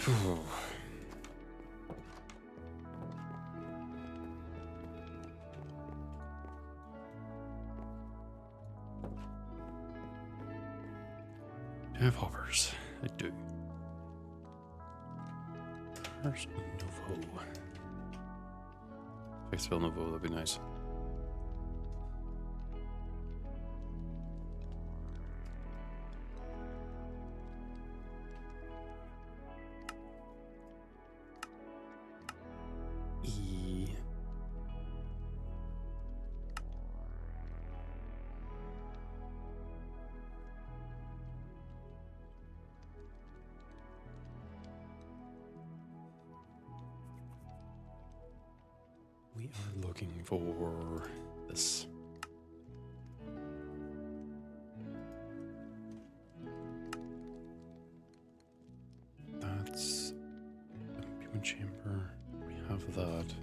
Phew. Do I have hoppers? I do. First Nouveau. If I spell Nouveau, that'd be nice. E. We are looking for this. That's the human chamber. We have that.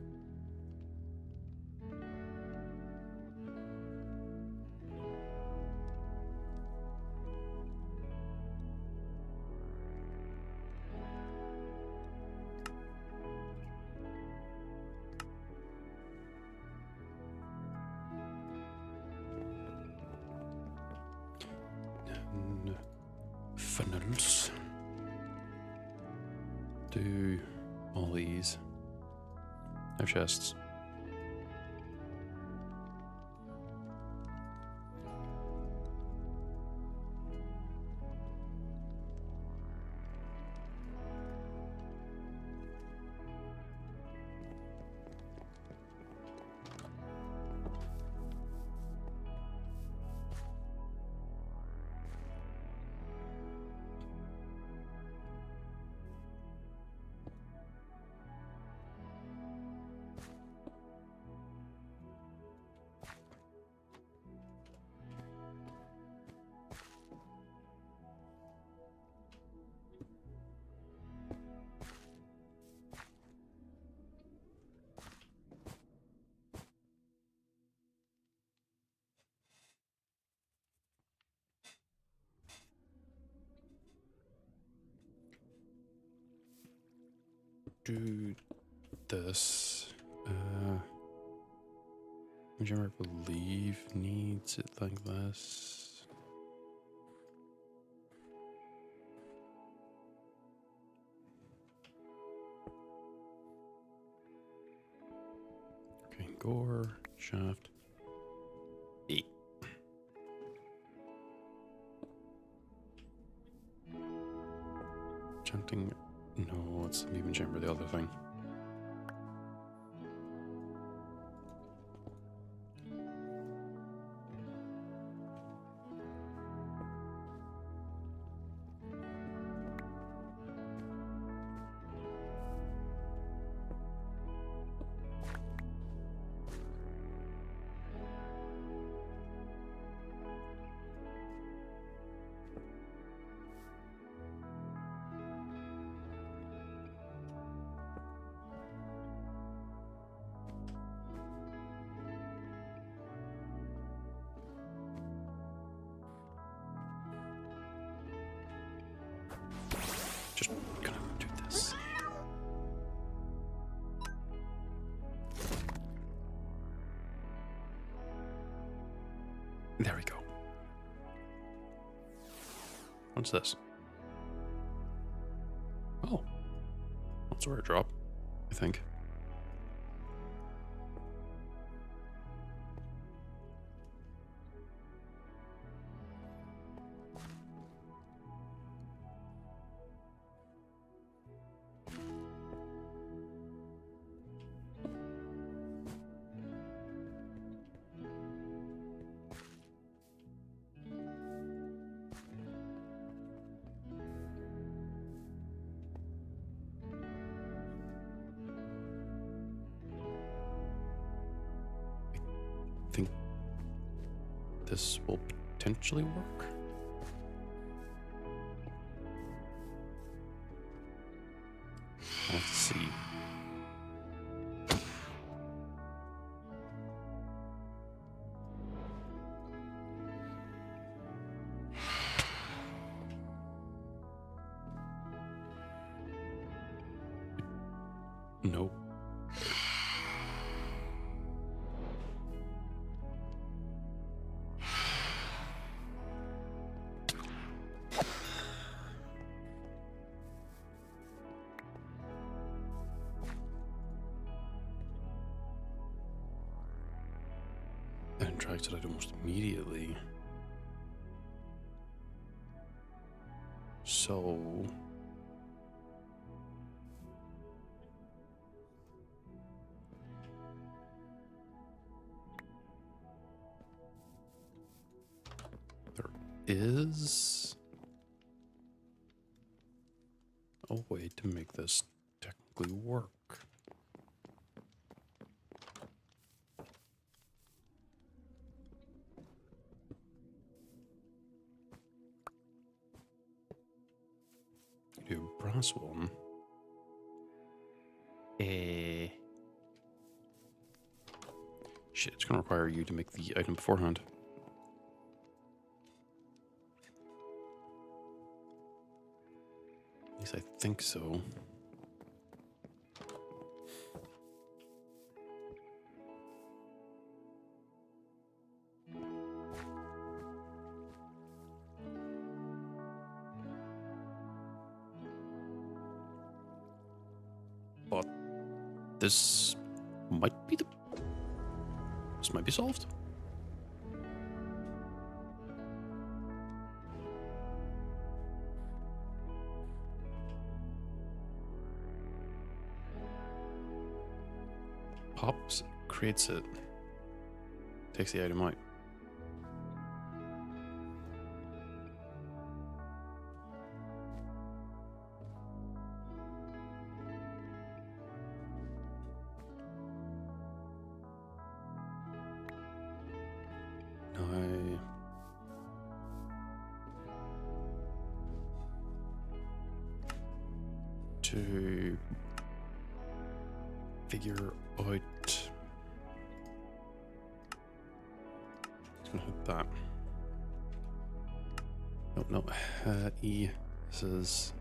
And funnels. Do all these. No chests. Do this. Would you ever believe needs it like this? Okay, gore, shaft. 8. Chanting. No, it's the Beacon Chamber, the other thing. Just gonna do this. There we go. What's this? Oh. That's where it dropped, I think. I think this will potentially work. Let's see. Nope. And tracked it out almost immediately. So there is a way to make this technically work. You do a brass one. Shit, it's gonna require you to make the item beforehand. At least I think so. But this might be this might be solved. Pops, creates it, takes the item out. To figure out. It's gonna hit that. No. E. This is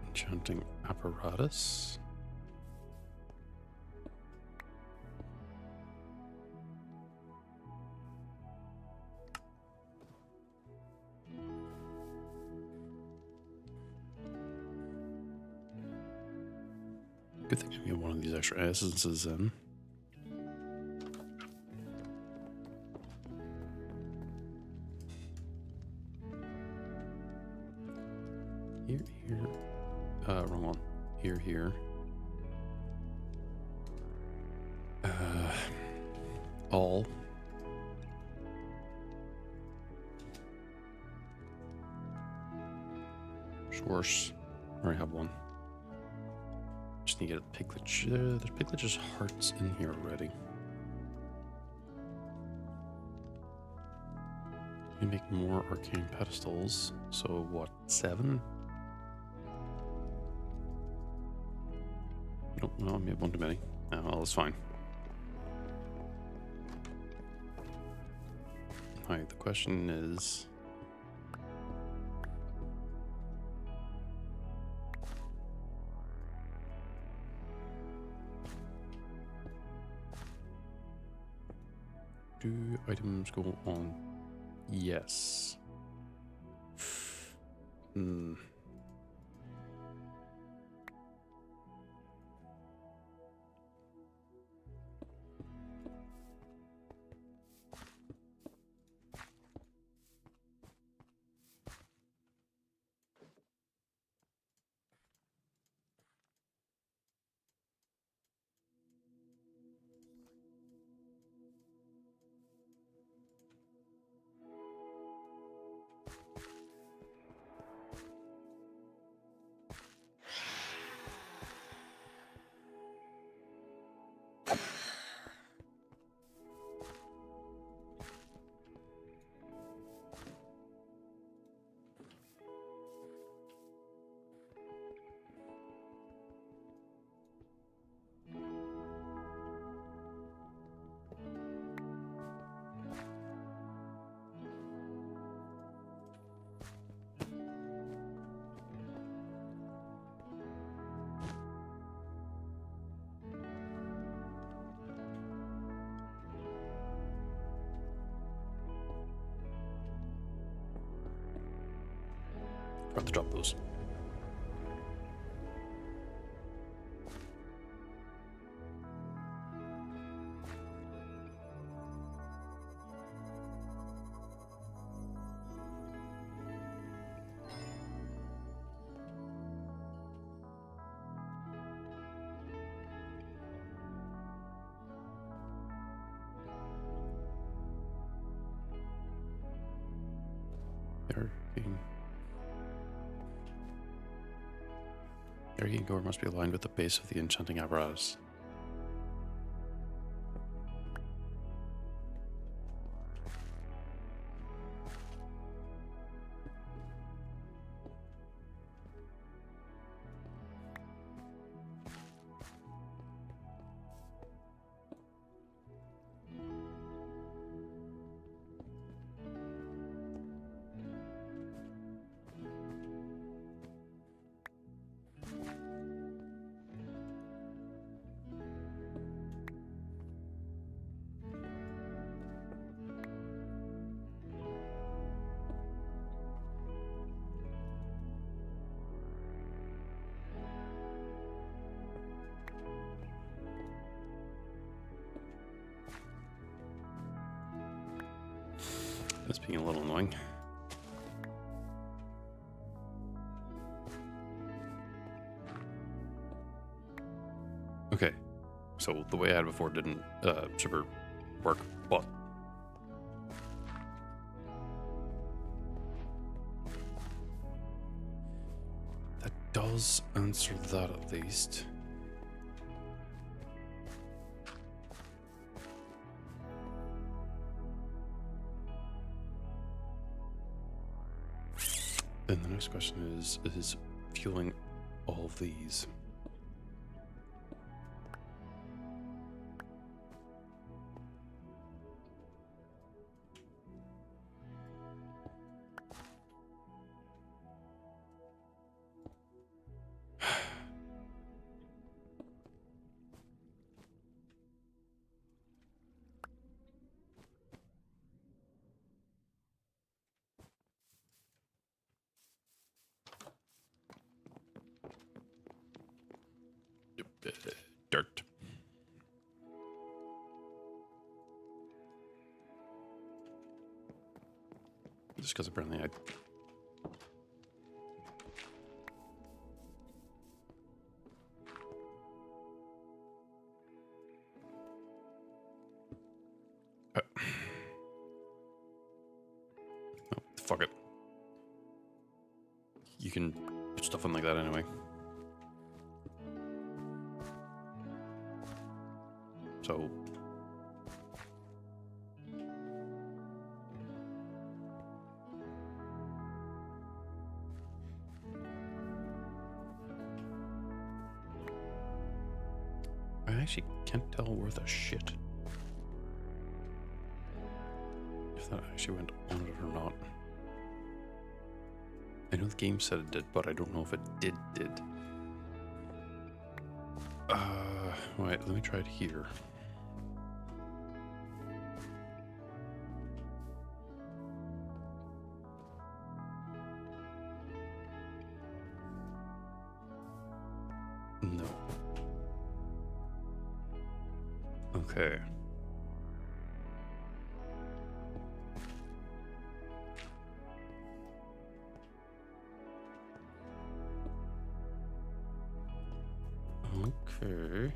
enchanting apparatus. Good thing I get one of these extra essences in. Here. Wrong one. Here. All. Source. I already have one. Just need to get a piglet. There's piglet's hearts in here already. We make more arcane pedestals. So what, 7? Nope, no, I made one too many. Oh, well, that's fine. Alright, the question is... do items go on? Yes. Forgot to drop those. Arcane core must be aligned with the base of the enchanting apparatus. That's being a little annoying. Okay, so the way I had before didn't super work, but that does answer that at least. Then the next question is fueling all of these. Dirt. Just because apparently I... Oh, fuck it. You can put stuff in like that anyway. So... I actually can't tell worth a shit if that actually went on it or not. I know the game said it did, but I don't know if it did. Wait, let me try it here. No. Okay. Okay.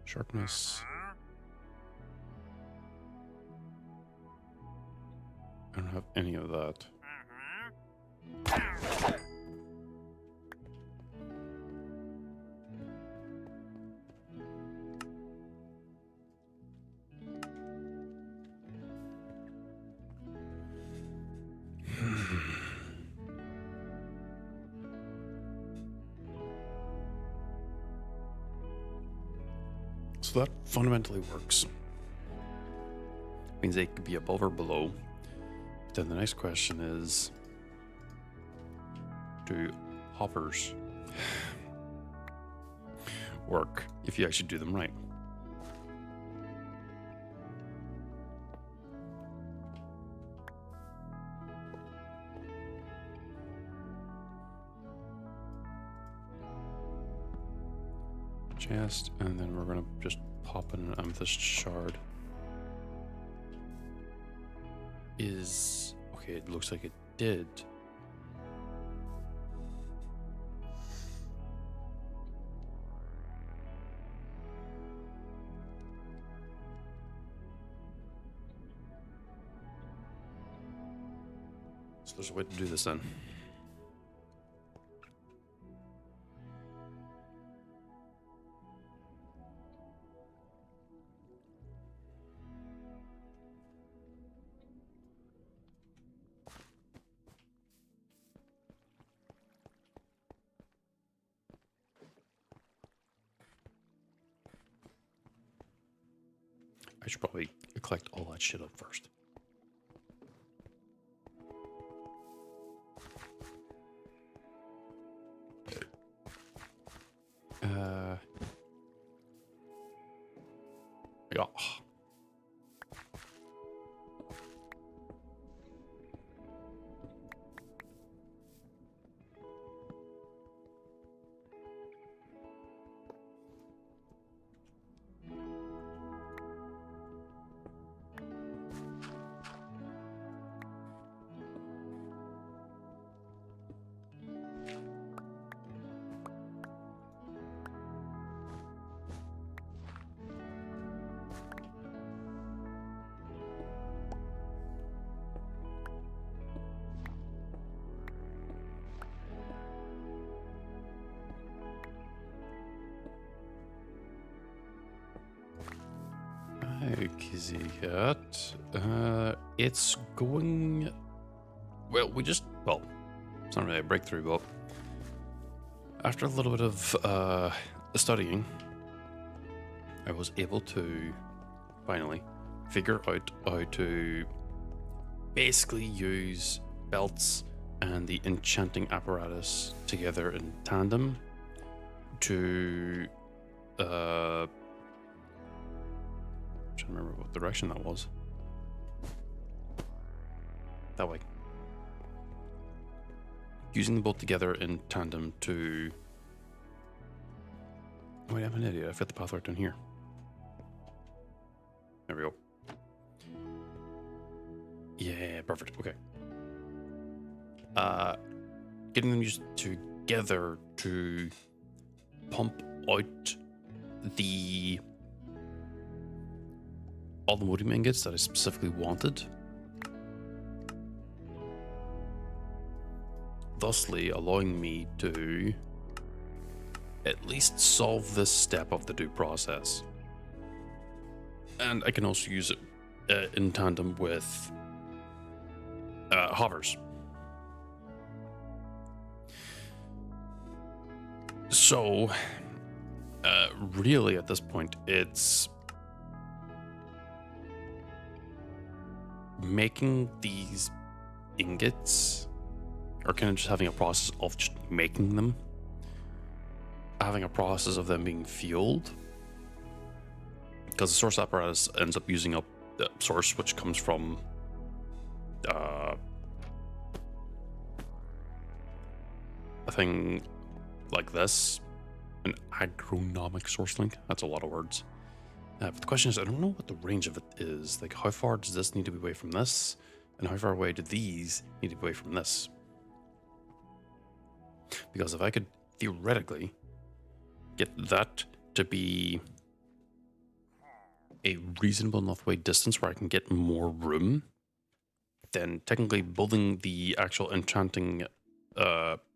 Sharpness. I don't have any of that. So that fundamentally works. Means they could be above or below. But then the next question is, do hoppers work if you actually do them right? chest, and then we're gonna just pop in an amethyst shard. Okay, it looks like it did. So there's a way to do this then. I should probably collect all that shit up first. Yeah. Hi, Kizzy Cat. It's going... Well, well, it's not really a breakthrough, but after a little bit of studying, I was able to finally figure out how to basically use belts and the enchanting apparatus together in tandem to I'm trying to remember what direction that was. That way. Using them both together in tandem to... Oh, wait, I'm an idiot. I've got the path right down here. There we go. Yeah, perfect. Okay. Getting them used together to pump out all the modem ingots that I specifically wanted, thusly allowing me to at least solve this step of the do process. And I can also use it in tandem with hovers. So really at this point it's making these ingots, or kind of just having a process of just making them, having a process of them being fueled, because the source apparatus ends up using up the source, which comes from a thing like this, an agronomic source link. That's a lot of words. But the question is, I don't know what the range of it is. Like, how far does this need to be away from this? And how far away do these need to be away from this? Because if I could theoretically get that to be a reasonable enough way distance where I can get more room, then technically building the actual enchanting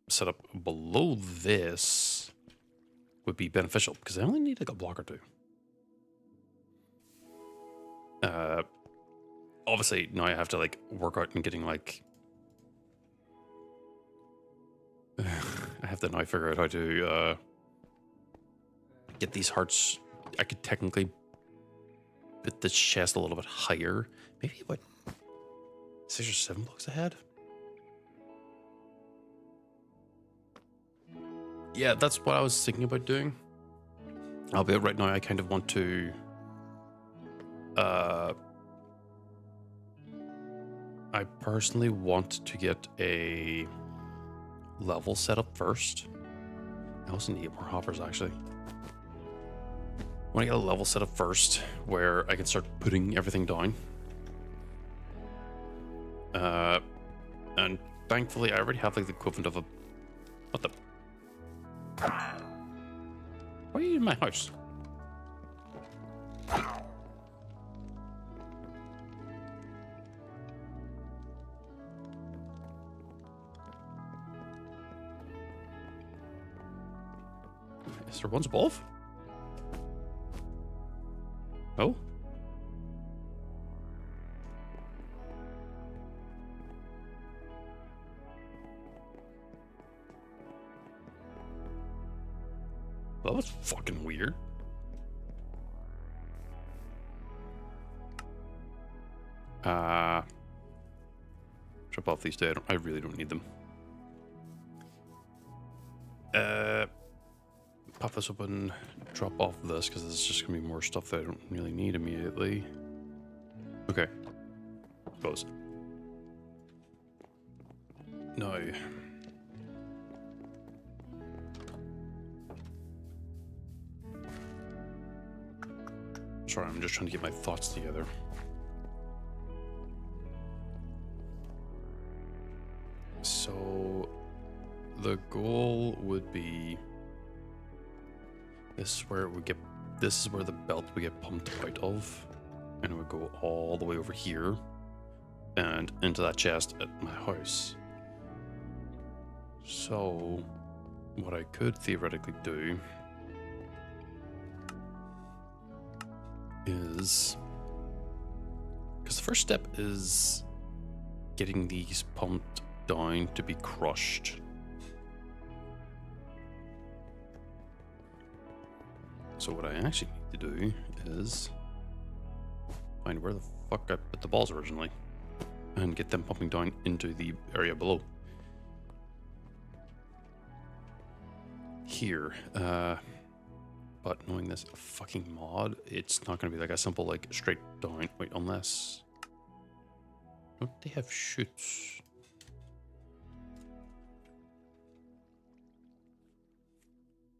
setup below this would be beneficial, because I only need like a block or two. Obviously now I have to like work out and getting like I have to now figure out how to get these hearts. I could technically put this chest a little bit higher, maybe about 6 or 7 blocks ahead. Yeah, that's what I was thinking about doing. Albeit right now I kind of want to I personally want to get a level set up first. I also need more hoppers actually. want to get a level set up first where I can start putting everything down. And thankfully I already have like the equivalent of a... What the... Why are you in my house? Is there ones above? Oh? That was fucking weird. Drop off these two. I really don't need them. Pop this open, drop off this, because this is just gonna be more stuff that I don't really need immediately. Okay. Close. No. Sorry, I'm just trying to get my thoughts together. So, the goal would be... This is where we get... This is where the belt would get pumped out of. And it would go all the way over here. And into that chest at my house. So, what I could theoretically do... is... Because the first step is... getting these pumped down to be crushed. So what I actually need to do is find where the fuck I put the balls originally and get them pumping down into the area below. Here, but knowing this fucking mod, it's not going to be like a simple like straight down. Wait, unless... Don't they have chutes?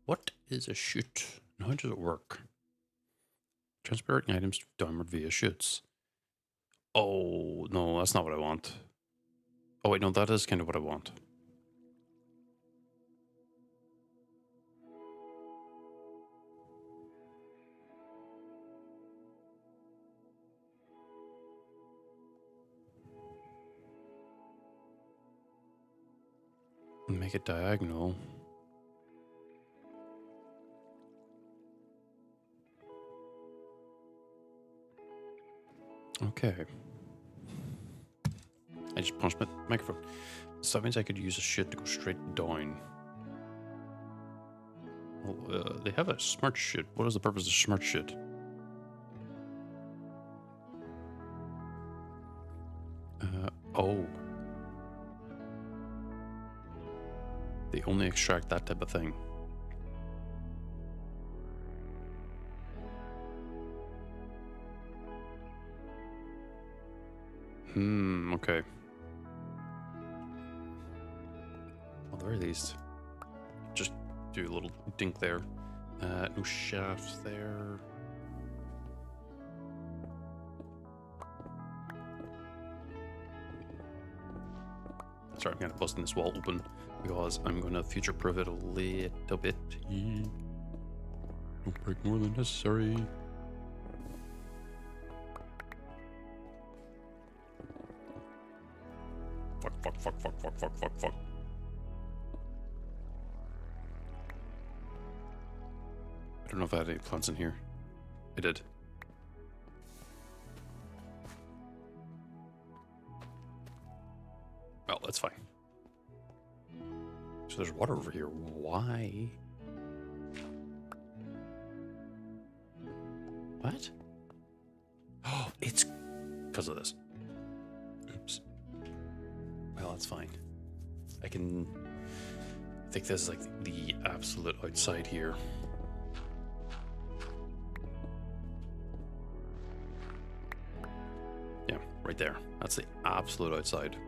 What is a chute? How does it work? Transporting items downward via chutes. Oh, no, that's not what I want. Oh, wait, no, that is kind of what I want. Make it diagonal. Okay. I just punched my microphone. So that means I could use a shit to go straight down. Well, they have a smart shit. What is the purpose of smart shit? Oh. They only extract that type of thing. Okay. Well, there are these. Just do a little dink there. No shafts there. Sorry, I'm kind of busting this wall open because I'm going to future-proof it a little bit. Don't break more than necessary. Fuck. I don't know if I had any plants in here. I did. Well, that's fine. So there's water over here. Why? What? Oh, it's because of this. Oops. Well, that's fine. I think this is like the absolute outside here. Yeah, right there. That's the absolute outside.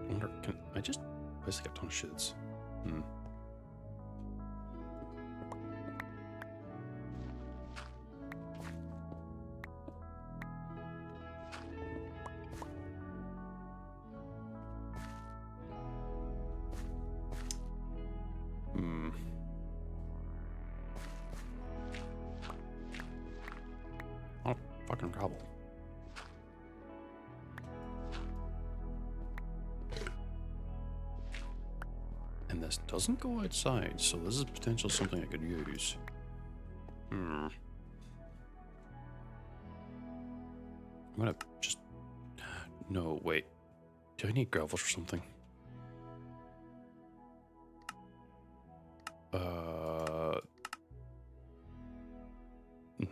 I wonder, can I just basically a ton of shits? Fucking gravel. And this doesn't go outside, so this is potential something I could use. I'm gonna just... No, wait. Do I need gravel for something?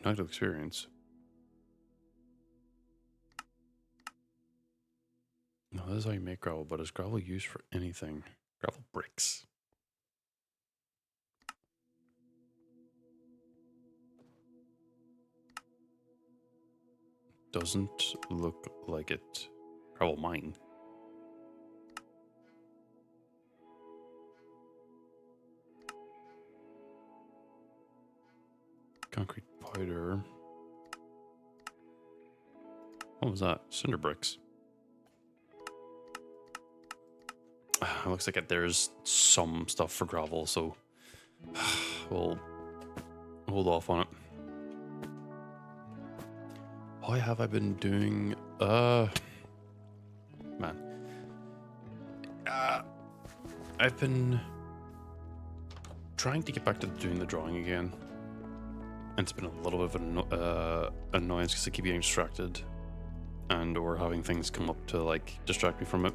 Night of experience. No, this is how you make gravel, but is gravel used for anything? Gravel bricks. Doesn't look like it. Gravel mine. Concrete powder. What was that? Cinder bricks. It looks like there's some stuff for gravel, so we'll hold off on it. Why have I been doing... Man. I've been trying to get back to doing the drawing again. And it's been a little bit of an annoyance because I keep getting distracted. And or having things come up to, like, distract me from it.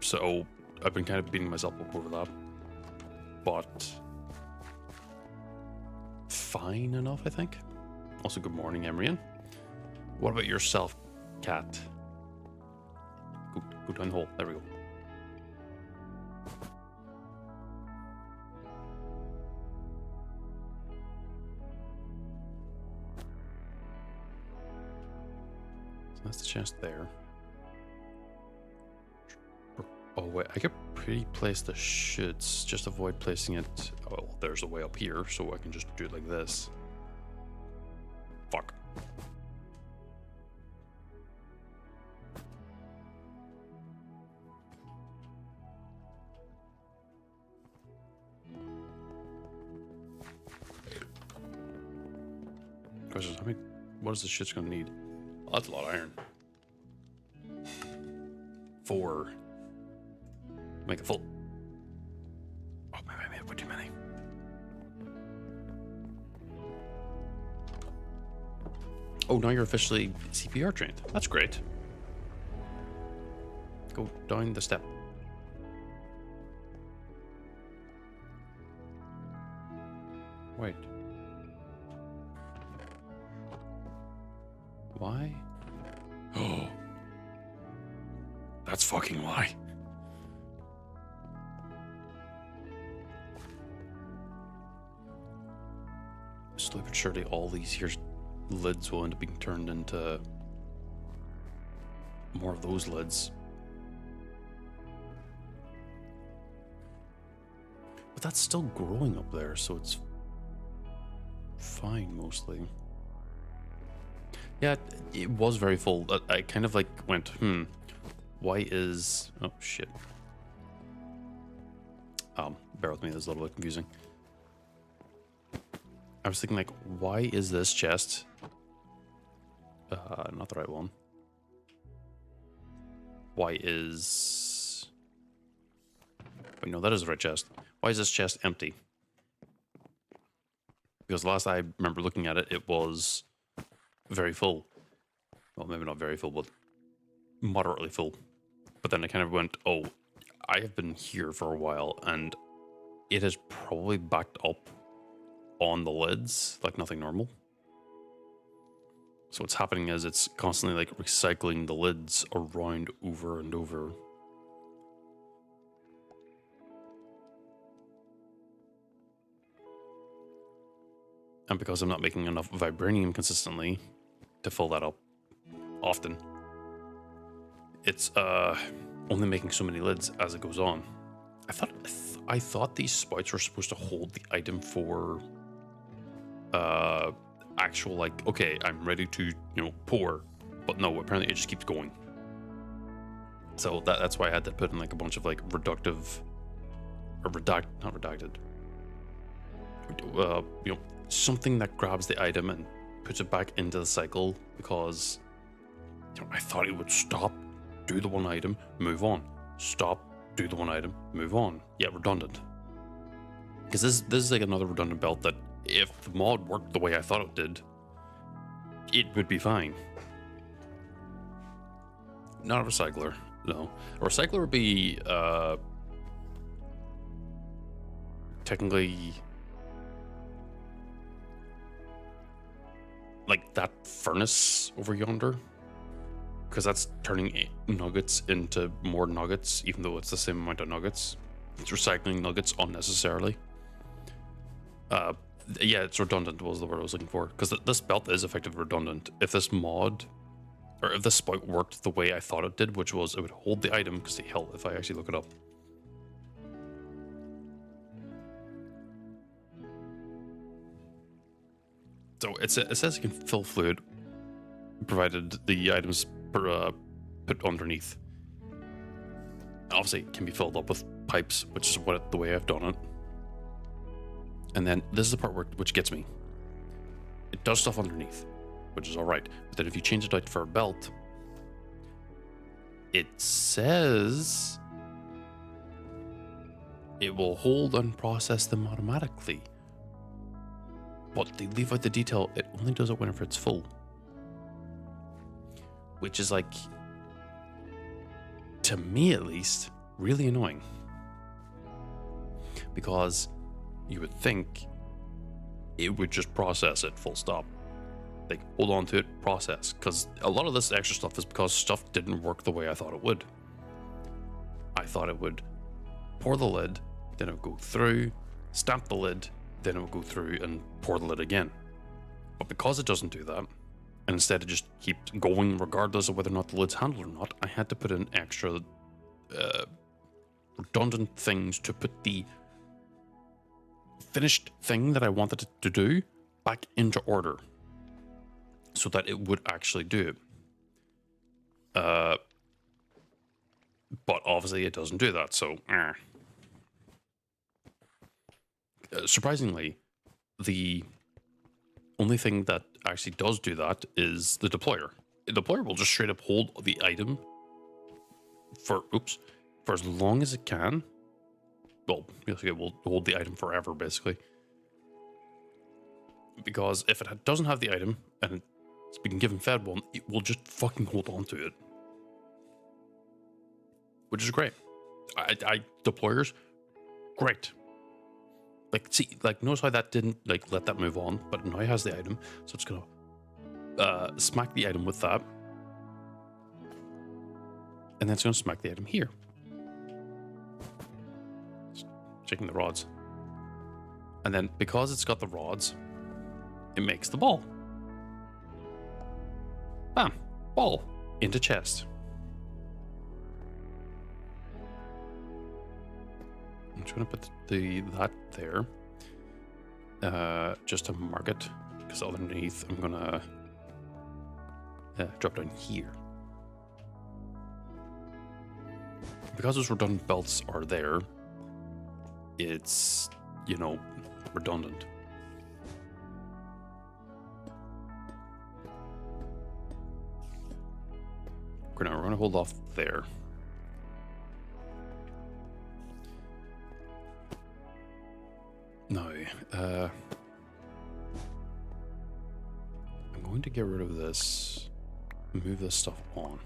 So I've been kind of beating myself up over that. But... fine enough, I think. Also, good morning, Emrian. What about yourself, cat? Go down the hole. There we go. So that's the chest there. Oh wait, I could pre-place the shits. Just avoid placing it. Oh, well, there's a way up here, so I can just do it like this. Fuck. Question: how many? What is the shit's gonna need? Oh, that's a lot of iron. 4. Make it full. Oh, maybe I made way too many. Oh, now you're officially CPR trained. That's great. Go down the step. Wait. Why? Oh. That's fucking why. Slowly but surely, all these here lids will end up being turned into more of those lids. But that's still growing up there, so it's fine mostly. Yeah, it was very full. I kind of like went, why is... Oh, shit. Bear with me, this is a little bit confusing. I was thinking, like, why is this chest not the right one? Why is... Wait, no, that is the right chest. Why is this chest empty? Because last I remember looking at it, it was very full. Well, maybe not very full, but moderately full. But then I kind of went, oh, I have been here for a while, and it has probably backed up on the lids like nothing normal. So what's happening is it's constantly like recycling the lids around over and over. And because I'm not making enough vibranium consistently to fill that up often, it's only making so many lids as it goes on. I thought these spouts were supposed to hold the item for actual, like, okay, I'm ready to, pour, but no, apparently it just keeps going. So that's why I had to put in like a bunch of like reductive or not redacted. you know, something that grabs the item and puts it back into the cycle, because you know, I thought it would stop, do the one item, move on, stop, do the one item, move on. Yeah, redundant. Because this is like another redundant belt that if the mod worked the way I thought it did, it would be fine. Not a recycler, no. A recycler would be technically like that furnace over yonder, because that's turning nuggets into more nuggets, even though it's the same amount of nuggets. It's recycling nuggets unnecessarily. Yeah, it's redundant was the word I was looking for, because this belt is effectively redundant. If this mod, or if this spout worked the way I thought it did, which was it would hold the item, because hell, if I actually look it up. So it says you can fill fluid, provided the items put underneath. Obviously, it can be filled up with pipes, which is the way I've done it. And then this is the part which gets me. It does stuff underneath, which is all right. But then if you change it out for a belt, it says it will hold and process them automatically. But they leave out the detail, it only does it whenever it's full. Which is like, to me at least, really annoying. Because you would think it would just process it full stop. Like, hold on to it, process. Because a lot of this extra stuff is because stuff didn't work the way I thought it would. I thought it would pour the lid, then it would go through, stamp the lid, then it would go through and pour the lid again. But because it doesn't do that, and instead it just keeps going regardless of whether or not the lid's handled or not, I had to put in extra redundant things to put the finished thing that I wanted it to do back into order so that it would actually do it. But obviously it doesn't do that, so surprisingly, the only thing that actually does do that is the deployer. The deployer will just straight up hold the item for as long as it can. Well, it will hold the item forever, basically. Because if it doesn't have the item and it's been given fed one, it will just fucking hold on to it. Which is great. Deployers, great. Like, see, like, notice how that didn't, like, let that move on, but now it has the item, so it's gonna smack the item with that. And then it's gonna smack the item here. Just checking the rods. And then, because it's got the rods, it makes the ball. Bam! Ball. Into chest. I'm just gonna put that there, just to mark it, because underneath I'm gonna drop down here. Because those redundant belts are there, it's, you know, redundant. We're gonna hold off there. No, I'm going to get rid of this, move this stuff on.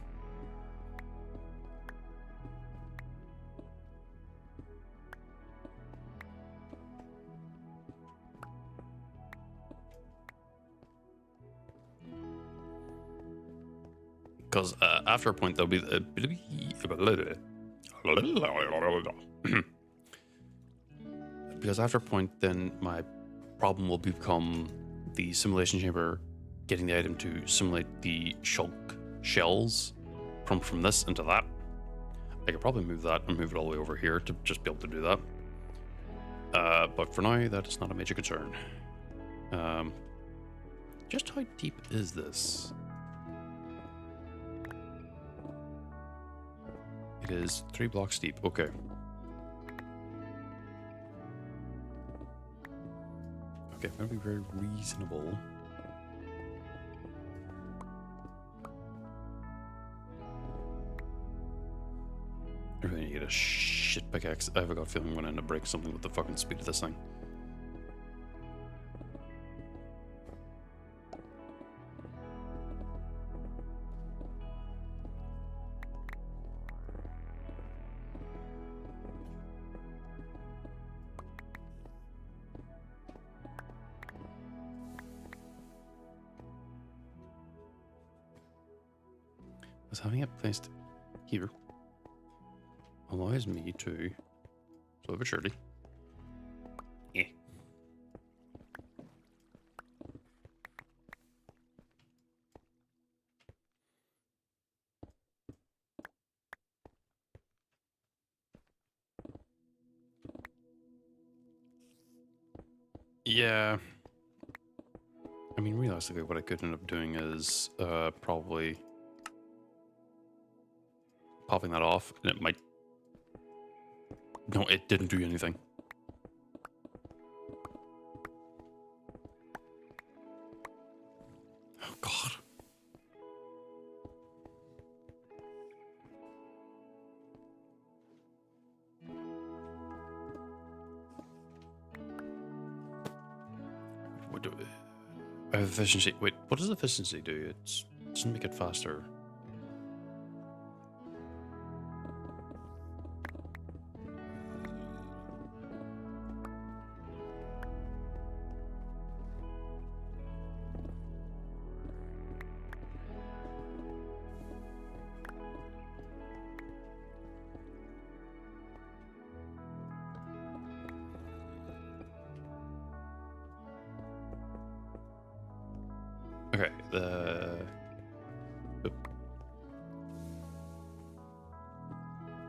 Because after a point, there'll be because after a point, then my problem will become the simulation chamber getting the item to simulate the shulk shells from this into that. I could probably move that and move it all the way over here to just be able to do that. But for now, that is not a major concern. Just how deep is this? It is 3 blocks deep. Okay. Okay, I'm gonna be very reasonable. I really need a shit pickaxe. I have a gut feeling I'm gonna end up breaking something with the fucking speed of this thing. Was having it placed here allows me to slowly but surely. Yeah. Yeah. I mean, realistically, what I could end up doing is probably popping that off, and it might. No, it didn't do anything. Oh, God. What do I have efficiency? Wait, what does efficiency do? It doesn't make it faster. Okay, Oop.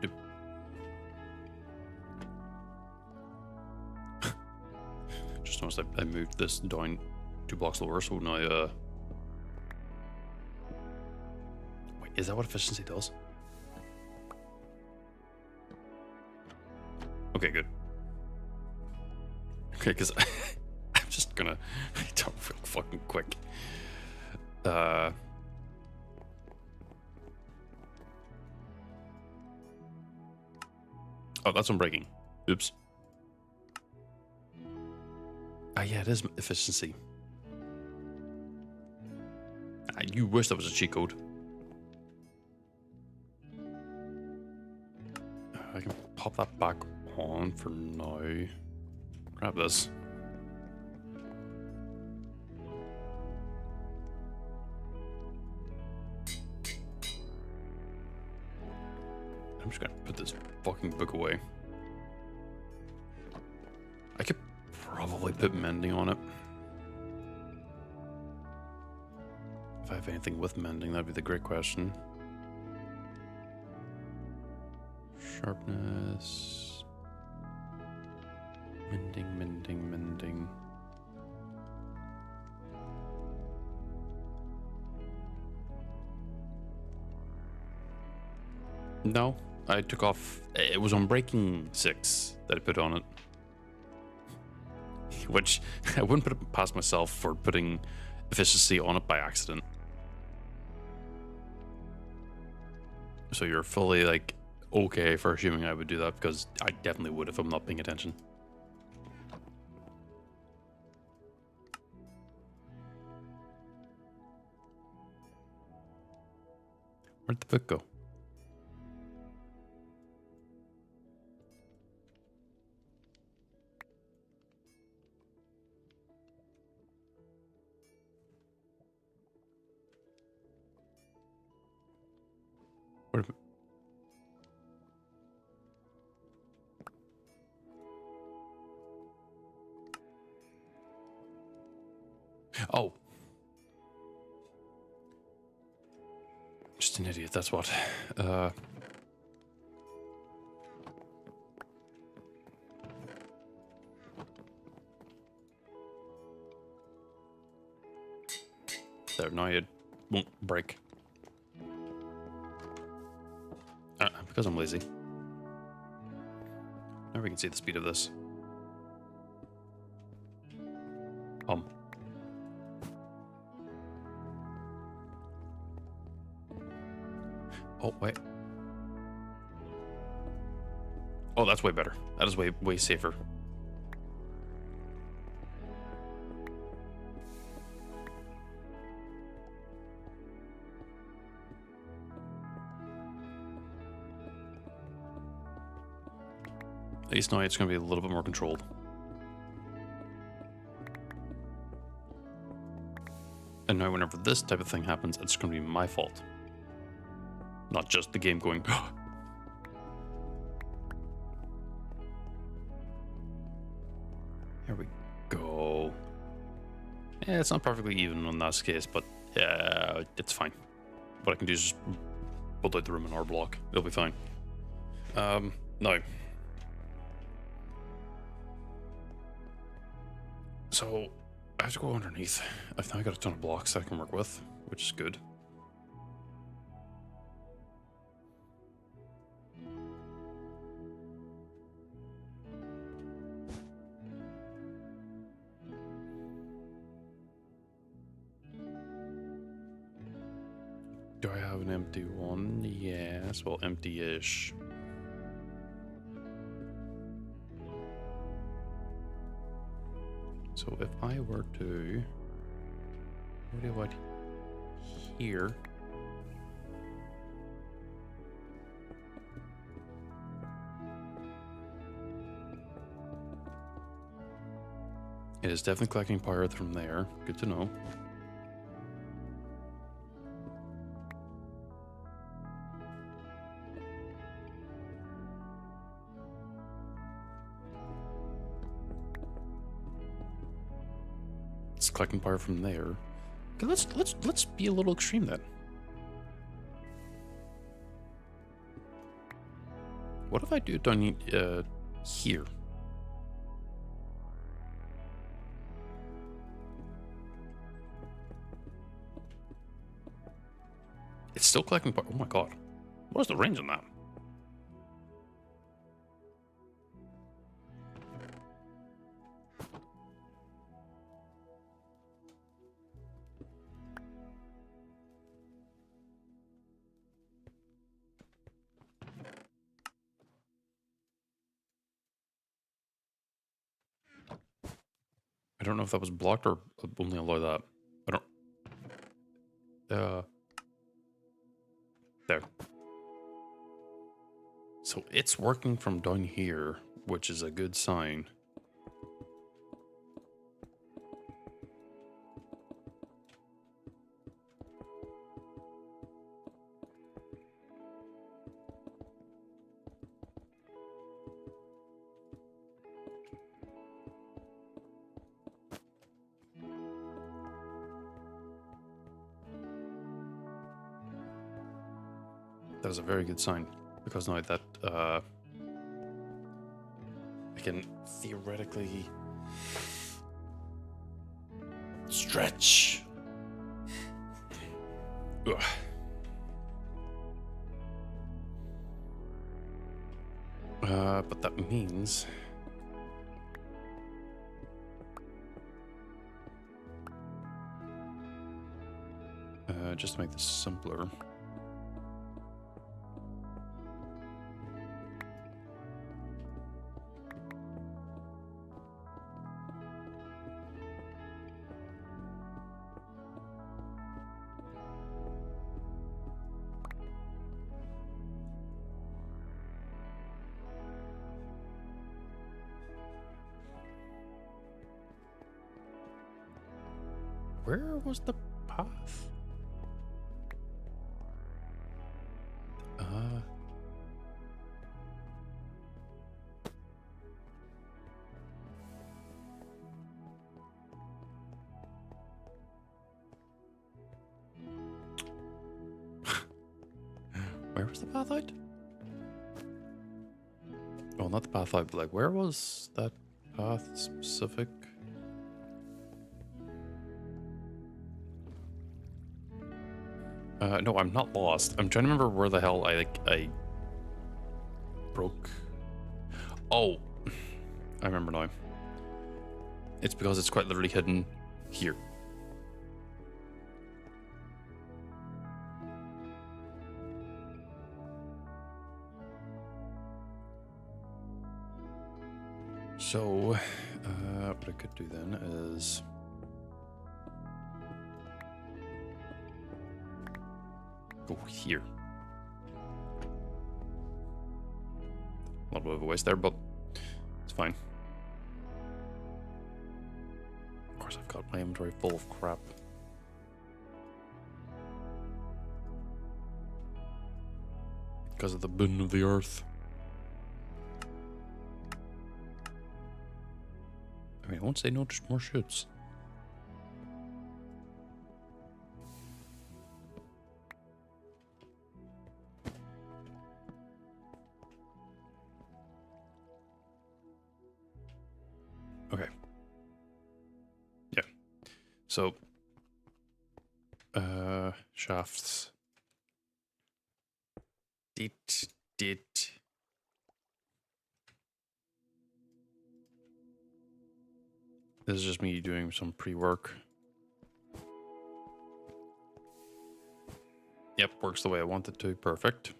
Oop. Just noticed I moved this down 2 blocks lower, so now, wait, is that what efficiency does? Okay, good. Okay, because I'm just gonna talk real fucking quick. Oh, that's unbreaking. Oops. Ah, yeah, it is efficiency. Ah, you wish that was a cheat code. I can pop that back on for now. Grab this. I'm just gonna put this fucking book away. I could probably put mending on it. If I have anything with mending, that'd be the great question. Sharpness. Mending. No, I took off. It was on breaking 6 that I put on it. Which I wouldn't put it past myself for putting efficiency on it by accident. So you're fully like okay for assuming I would do that, because I definitely would if I'm not paying attention. Where'd the book go? Where did... Oh. Just an idiot, that's what. There, now it won't break. Because I'm lazy. Now we can see the speed of this. Um. Oh, wait. Oh, that's way better. That is way safer. At least now it's going to be a little bit more controlled. And now whenever this type of thing happens, it's going to be my fault. Not just the game going, There we go. Yeah, it's not perfectly even in that case, but yeah, it's fine. What I can do is just build out the room in our block. It'll be fine. No. So, I have to go underneath. I've now got a ton of blocks that I can work with, which is good. Do I have an empty one? Yes, well, empty-ish. So if I were to... What do I do here? It is definitely collecting power from there. Good to know. It's collecting power from there. Okay, let's be a little extreme then. What if I do it down here? It's still collecting power. Oh my god. What is the range on that? I don't know if that was blocked or only allow that. I don't... There. So it's working from down here, which is a good sign. That was a very good sign, because now that I can theoretically stretch. Ugh. But that means just to make this simpler. Where was the path? Where was the path out? Oh, not the path out, but like, where was that path specific? No, I'm not lost. I'm trying to remember where the hell I broke. Oh, I remember now. It's because it's quite literally hidden here. So, what I could do then is go here. A little bit of a waste there, but it's fine. Of course, I've got my inventory full of crap. Because of the bin of the earth. I mean, once they know just more shits. Okay. Yeah. So, shafts. Dit. This is just me doing some pre-work. Yep, works the way I want it to. Perfect.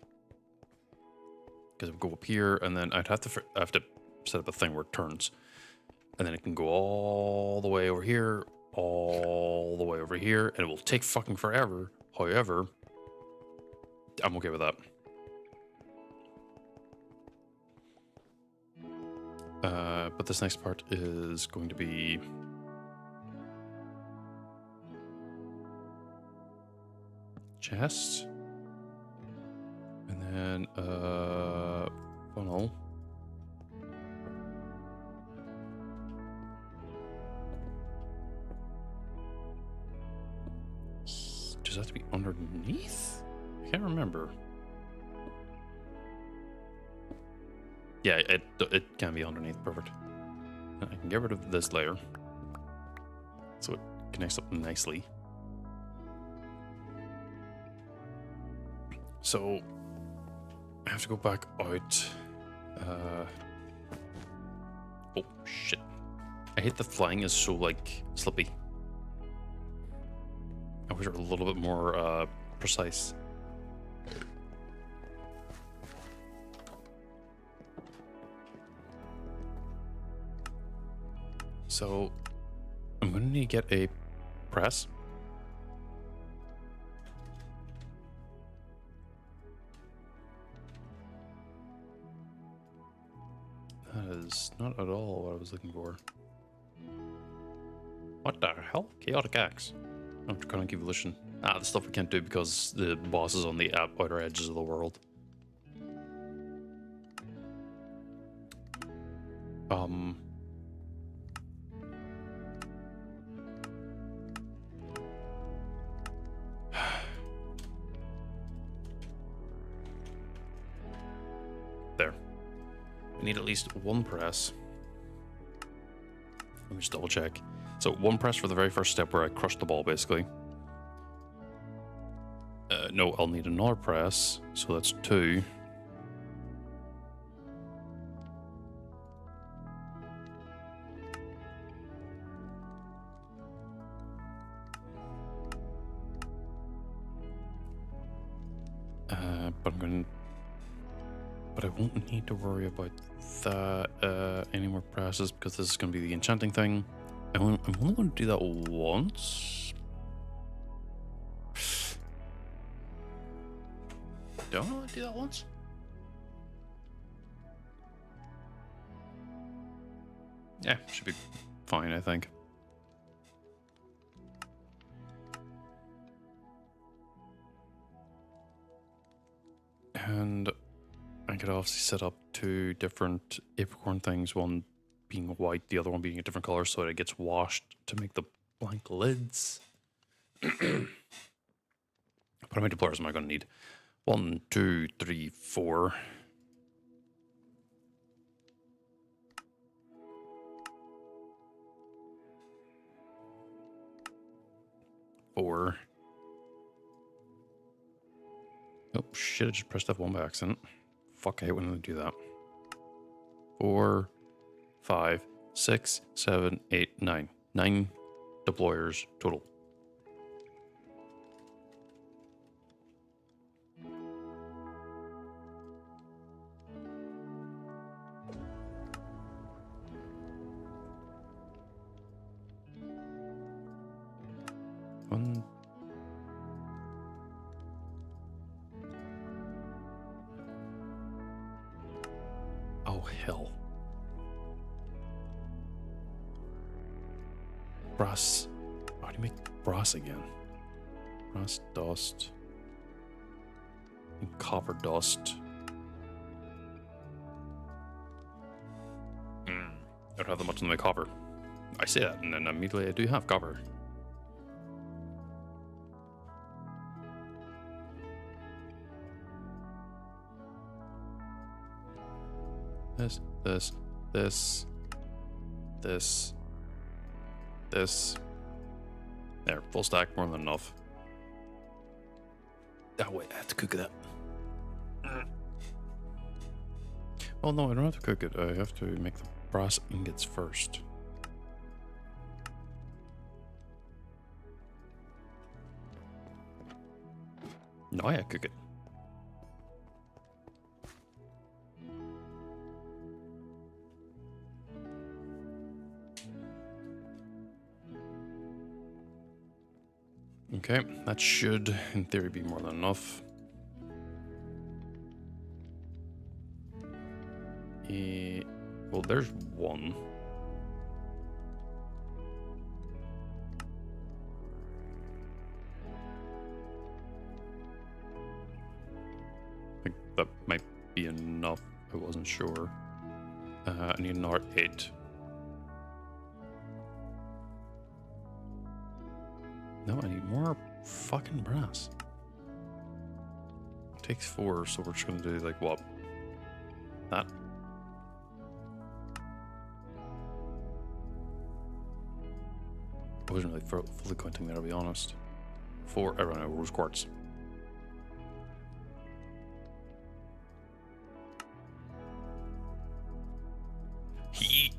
Because I go up here, and then I have to set up a thing where it turns, and then it can go all the way over here, all the way over here, and it will take fucking forever. However, I'm okay with that. But this next part is going to be chests, and then funnel. Does that have to be underneath? I can't remember. Yeah, it can be underneath. Perfect. And I can get rid of this layer, so it connects up nicely. So I have to go back out. Oh shit! I hate that flying is so like slippy. I wish it were a little bit more precise. So I'm gonna need to get a press. That is not at all what I was looking for. What the hell? Chaotic axe. Oh, draconic evolution. Ah, the stuff we can't do because the boss is on the outer edges of the world. There. We need at least one press. Let me just double check. So one press for the very first step where I crushed the ball, basically. No, I'll need another press, so that's 2. But I won't need to worry about that any more presses because this is going to be the enchanting thing. I'm only going to do that once. Don't I want to do that once? Yeah, should be fine, I think. And I could obviously set up 2 different apricorn things, one being white, the other one being a different color, so that it gets washed to make the blank lids. How many deployers am I going to need? 1, 2, 3, 4. Oh shit, I just pressed F1 by accident. Fuck, I hate when I do that. 4, 5, 6, 7, 8, 9. 9 deployers total. One. Oh, hell. Brass. How do you make brass again? Brass dust. And copper dust. I don't have that much in my copper. I say that, and then immediately I do have copper. This. There, full stack, more than enough. Oh wait, I have to cook that. Oh no, I don't have to cook it. I have to make the brass ingots first. No, I cook it. Okay, that should, in theory, be more than enough. Well, there's one. I think that might be enough. I wasn't sure. I need another 8. No, I need more fucking brass. It takes 4, so we're just gonna do like what? That. I wasn't really fully counting there, to be honest. 4, I don't know, rose quartz. He.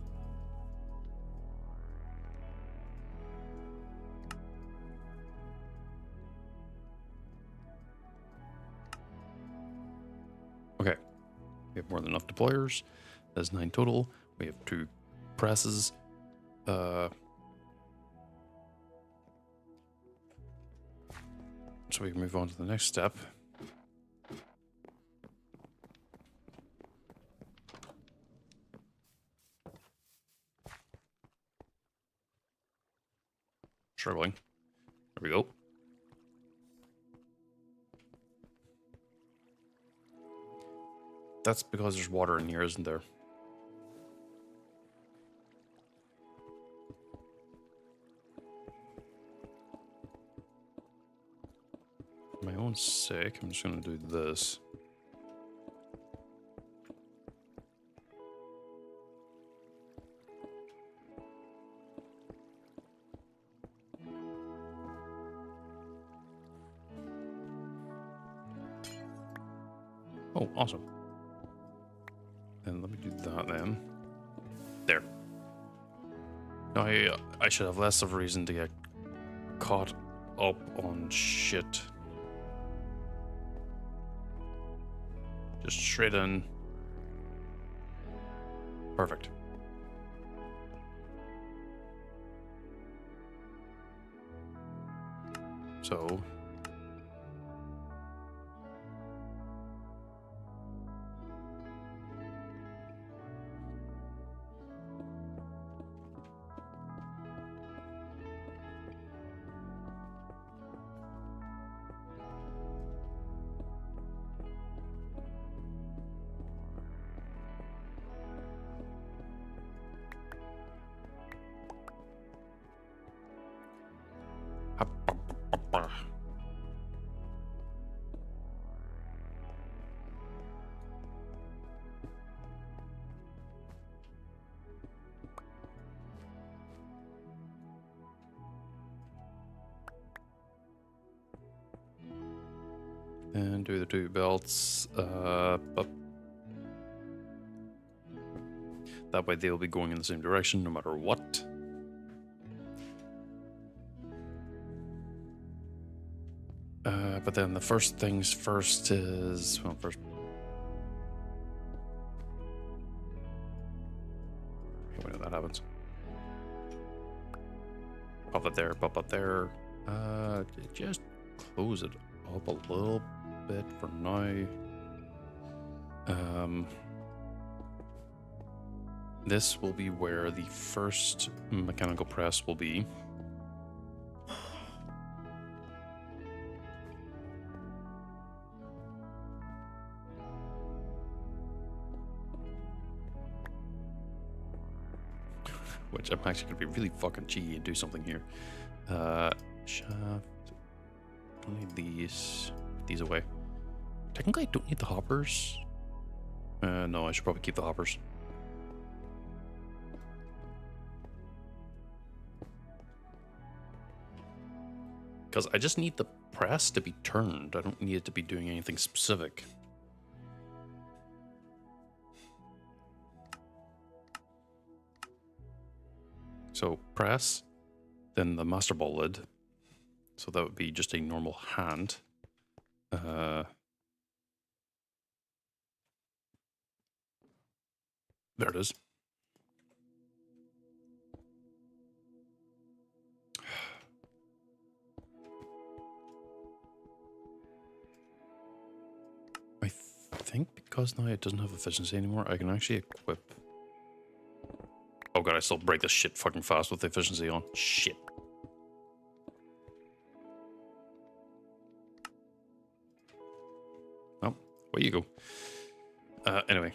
Okay, we have more than enough deployers. That's 9 total. We have 2 presses. So we can move on to the next step. Struggling. There we go. That's because there's water in here, isn't there? For my own sake, I'm just going to do this. Oh, awesome. Then let me do that then. There. Now I should have less of a reason to get caught up on shit. Just straight in. Perfect. So and do the 2 belts. But that way they'll be going in the same direction no matter what. But then the first things first is, well, first. When that happens. Pop it there, pop it there. Just close it up a little bit for now. This will be where the first mechanical press will be. Which I'm actually going to be really fucking cheeky and do something here. Shaft. Don't need these. Put these away. Technically, I don't need the hoppers. No, I should probably keep the hoppers. Because I just need the press to be turned. I don't need it to be doing anything specific. So press, then the master ball lid. So that would be just a normal hand. There it is. I think because now it doesn't have efficiency anymore, I can actually equip. Oh god, I still break this shit fucking fast with the efficiency on. Shit. Oh, where you go? Anyway.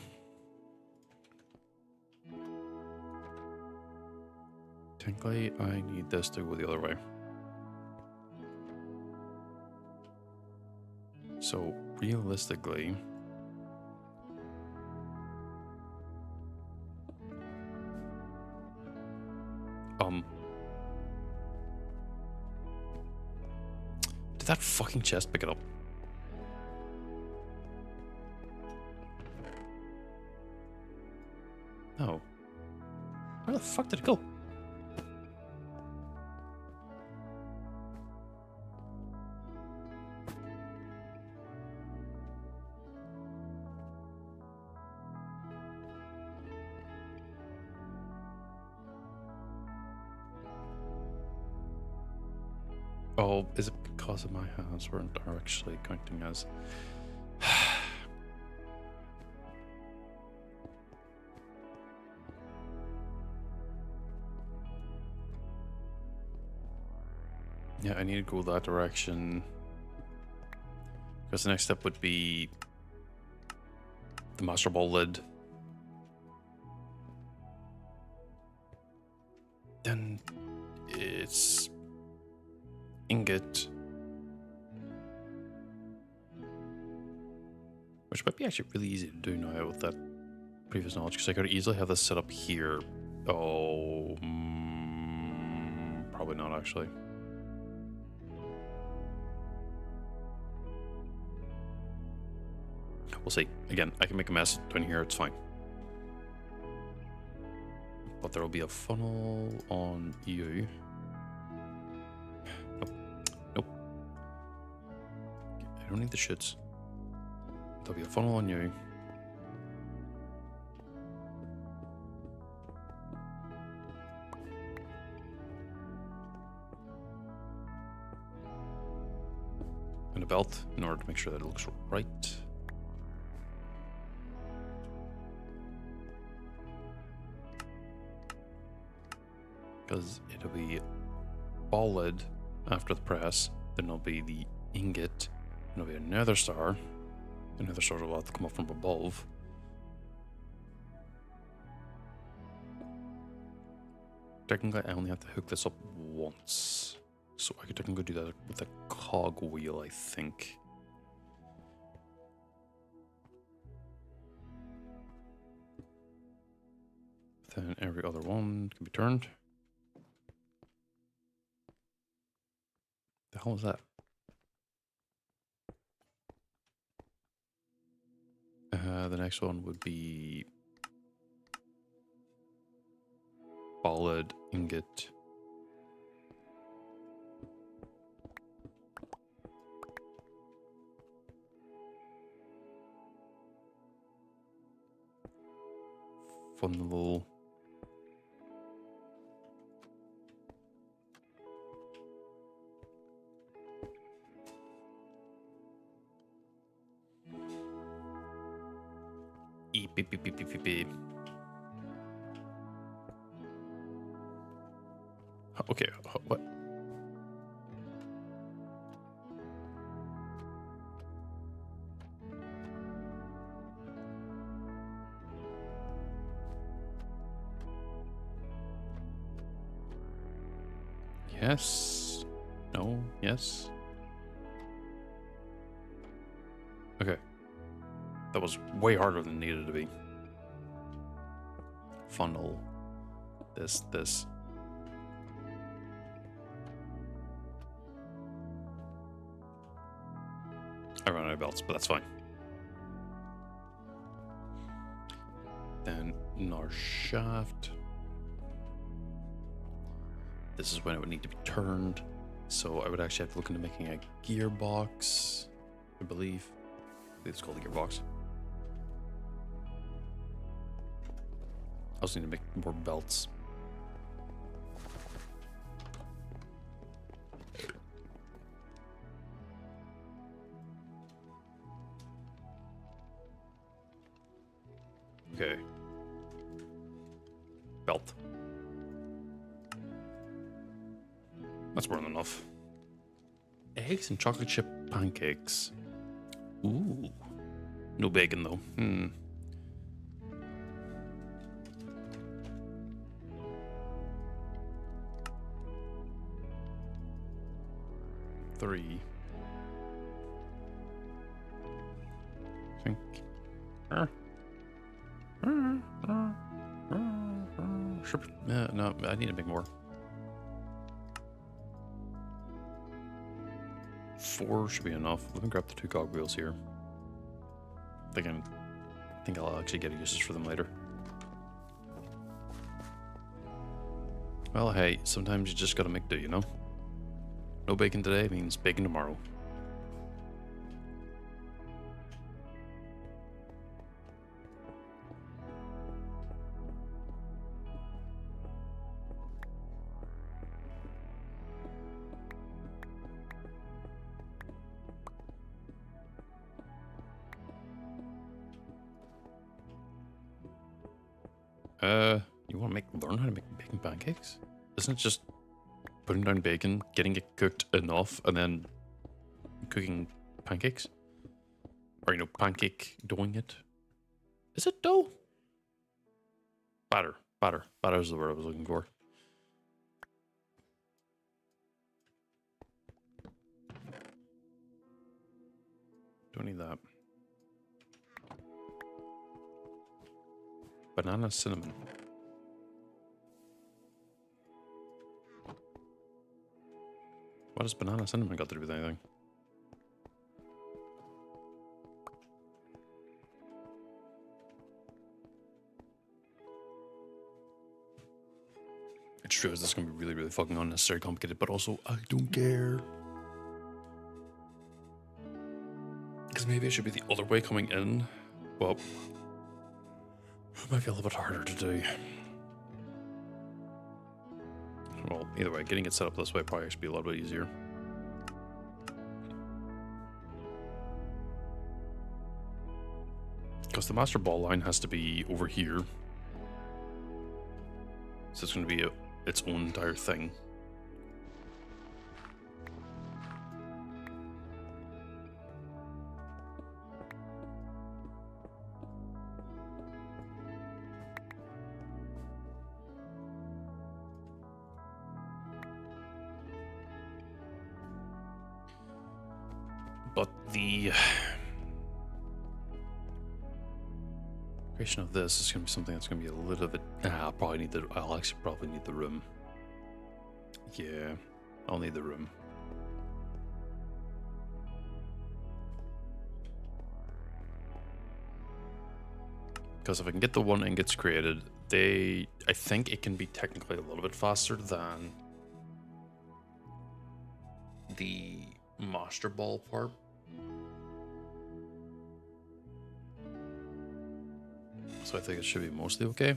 Technically, I need this to go the other way. So, realistically... Did that fucking chest pick it up? No. Where the fuck did it go? Oh, is it because of my hands weren't actually counting as... Yeah, I need to go that direction. Because the next step would be the master ball lid. Then it's ingot. Which might be actually really easy to do now with that previous knowledge. Because I could easily have this set up here. Oh, probably not actually. We'll see. Again, I can make a mess down here, it's fine. But there will be a funnel on you. Nope. Nope. I don't need the shits. There'll be a funnel on you. And a belt in order to make sure that it looks right. Because it'll be ball lid after the press, then there'll be the ingot, and there'll be another star. Another star will have to come up from above. Technically, I only have to hook this up once. So I could technically do that with a cog wheel, I think. Then every other one can be turned. The hell is that? The next one would be bollard ingot. fun little... Beep, beep, beep, beep, beep, beep, beep. Okay, what? Yes. No. Yes. Okay. That was way harder than it needed to be. Funnel. This. I ran out of belts, but that's fine. Then our shaft. This is when it would need to be turned. So I would actually have to look into making a gearbox, I believe. It's called a gearbox. I also need to make more belts. Okay. Belt. That's more than enough. Eggs and chocolate chip pancakes. Ooh. No bacon though. 3. I think. No, I need to make more. 4 should be enough. Let me grab the 2 cogwheels here. I think I'll actually get uses for them later. Well, hey, sometimes you just gotta make do, you know? No bacon today means bacon tomorrow. You want to learn how to make bacon pancakes? Isn't it just putting down bacon, getting it cooked enough, and then cooking pancakes? Or, pancake doughing it? Is it dough? Batter. Batter is the word I was looking for. Don't need that. Banana cinnamon. What has banana cinnamon got to do with anything? It's true, this is going to be really, really fucking unnecessary complicated, but also, I don't care. Because maybe it should be the other way coming in. Well, it might be a little bit harder to do. Well, either way, getting it set up this way probably should be a little bit easier. Because the master ball line has to be over here. So it's going to be its own entire thing. But the creation of this is going to be something that's going to be a little bit... I'll actually probably need the room. Yeah, I'll need the room. Because if I can get the 1 ingots created, I think it can be technically a little bit faster than the master ball part. So I think it should be mostly okay.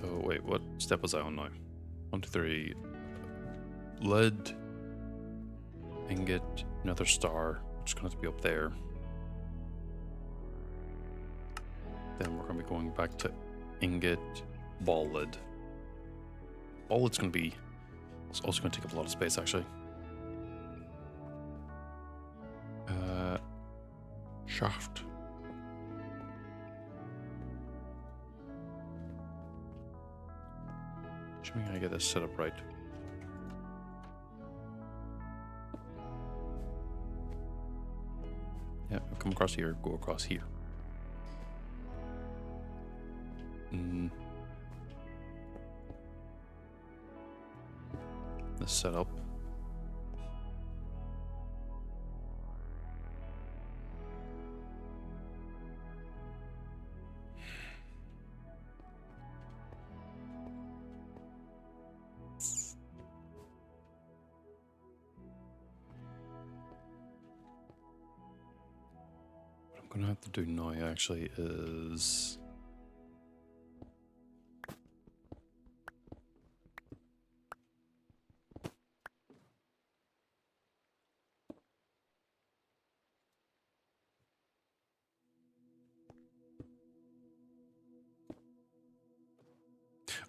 So wait, what step was I on now? 1, 2, 3. Lead, ingot, another star, which is going to be up there. Then we're going to be going back to ingot, ball lead. Ball lead's going to be, it's also going to take up a lot of space actually. Shaft. Assuming I get this set up right. Yeah, come across here, go across here. This setup. What I'm gonna have to do now actually is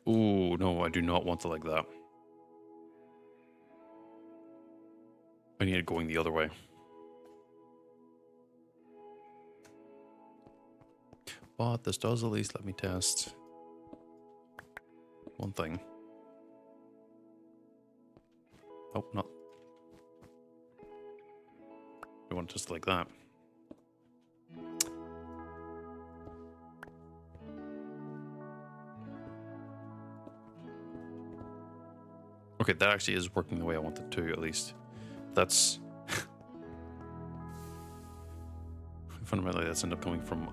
ooh, no, I do not want it like that. I need it going the other way. But this does at least let me test one thing. Oh, not. I want it just like that. Okay, that actually is working the way I want it to, at least. That's... fundamentally, that's ended up coming from...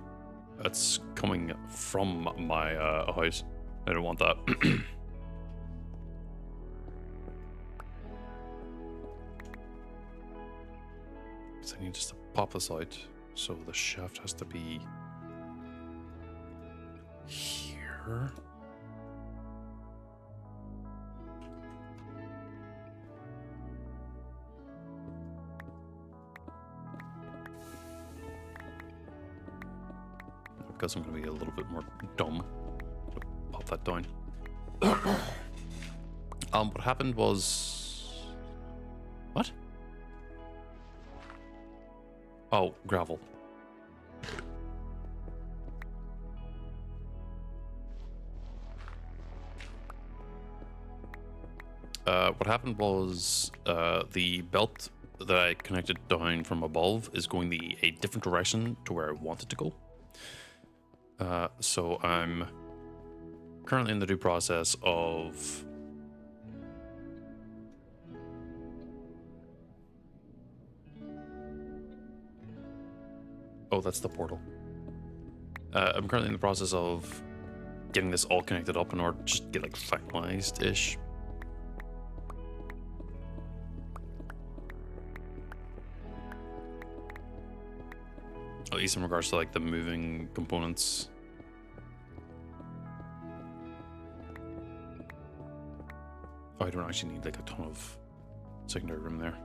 That's coming from my house. I don't want that. Because I need just to pop this out. So the shaft has to be... here. Because I'm going to be a little bit more dumb. Pop that down. What happened was... What? Oh, gravel. What happened was the belt that I connected down from above is going a different direction to where I want it to go. So I'm currently in the due process of oh, that's the portal. I'm currently in the process of getting this all connected up in order to just get like finalized-ish. At least in regards to like the moving components. Oh, I don't actually need like a ton of secondary room there.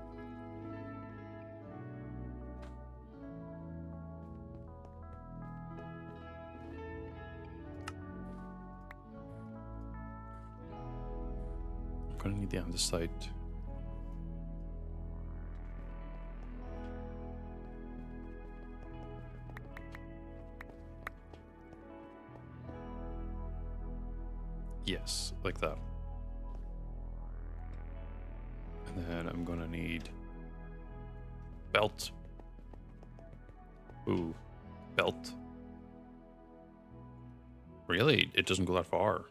I'm gonna need the andesite. Yes, like that. And then I'm gonna need belt. Ooh, belt. Really? It doesn't go that far.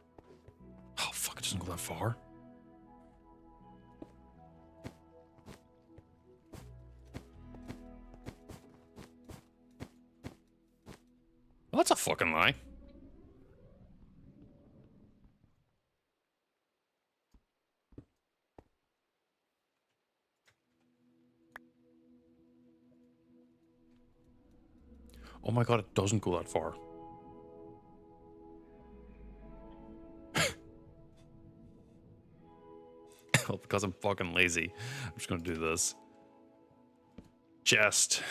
Oh, fuck, it doesn't go that far. Well, that's a fucking lie. Oh my god, it doesn't go that far. well, because I'm fucking lazy, I'm just gonna do this. Chest.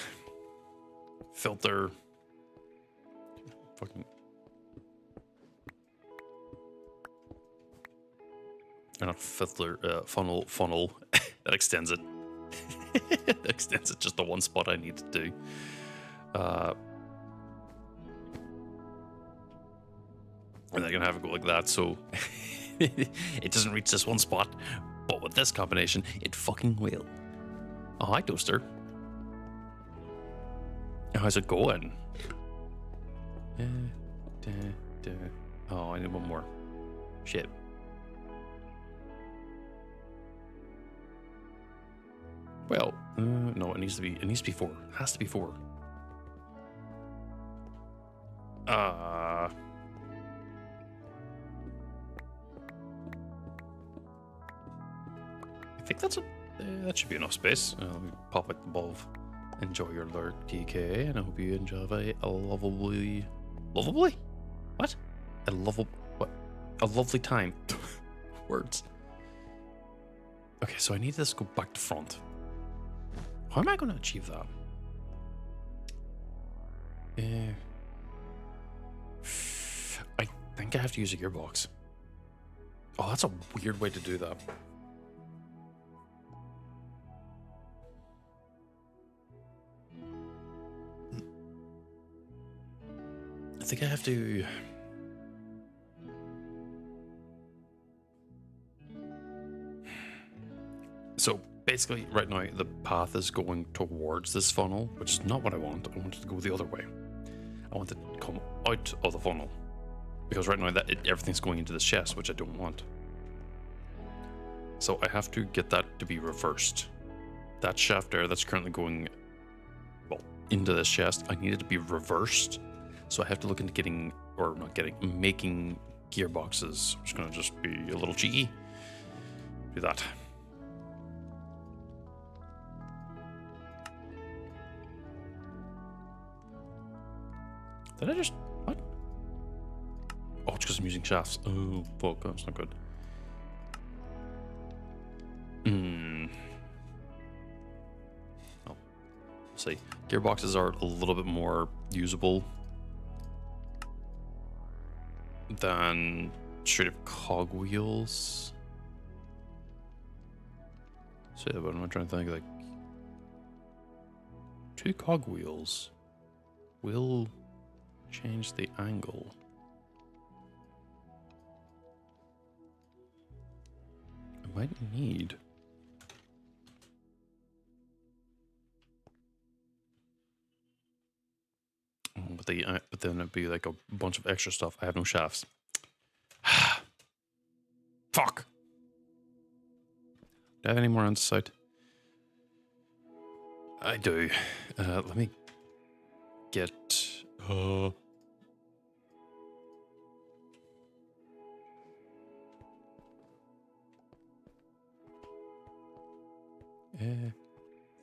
Filter. Fucking. Not filter, funnel. That extends it. That extends it just the one spot I need to do. And they're gonna have it go like that, so it doesn't reach this one spot. But with this combination, it fucking will. Oh, hi, Toaster. How's it going? Oh, I need one more. Shit. Well, no, it needs to be 4. It has to be 4. I think that should be enough space. Let me pop it above. Enjoy your lurk, TK, and I hope you enjoy a lovely... What? A lovely time. Words. Okay, so I need this to go back to front. How am I going to achieve that? I think I have to use a gearbox. Oh, that's a weird way to do that. I think I have to... So basically, right now, the path is going towards this funnel, which is not what I want. I want it to go the other way. I want it to come out of the funnel. Because right now, everything's going into this chest, which I don't want. So I have to get that to be reversed. That shaft there that's currently going, well, into this chest, I need it to be reversed. So I have to look into making gearboxes. I'm just going to just be a little cheeky. Do that. Did I just... What? Oh, it's because I'm using shafts. Oh, fuck. That's not good. Oh. Let's see. Gearboxes are a little bit more usable than straight up cogwheels. So, but I'm trying to think, like... 2 cogwheels will... change the angle. I might need... but then it'd be like a bunch of extra stuff. I have no shafts. Fuck! Do I have any more on site? I do. Let me get...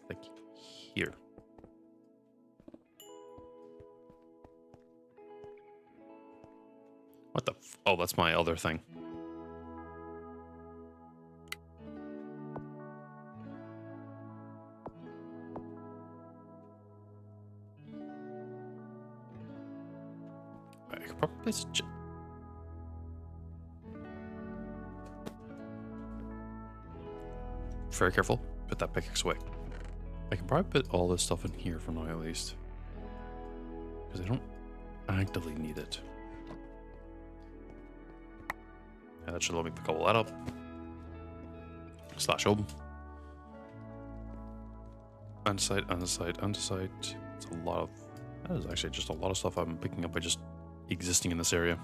like here. What the oh, that's my other thing. I could probably place very careful. Put that pickaxe away. I can probably put all this stuff in here for now, at least. Because I don't actively need it. Yeah, that should let me pick all that up. Slash open. Andesite, andesite, andesite. It's a lot of... That is actually just a lot of stuff I'm picking up by just existing in this area.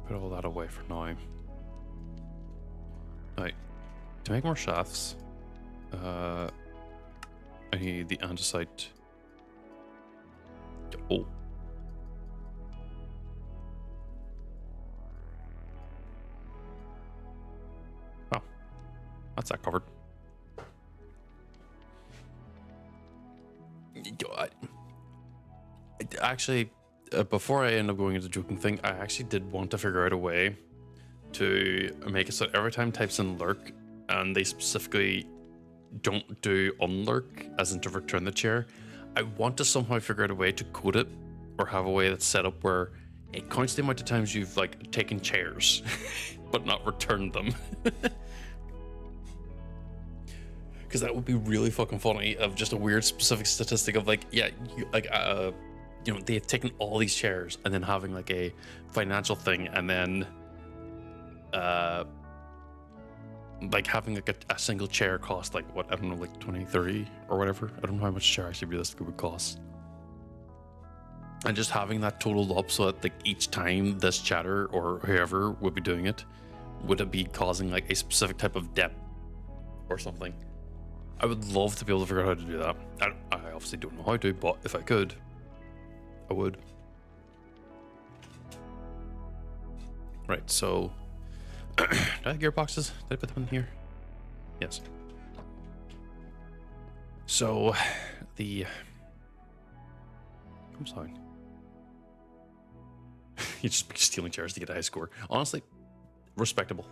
Put all that away for now. Alright. To make more shafts, I need the andesite. Oh. Oh. That's that covered. Actually, before I end up going into the joking thing, I actually did want to figure out a way to make it so every time types in lurk and they specifically don't do unlurk, as in to return the chair, I want to somehow figure out a way to code it or have a way that's set up where it counts the amount of times you've like taken chairs but not returned them. Because that would be really fucking funny, of just a weird specific statistic of like, yeah, you know, they've taken all these chairs and then having like a financial thing, and then like having like a single chair cost like what, I don't know, like 20, 30 or whatever. I don't know how much chair actually realistically would cost. And just having that totaled up so that like each time this chatter or whoever would be doing it, would it be causing like a specific type of depth or something? I would love to be able to figure out how to do that. I obviously don't know how to, but if I could, I would. Right, so did I have gearboxes? Did I put them in here? Yes. So I'm sorry. You just be stealing chairs to get a high score. Honestly, respectable.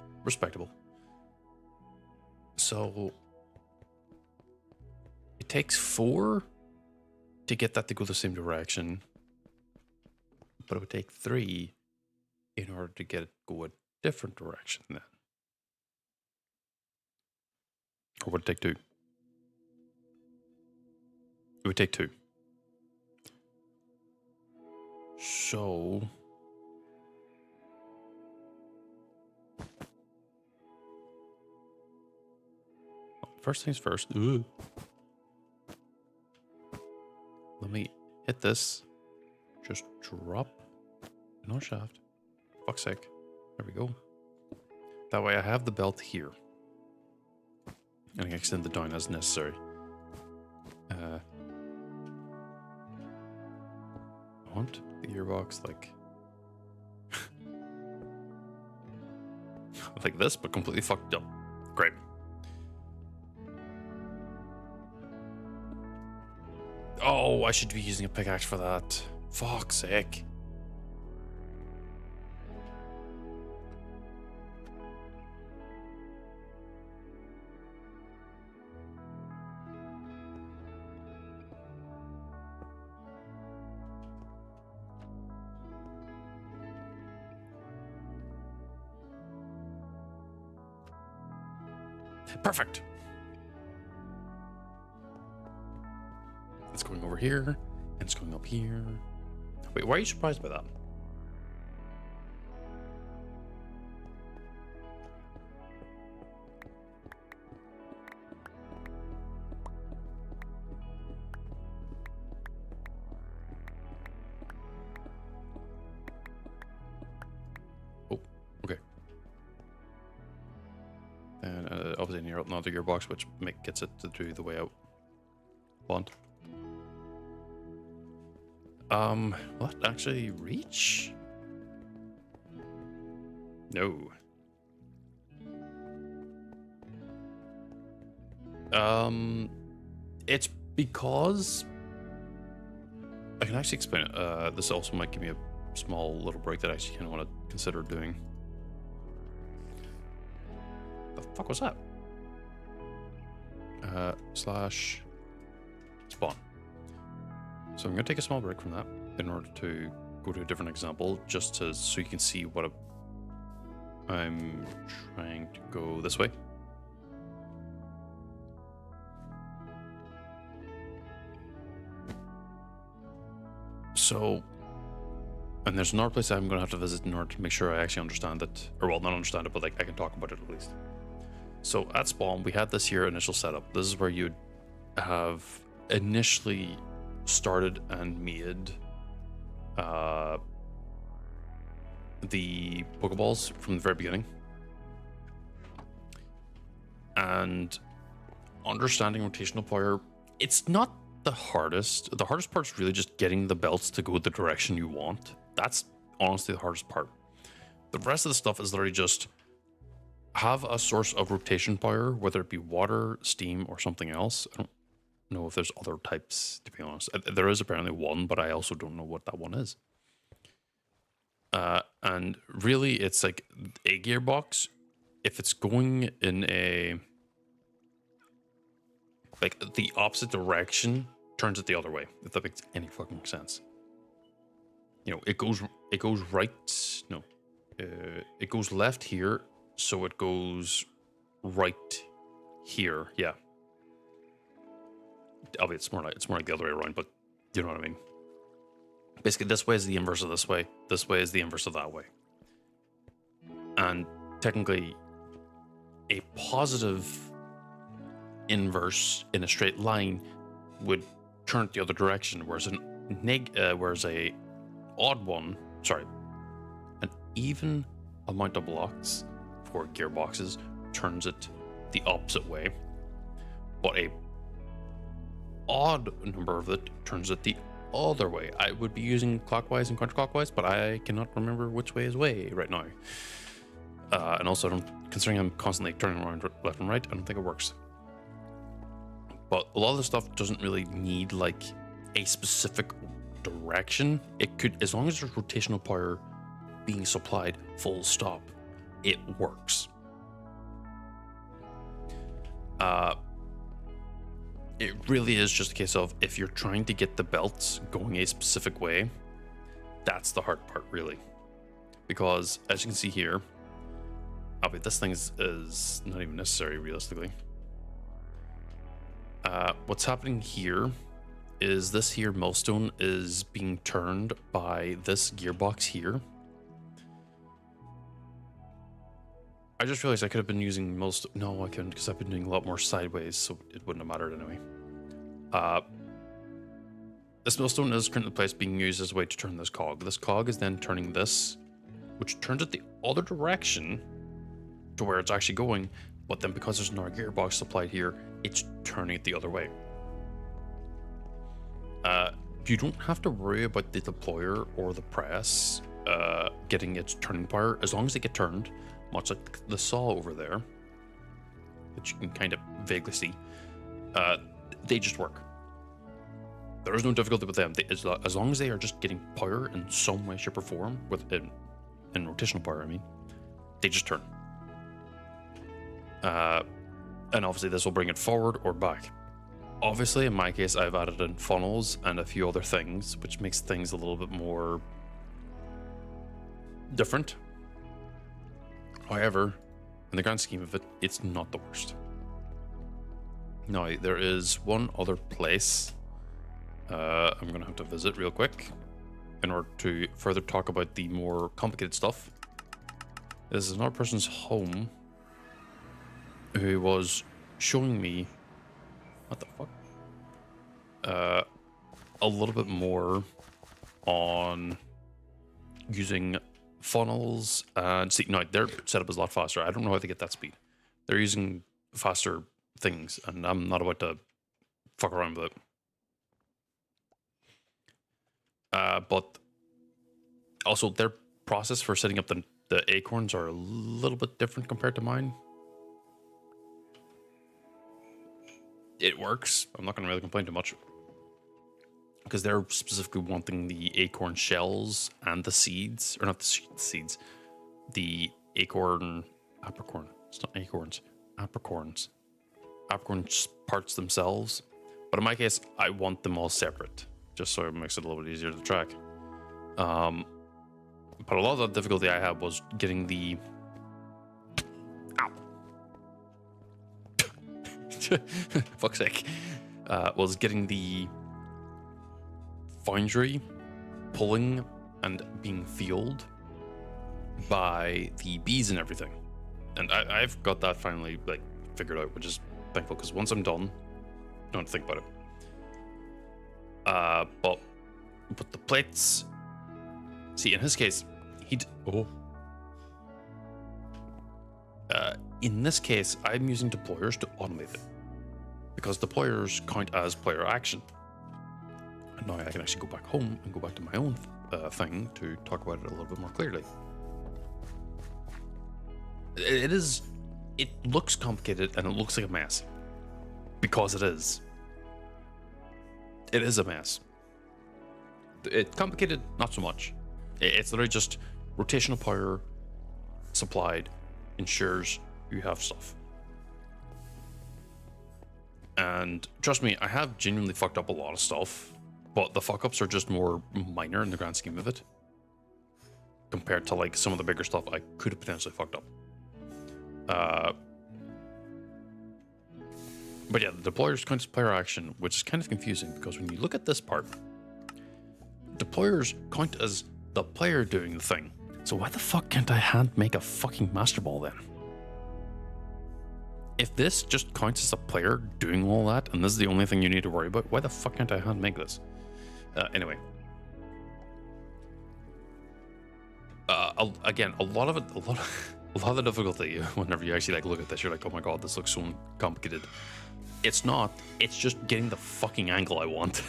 So it takes 4 to get that to go the same direction, but it would take 3 in order to get it go a different direction then. Or would it take 2? It would take 2. So first things first. Ooh. Let me hit this. Just drop. No shaft. Fuck's sake. There we go. That way I have the belt here. And I can extend it down as necessary. I want the gearbox like like this, but completely fucked up. Great. Oh, I should be using a pickaxe for that. Fuck's sake. Perfect. It's going over here, and it's going up here. Wait, why are you surprised by that? Oh, okay. And obviously near another gearbox, which gets it to do the way I want. Will that actually reach? No. It's because I can actually explain it. This also might give me a small little break that I actually kind of want to consider doing. The fuck was that? Slash spawn. So I'm going to take a small break from that in order to go to a different example, just so you can see what I'm trying to go this way. So, and there's another place I'm going to have to visit in order to make sure I actually understand it, or well, not understand it, but like I can talk about it at least. So at spawn, we had this here initial setup. This is where you'd have initially started and made the Pokeballs from the very beginning. And understanding rotational power, it's not the hardest. The hardest part is really just getting the belts to go the direction you want. That's honestly the hardest part. The rest of the stuff is literally just have a source of rotation power, whether it be water, steam, or something else. I don't know if there's other types, to be honest. There is apparently one, but I also don't know what that one is. And really, it's like a gearbox. If it's going in a like the opposite direction, turns it the other way. If that makes any fucking sense. You know, it goes right. No, it goes left here, so it goes right here. Yeah. It's more like the other way around, but you know what I mean. Basically, this way is the inverse of this way. This way is the inverse of that way. And technically, a positive inverse in a straight line would turn it the other direction, whereas whereas a odd one, sorry, an even amount of blocks for gearboxes turns it the opposite way, but a odd number of it turns it the other way. I would be using clockwise and counterclockwise, but I cannot remember which way is way right now. And also, considering I'm constantly turning around left and right, I don't think it works. But a lot of the stuff doesn't really need like a specific direction. It could, as long as there's rotational power being supplied full stop, it works. It really is just a case of if you're trying to get the belts going a specific way, that's the hard part, really. Because as you can see here, this thing is not even necessary realistically. What's happening here is this here millstone is being turned by this gearbox here. I just realized I could have been using millstone. No, I couldn't, because I've been doing a lot more sideways, so it wouldn't have mattered anyway. This millstone is currently placed being used as a way to turn this cog. This cog is then turning this, which turns it the other direction to where it's actually going, but then because there's another gearbox supplied here, it's turning it the other way. You don't have to worry about the deployer or the press getting its turning power, as long as they get turned, much like the saw over there, which you can kind of vaguely see. They just work. There is no difficulty with them. As long as they are just getting power in some way, shape, or form, in rotational power, I mean, they just turn. And obviously this will bring it forward or back. Obviously, in my case, I've added in funnels and a few other things, which makes things a little bit more different. However, in the grand scheme of it, it's not the worst. Now, there is one other place I'm going to have to visit real quick in order to further talk about the more complicated stuff. This is another person's home who was showing me, what the fuck, a little bit more on using funnels and see. No, their setup is a lot faster. I don't know how they get that speed. They're using faster things, and I'm not about to fuck around with it. But also their process for setting up the acorns are a little bit different compared to mine. It works. I'm not going to really complain too much, because they're specifically wanting the acorn shells and the seeds, or not the seeds, the acorn, apricorn. It's not acorns, apricorns. Apricorn parts themselves. But in my case, I want them all separate, just so it makes it a little bit easier to track. But a lot of the difficulty I had was getting the... Ow! Fuck's sake. Was getting the foundry pulling and being fueled by the bees and everything. And I've got that finally like figured out, which is thankful, because once I'm done, I don't think about it. But the plates, see, in his case, in this case, I'm using deployers to automate it, because deployers count as player action. And now I can actually go back home and go back to my own thing to talk about it a little bit more clearly. It looks complicated and it looks like a mess, because it is. It is a mess. It's complicated, not so much. It's literally just rotational power supplied ensures you have stuff. And trust me, I have genuinely fucked up a lot of stuff, but the fuck ups are just more minor in the grand scheme of it compared to like some of the bigger stuff I could have potentially fucked up. But yeah, the deployers count as player action, which is kind of confusing because when you look at this part, deployers count as the player doing the thing. So why the fuck can't I hand make a fucking Master Ball then? If this just counts as a player doing all that, and this is the only thing you need to worry about, why the fuck can't I hand make this? Anyway. Again, a lot of the difficulty whenever you actually like look at this, you're like, oh my god, this looks so complicated. It's not. It's just getting the fucking angle I want.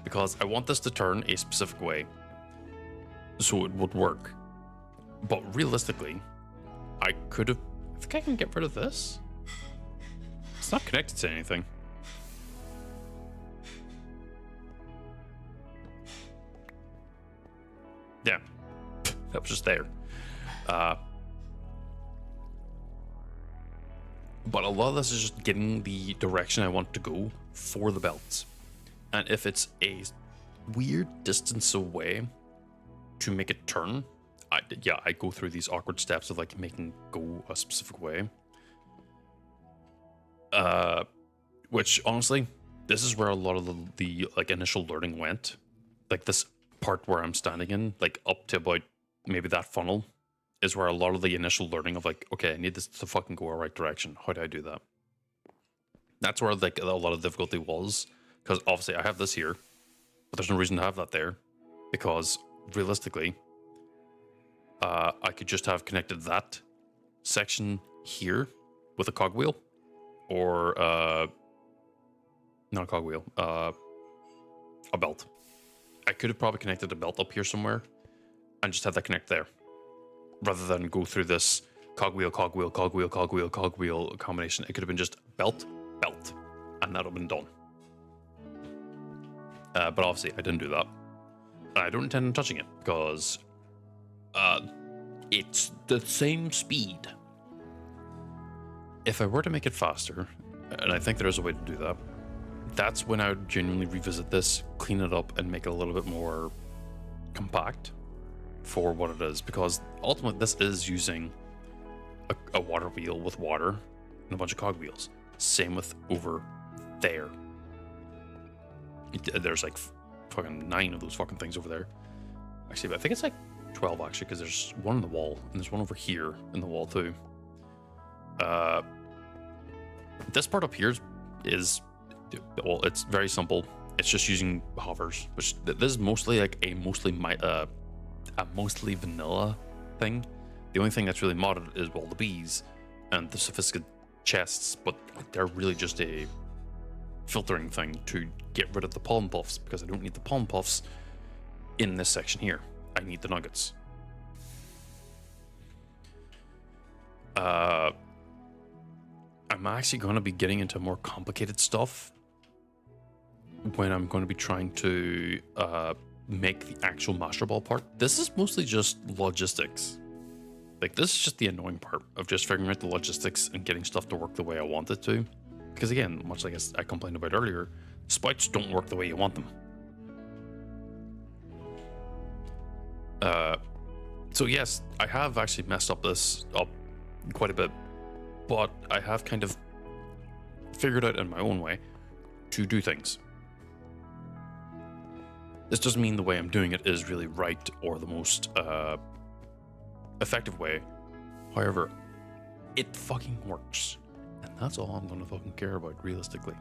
Because I want this to turn a specific way so it would work. But realistically, I could have... I think I can get rid of this. It's not connected to anything. Yeah. That was just there. But a lot of this is just getting the direction I want to go for the belts. And if it's a weird distance away to make it turn, I go through these awkward steps of like making go a specific way. Which honestly, this is where a lot of the like initial learning went. Like this part where I'm standing in, like up to about maybe that funnel, is where a lot of the initial learning of like, okay, I need this to fucking go a right direction. How do I do that? That's where like a lot of difficulty was, because obviously I have this here, but there's no reason to have that there, because realistically, I could just have connected that section here with a cogwheel, or not a cogwheel, a belt. I could have probably connected a belt up here somewhere, and just had that connect there, rather than go through this cogwheel combination. It could have been just belt, and that would have been done. But obviously, I didn't do that. I don't intend on touching it because it's the same speed. If I were to make it faster, and I think there is a way to do that, that's when I would genuinely revisit this, clean it up, and make it a little bit more compact for what it is. Because ultimately, this is using a water wheel with water and a bunch of cogwheels. Same with over there. There's like fucking 9 of those fucking things over there. Actually, I think it's like 12 actually, because there's one in the wall and there's one over here in the wall too. This part up here is, well, it's very simple. It's just using hovers, which this is mostly like a mostly vanilla thing. The only thing that's really modded is, well, the bees and the sophisticated chests, but they're really just a filtering thing to get rid of the pollen puffs, because I don't need the pollen puffs in this section here. I need the nuggets. I'm actually going to be getting into more complicated stuff when I'm going to be trying to make the actual Master Ball part. This is mostly just logistics. Like, this is just the annoying part of just figuring out the logistics and getting stuff to work the way I want it to. Because again, much like I complained about earlier, spouts don't work the way you want them. So yes, I have actually messed up this up quite a bit, but I have kind of figured out in my own way to do things. This doesn't mean the way I'm doing it is really right or the most effective way. However, it fucking works. And that's all I'm gonna fucking care about realistically.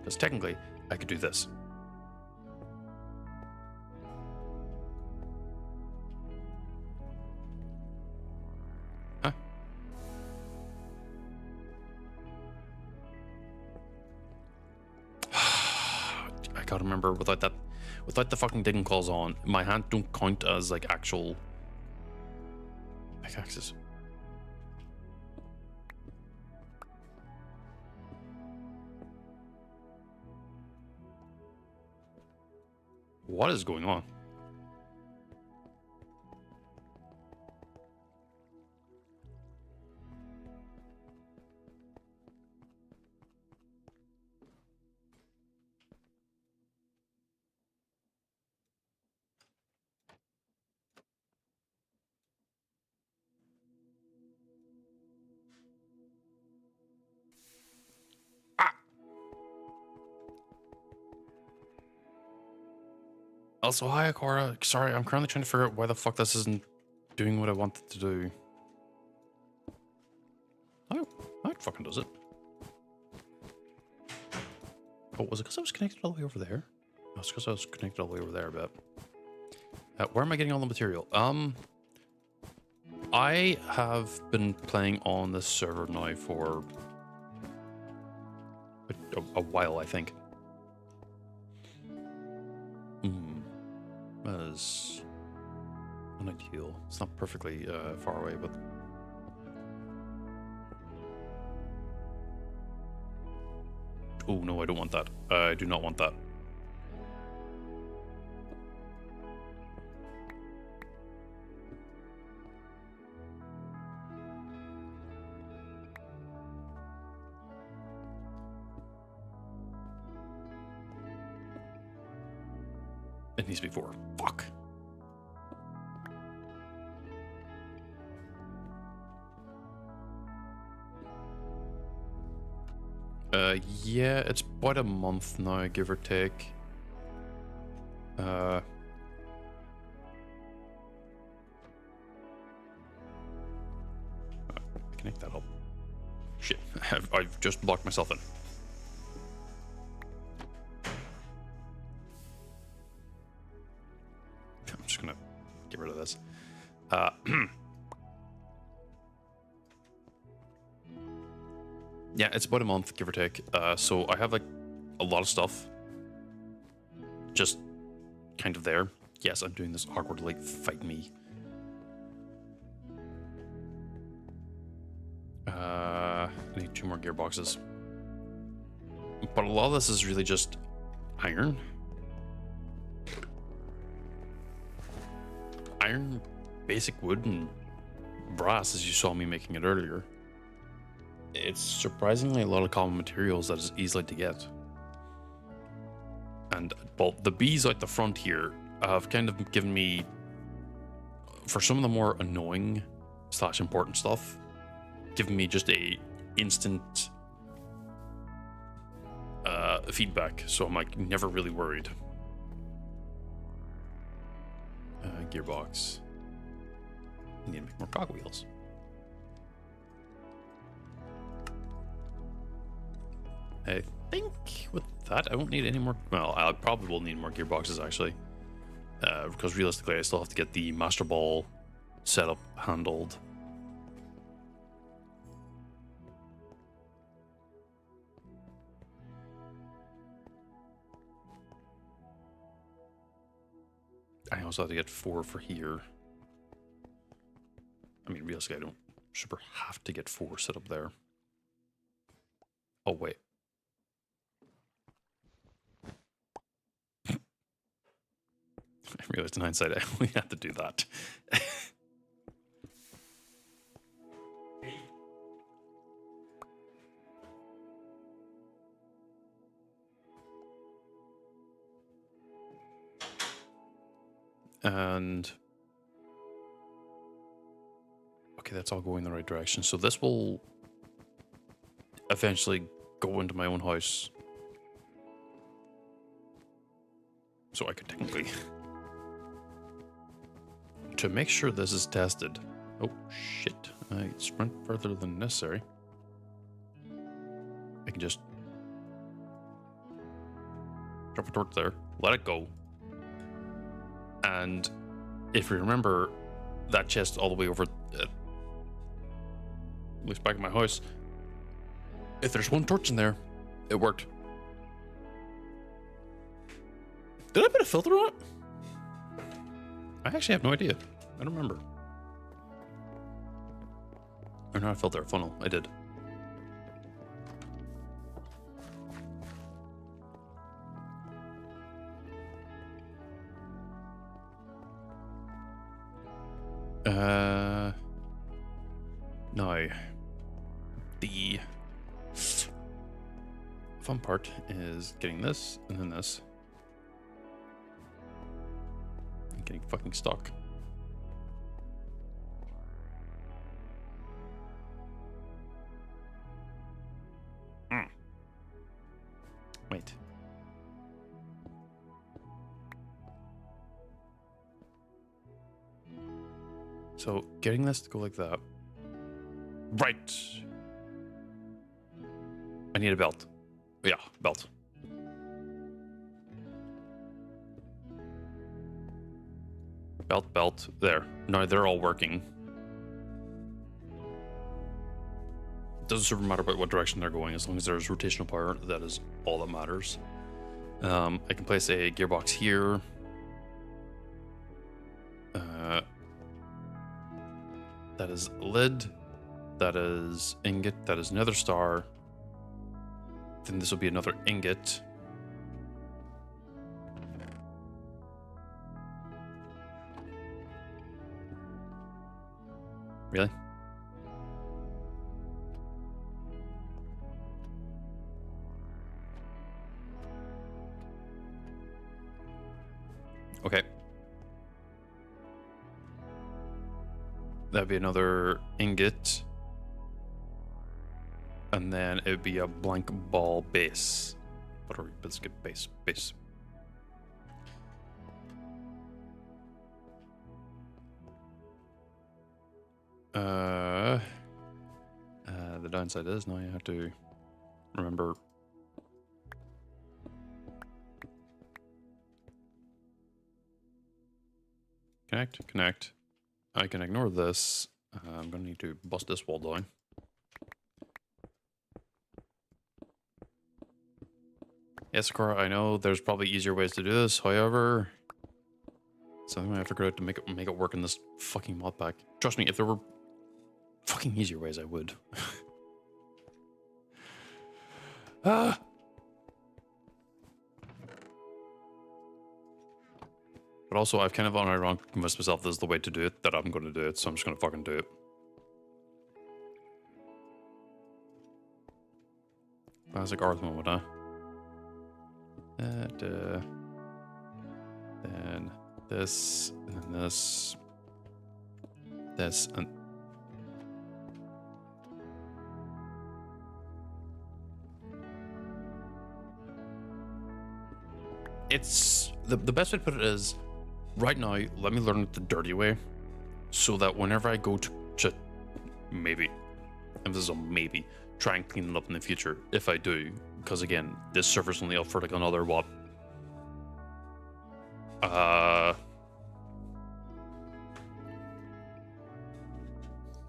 Because technically, I could do this. Huh? I gotta remember, without the fucking digging claws on, my hand don't count as like actual pickaxes. What is going on? Also, hi, Akora. Sorry, I'm currently trying to figure out why the fuck this isn't doing what I want it to do. Oh, that fucking does it. Oh, was it because I was connected all the way over there? No, it's because I was connected all the way over there, but... where am I getting all the material? I have been playing on this server now for a while, I think. That is unideal. It's not perfectly far away, but... Oh, no, I don't want that. I do not want that. It needs to be 4. Fuck. Yeah, it's about a month now, give or take. Connect that up. Shit, I've just blocked myself in. I'm just gonna get rid of this. Yeah, it's about a month, give or take. So I have like a lot of stuff just kind of there. Yes, I'm doing this awkwardly. Fight me. I need 2 more gearboxes. But a lot of this is really just iron. Iron, basic wood, and brass, as you saw me making it earlier. It's surprisingly a lot of common materials that is easily to get. And, well, the bees out the front here have kind of given me, for some of the more annoying / important stuff, given me just a instant feedback, so I'm like never really worried. Gearbox. I need to make more cogwheels. I think with that I won't need any more. Well, I probably will need more gearboxes actually, because realistically I still have to get the master ball setup handled. I also have to get 4 for here. I mean, realistically, I don't super have to get 4 set up there. Oh, wait. I realized in hindsight I only had to do that. And okay, that's all going in the right direction. So this will eventually go into my own house. So I could technically, to make sure this is tested. Oh shit, I sprint further than necessary. I can just drop a torch there, let it go. And if you remember that chest all the way over, at least back in my house, if there's 1 torch in there, it worked. Did I put a filter on it? I actually have no idea. I don't remember. Or not a filter, a funnel. I did. No. The fun part is getting this and then this. And getting fucking stuck. Wait. So getting this to go like that. Right. I need a belt. Yeah, belt. Belt. There. No, they're all working. It doesn't super matter about what direction they're going, as long as there's rotational power, that is all that matters. I can place a gearbox here. That is lid. That is ingot. That is another star. Then this will be another ingot. Really? Okay. That'd be another ingot. And then it would be a blank ball base. Buttery biscuit base. The downside is now you have to remember. Connect. I can ignore this. I'm gonna need to bust this wall down. Yes, Cora, I know there's probably easier ways to do this. However, something I have to figure out to make it work in this fucking mod pack. Trust me, if there were fucking easier ways, I would. But also, I've kind of on my wrong convinced myself this is the way to do it, that I'm going to do it, so I'm just going to fucking do it. Classic Earth moment, huh? Then this, and then this, and it's the best way to put it is right now. Let me learn it the dirty way, so that whenever I go to maybe, and this is a maybe, try and clean it up in the future if I do, because again, this server's only up for like another what?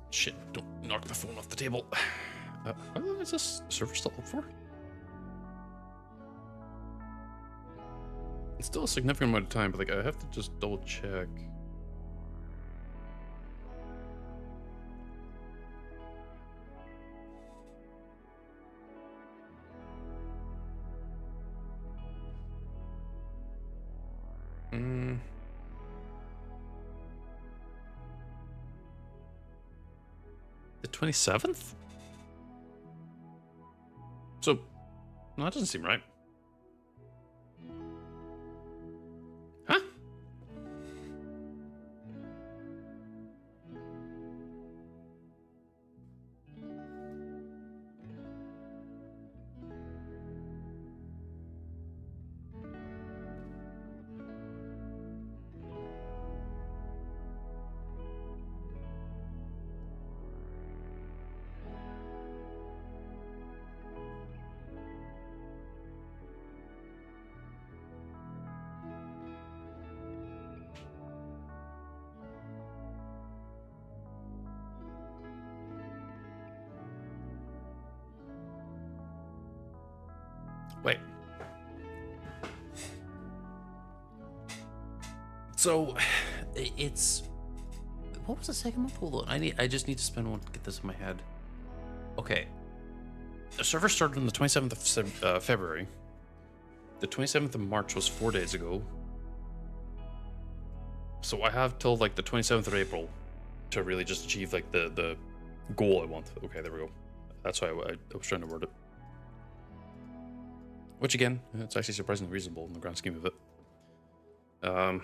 Shit, don't knock the phone off the table. How long is this server still up for? It's still a significant amount of time, but like I have to just double check. The 27th? So, no, that doesn't seem right. Huh? Wait. So, it's... What was the second month? Hold on. I just need to spend one to get this in my head. Okay. The server started on the 27th of February. The 27th of March was 4 days ago. So I have till like the 27th of April to really just achieve like the goal I want. Okay, there we go. That's why I was trying to word it. Which again, it's actually surprisingly reasonable in the grand scheme of it. I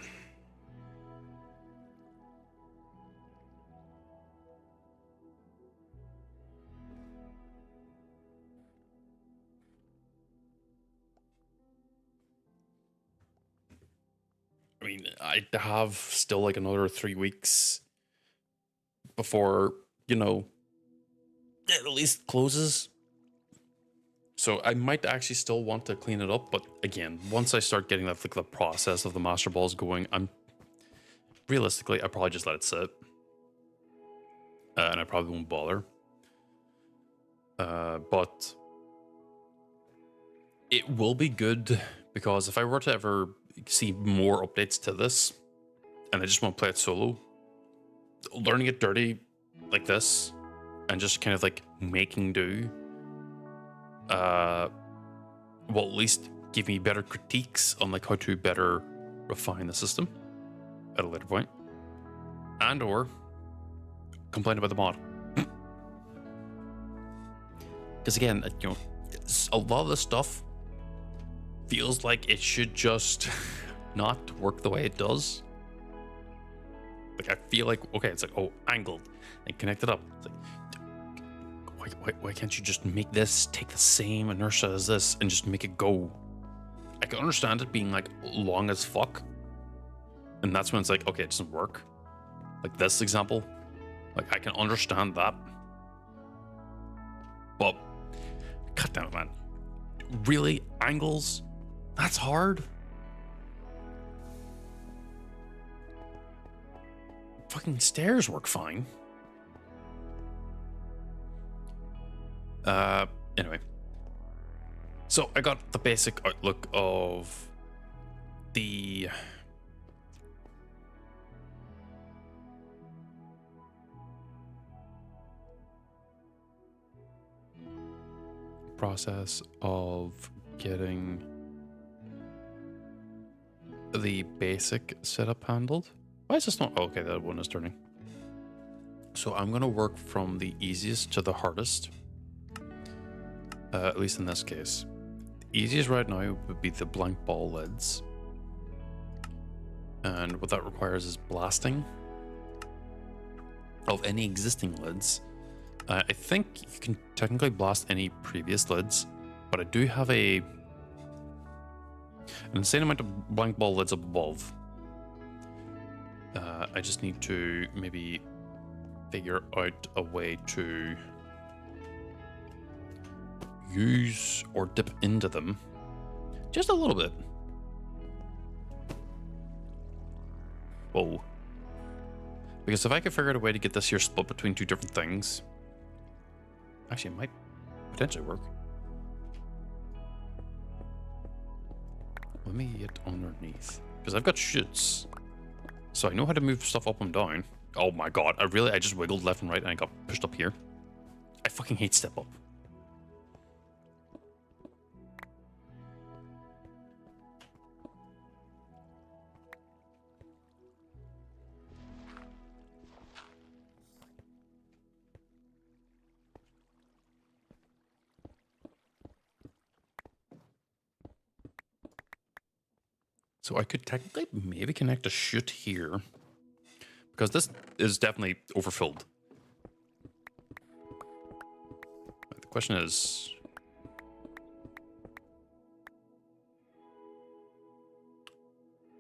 mean, I have still like another 3 weeks before, you know, it at least closes. So I might actually still want to clean it up, but again, once I start getting that, like, the process of the master balls going, realistically, I probably just let it sit, and I probably won't bother. But it will be good, because if I were to ever see more updates to this, and I just want to play it solo, learning it dirty like this, and just kind of like making do, will at least give me better critiques on like how to better refine the system at a later point, and or complain about the mod. Because again, you know, a lot of this stuff feels like it should just not work the way it does. Like, I feel like, okay, it's like, oh, angled and connected up. It's like, why can't you just make this take the same inertia as this and just make it go? I can understand it being like long as fuck, and that's when it's like, okay, it doesn't work. Like this example, like I can understand that, but god damn it, man, really, angles? That's hard. Fucking stairs work fine. Anyway. So I got the basic outlook of the process of getting the basic setup handled. Why is this not? Oh, okay, that one is turning. So I'm going to work from the easiest to the hardest. At least in this case. The easiest right now would be the blank ball lids. And what that requires is blasting of any existing lids. I think you can technically blast any previous lids, but I do have an insane amount of blank ball lids above. I just need to maybe figure out a way to use or dip into them just a little bit. Whoa. Because if I could figure out a way to get this here split between two different things, actually it might potentially work. Let me get underneath, because I've got chutes, so I know how to move stuff up and down. Oh my god, I just wiggled left and right and I got pushed up here. I fucking hate step up. So I could technically maybe connect a chute here, because this is definitely overfilled. The question is,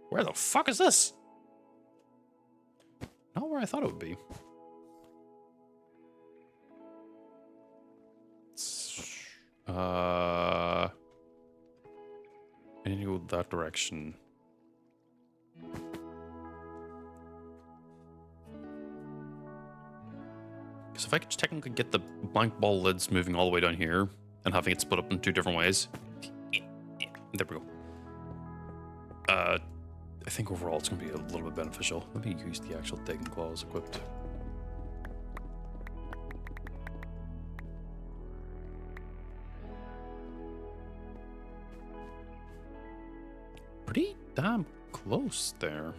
where the fuck is this? Not where I thought it would be. I need to go that direction. Because if I could technically get the blank ball lids moving all the way down here and having it split up in two different ways. There we go. I think overall it's going to be a little bit beneficial. Let me use the actual digging claws equipped. Pretty damn close there.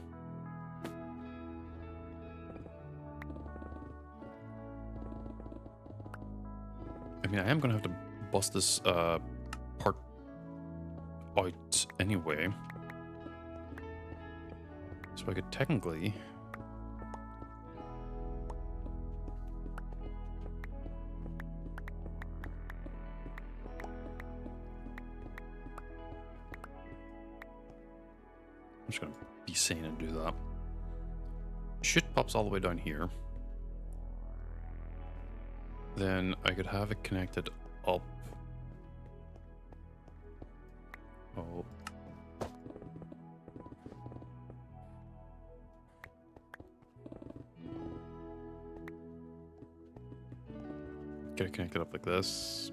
I mean, I am going to have to bust this part out anyway. So I could technically... I'm just going to be sane and do that. Chute pops all the way down here. then I could have it connected up. Oh. Get it connected up like this.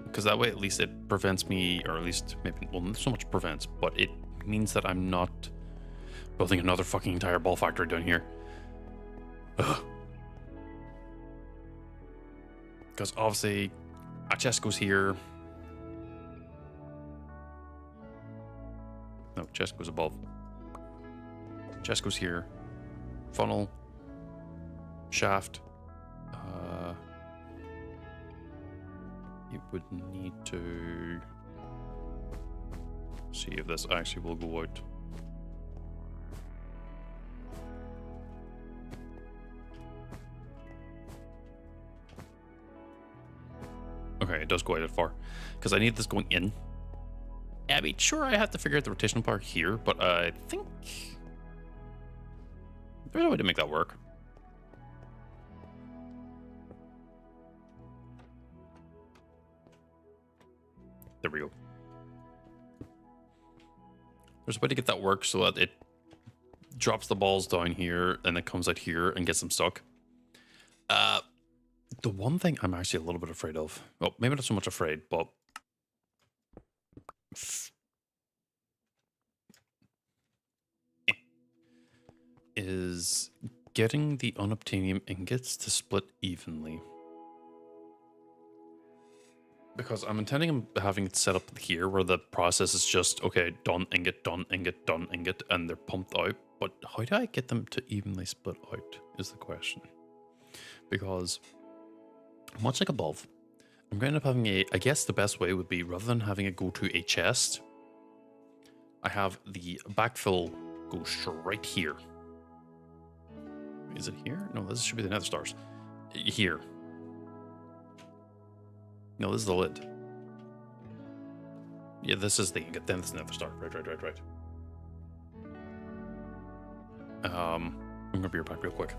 Because that way at least it prevents me, or at least maybe, well, not so much prevents, but it means that I'm not building another fucking entire ball factory down here. Because obviously a chest goes here. No, chest goes above. Chest goes here. Funnel. Shaft. You would need to see if this actually will go out. Okay, it does go out that far. Because I need this going in. I mean, sure, I have to figure out the rotational part here, but I think there's a way to make that work. There we go. There's a way to get that work so that it drops the balls down here and it comes out here and gets them stuck. The one thing I'm actually a little bit afraid of, well, maybe not so much afraid, but is getting the unobtainium ingots to split evenly. Because I'm intending on having it set up here where the process is just, okay, done ingot, done ingot, done ingot, and they're pumped out. But how do I get them to evenly split out is the question. Because much like above, I'm going to end up having I guess the best way would be, rather than having it go to a chest, I have the backfill go straight here. Is it here? No, this should be the nether stars. Here. No, this is the lid. Yeah, this is the ingot, then this is nether star. Right. I'm gonna be right back real quick.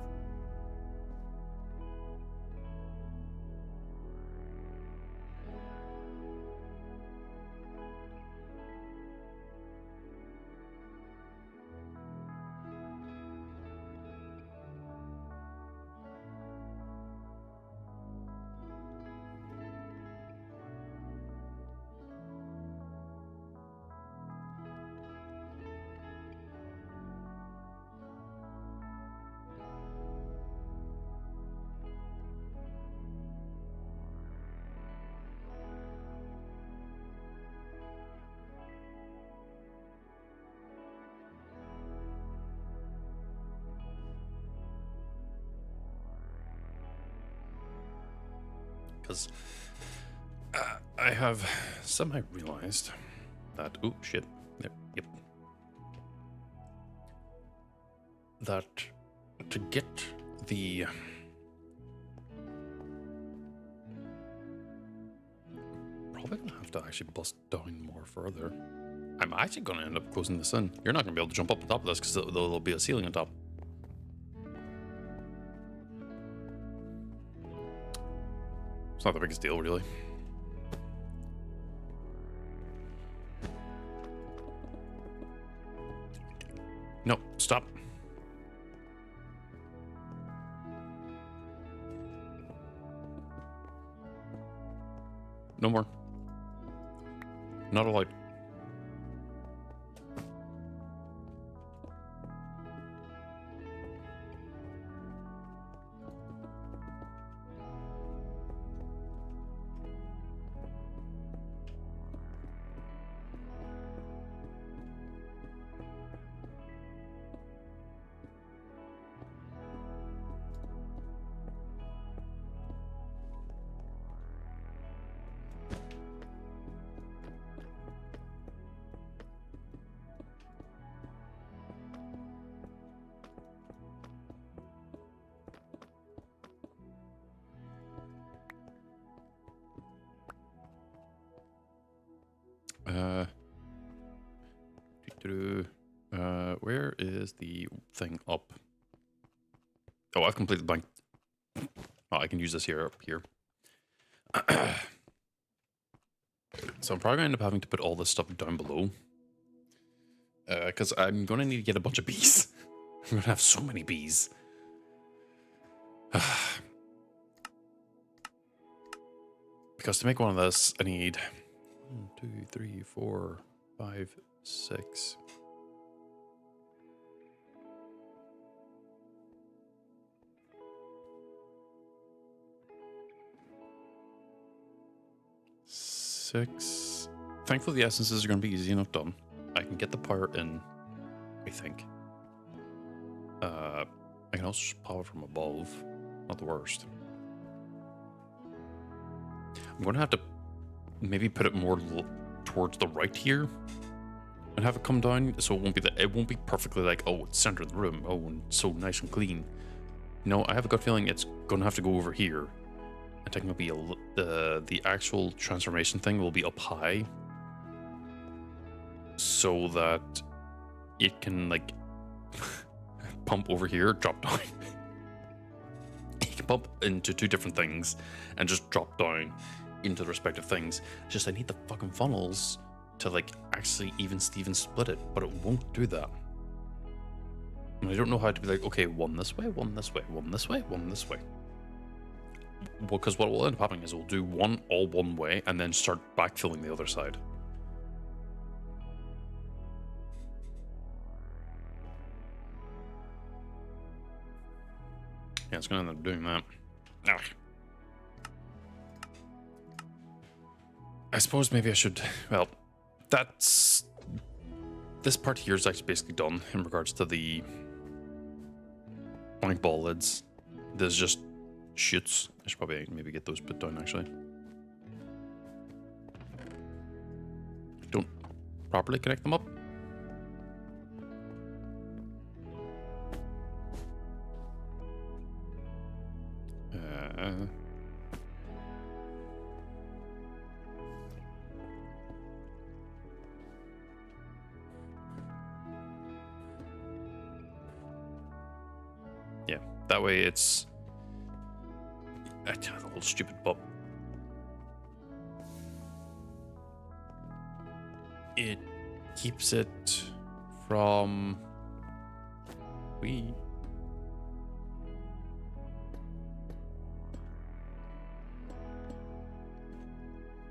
Because I have somehow realized that, oh shit, there, yep, that to get the probably gonna have to actually bust down more further. I'm actually gonna end up closing this in. You're not gonna be able to jump up on top of this because there'll be a ceiling on top. It's not the biggest deal, really. No, stop. No more. Not allowed. Where is the thing up? Oh, I've completely blanked. Oh, I can use this here up here. So I'm probably gonna end up having to put all this stuff down below. Because I'm gonna need to get a bunch of bees. I'm gonna have so many bees. Because to make one of this, I need 1, 2, 3, 4, 5, 6. Six. Thankfully, the essences are going to be easy enough done. I can get the power in, I think. I can also just power from above. Not the worst. I'm going to have to maybe put it more towards the right here and have it come down, so it won't be it won't be perfectly like, oh, it's center of the room, oh, and so nice and clean. No, I have a gut feeling it's going to have to go over here. I think it'll be the actual transformation thing will be up high, so that it can like pump over here, drop down. It can pump into two different things and just drop down into the respective things. It's just I need the fucking funnels to like actually even Steven split it, but it won't do that. And I don't know how to be like, okay, one this way, one this way, one this way, one this way. Well, because what will end up happening is we'll do one all one way and then start backfilling the other side. Yeah, it's going to end up doing that. Ah. I suppose maybe I should... Well, that's... This part here is actually basically done in regards to the blank ball lids. There's just chutes. I should probably maybe get those put down, actually. Don't properly connect them up. Yeah, that way it's... a little stupid, but it keeps it from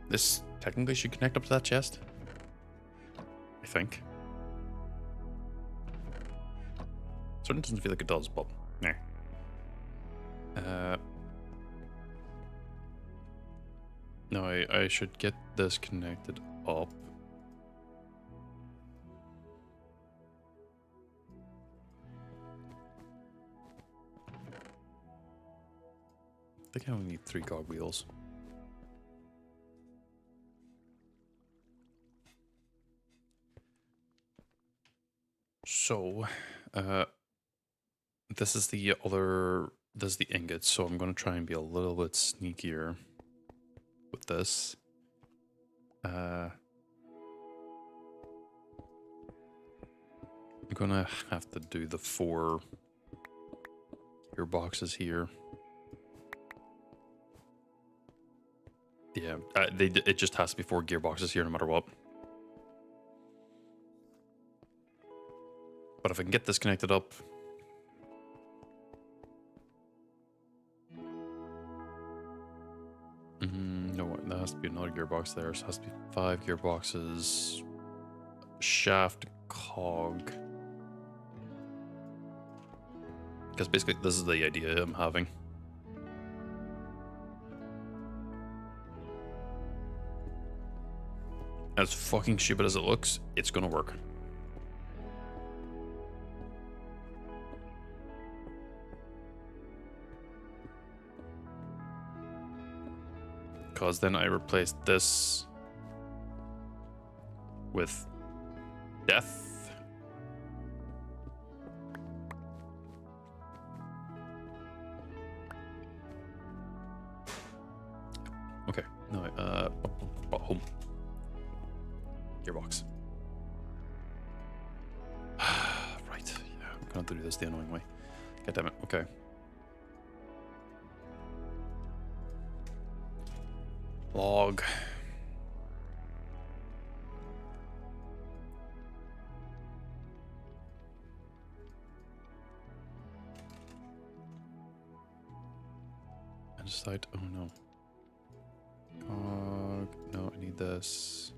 this technically should connect up to that chest, I think. Certainly doesn't feel like it does, but nah. No, I should get this connected up. I think I only need 3 cog wheels. So, this is the ingots, so I'm going to try and be a little bit sneakier with this. I'm going to have to do the 4 gearboxes here. Yeah, it just has to be 4 gearboxes here no matter what. But if I can get this connected up... no, there has to be another gearbox there. So it has to be 5 gearboxes. Shaft, cog. Because basically this is the idea I'm having. As fucking stupid as it looks, it's gonna work. Because then I replaced this with death. Okay, no, home. Gearbox. gonna have to do this the annoying way. God damn it. Okay. Log. And decide. Oh no. No, I need this.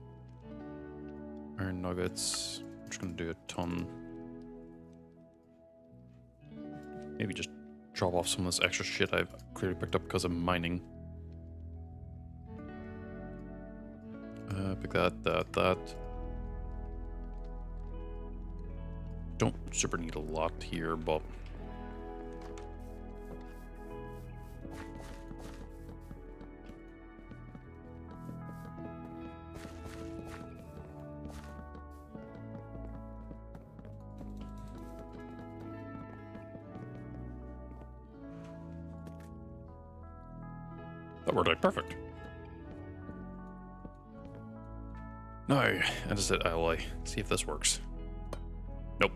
Iron nuggets. I'm just gonna do a ton. Maybe just drop off some of this extra shit I've clearly picked up because of mining. Pick that. Don't super need a lot here, but that worked out perfect. No, I just said I'll see if this works. Nope.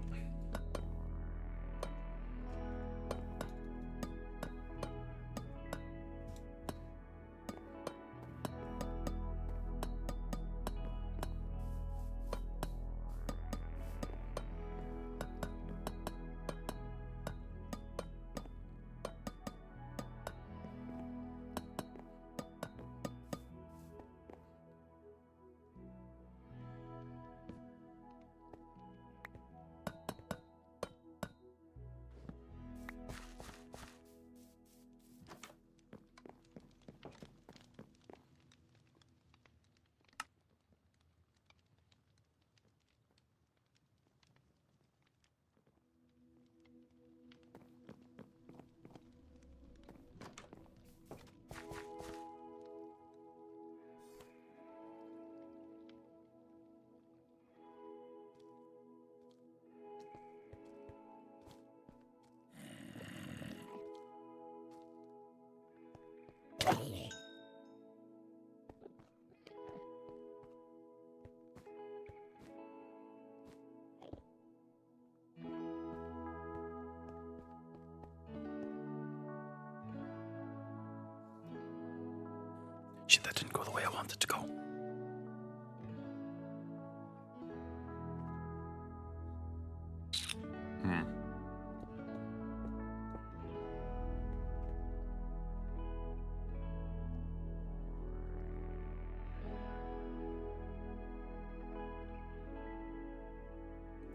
Shit, that didn't go the way I wanted it to go.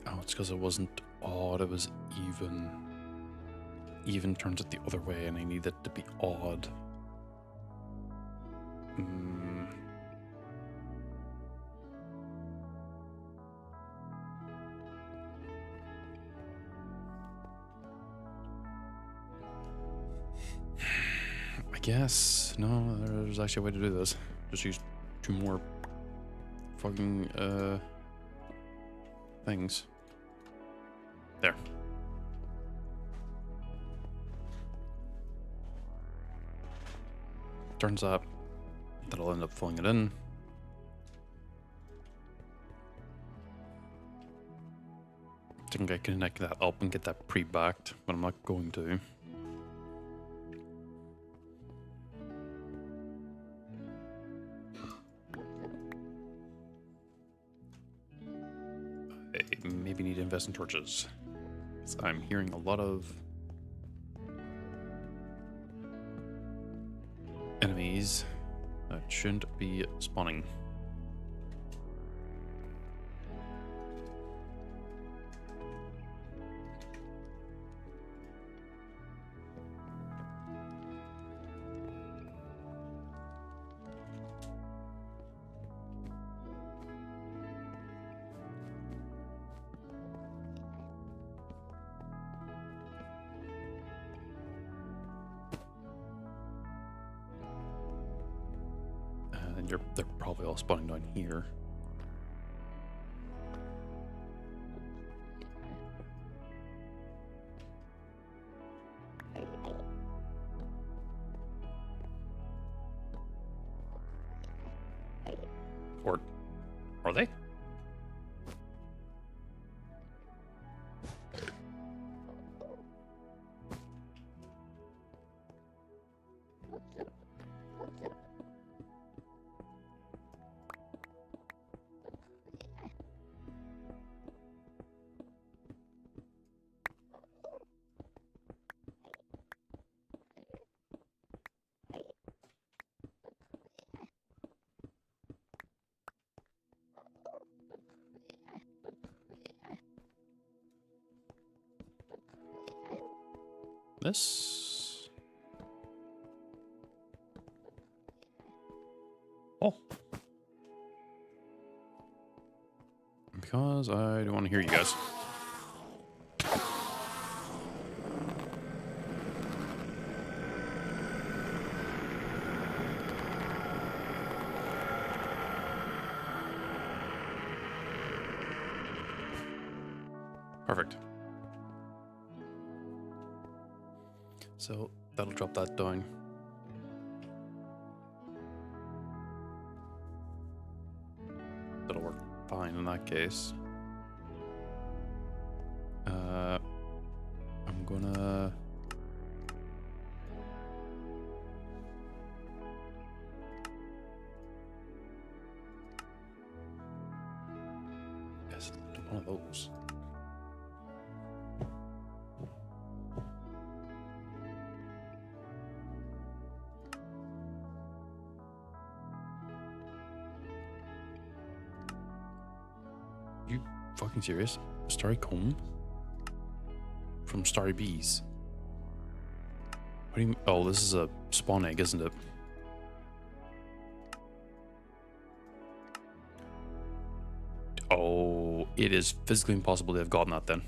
Oh, it's because it wasn't odd, it was even. Even turns it the other way, and I need it to be odd. I guess. No, there's actually a way to do this. Just use 2 more fucking things. There. Turns out that'll end up filling it in. I think I can connect that up and get that pre-backed, but I'm not going to. I maybe need to invest in torches. I'm hearing a lot of enemies that shouldn't be spawning. And they're probably all spawning down here. Or are they? this. Oh. Because I don't want to hear you guys. Perfect. So that'll drop that down. That'll work fine in that case. I'm gonna... Yes, one of those. You fucking serious? Starry comb? From Starry Bees? What do you mean? Oh, this is a spawn egg, isn't it? Oh, it is physically impossible to have gotten that then.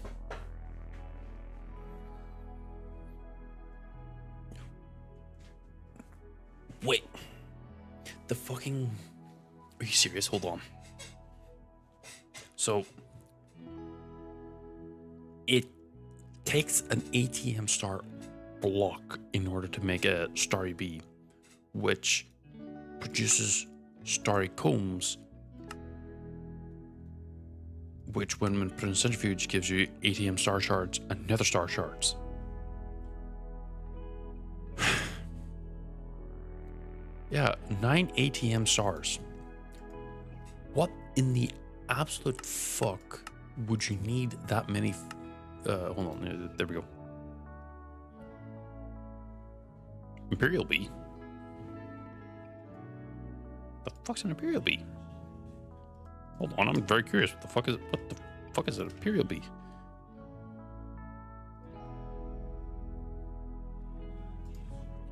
Wait. The fucking... Are you serious? Hold on. So... It takes an ATM star block in order to make a starry bee, which produces starry combs, which when put in centrifuge gives you ATM star shards and nether star shards. Yeah, 9 ATM stars. What in the absolute fuck would you need that many? Hold on, there we go. Imperial bee. The fuck's an imperial bee? Hold on, I'm very curious. What the fuck is an imperial bee?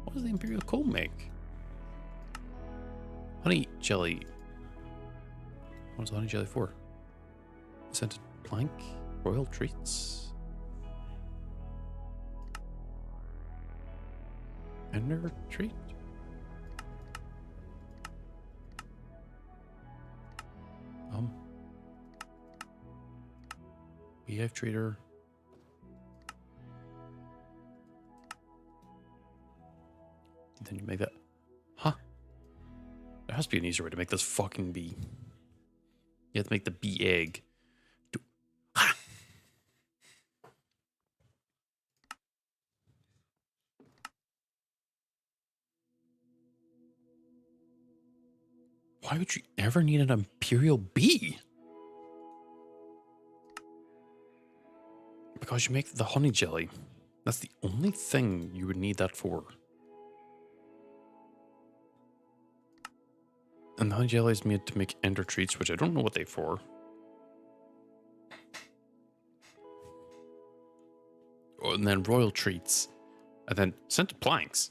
What does the imperial comb make? Honey jelly. What is the honey jelly for? Scented plank? Royal treats? Ender treat? Beehive trader. Then you make that. Huh? There has to be an easier way to make this fucking bee. You have to make the bee egg. Ha! Why would you ever need an imperial bee? Because you make the honey jelly. That's the only thing you would need that for. And the honey jelly is made to make ender treats, which I don't know what they're for. Oh, and then royal treats. And then scented planks.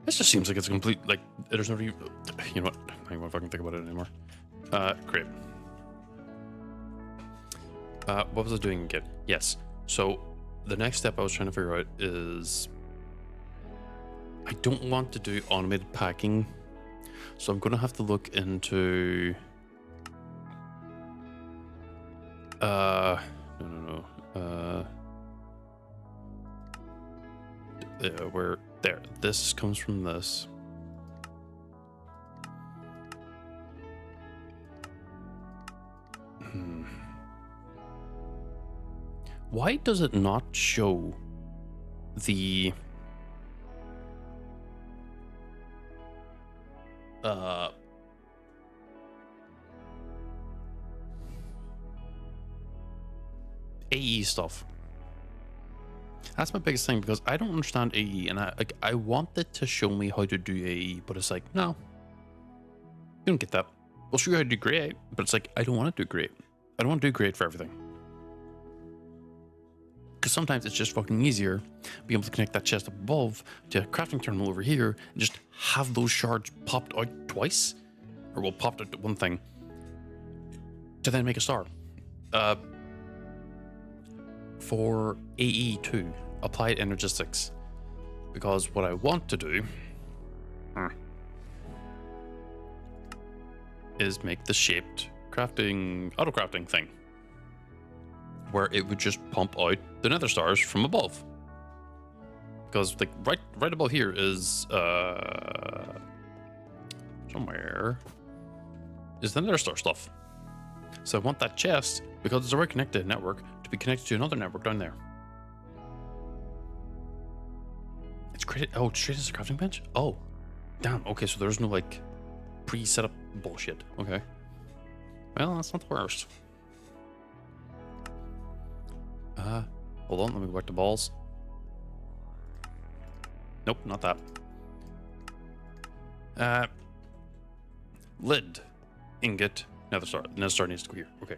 This just seems like it's a complete, like, there's no, you know what, I don't want to fucking think about it anymore. Great. What was I doing again? Yes. So the next step I was trying to figure out is I don't want to do automated packing. So I'm going to have to look into, no. Where, there, this comes from this. Why does it not show the AE stuff? That's my biggest thing, because I don't understand AE, and I want it to show me how to do AE, but it's like, no, don't get that. We'll show you how to do great, but it's like, I don't want to do great. I don't want to do great for everything. Because sometimes it's just fucking easier being able to connect that chest above to a crafting terminal over here and just have those shards popped out twice, or well, popped out to one thing, to then make a star. For AE2, Applied Energistics, because what I want to do is make the shaped crafting, auto crafting thing, where it would just pump out the nether stars from above. Because like right above here is somewhere is the nether star stuff. So I want that chest, because it's already connected to a network, to be connected to another network down there. It's created. Oh, it's straight as a crafting bench. Oh, damn. Okay, so there's no like pre-set up bullshit. Okay. Well, that's not the worst. Hold on, let me go back to balls. Nope, not that. Lid, ingot, nether star. Nether star needs to go here. Okay.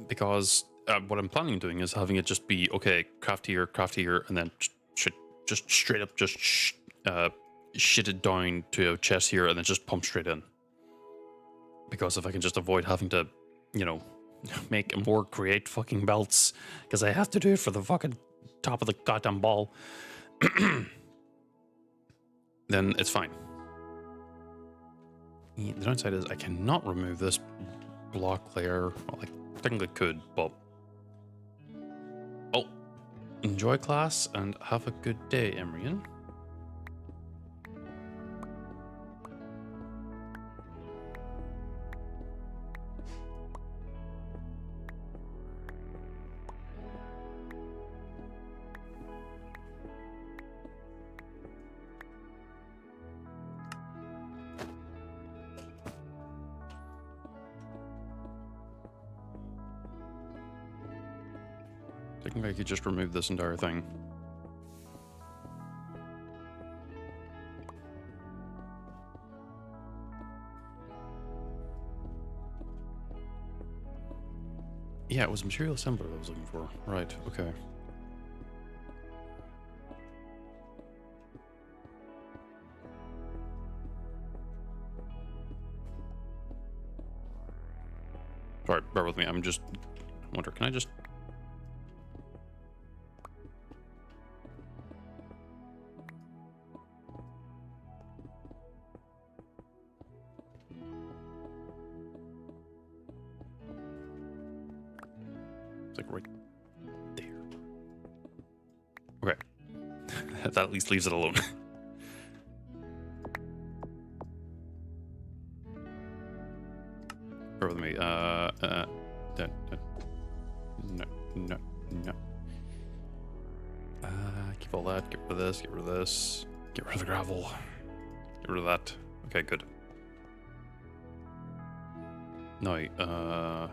Because what I'm planning on doing is having it just be, okay, craft here, and then just straight up just shit it down to a chest here and then just pump straight in. Because if I can just avoid having to, you know, make more create fucking belts, because I have to do it for the fucking top of the goddamn ball, then it's fine. The downside is I cannot remove this block layer. Well, I technically could, but... Oh, enjoy class and have a good day, Emrian. I think I could just remove this entire thing. Yeah, it was material assembler I was looking for. Right, okay. Sorry, bear with me. I'm just... I wonder, can I just... right there. Okay. That at least leaves it alone. Bear with me. No. Keep all that. Get rid of this. Get rid of this. Get rid of the gravel. Get rid of that. Okay, good. Now,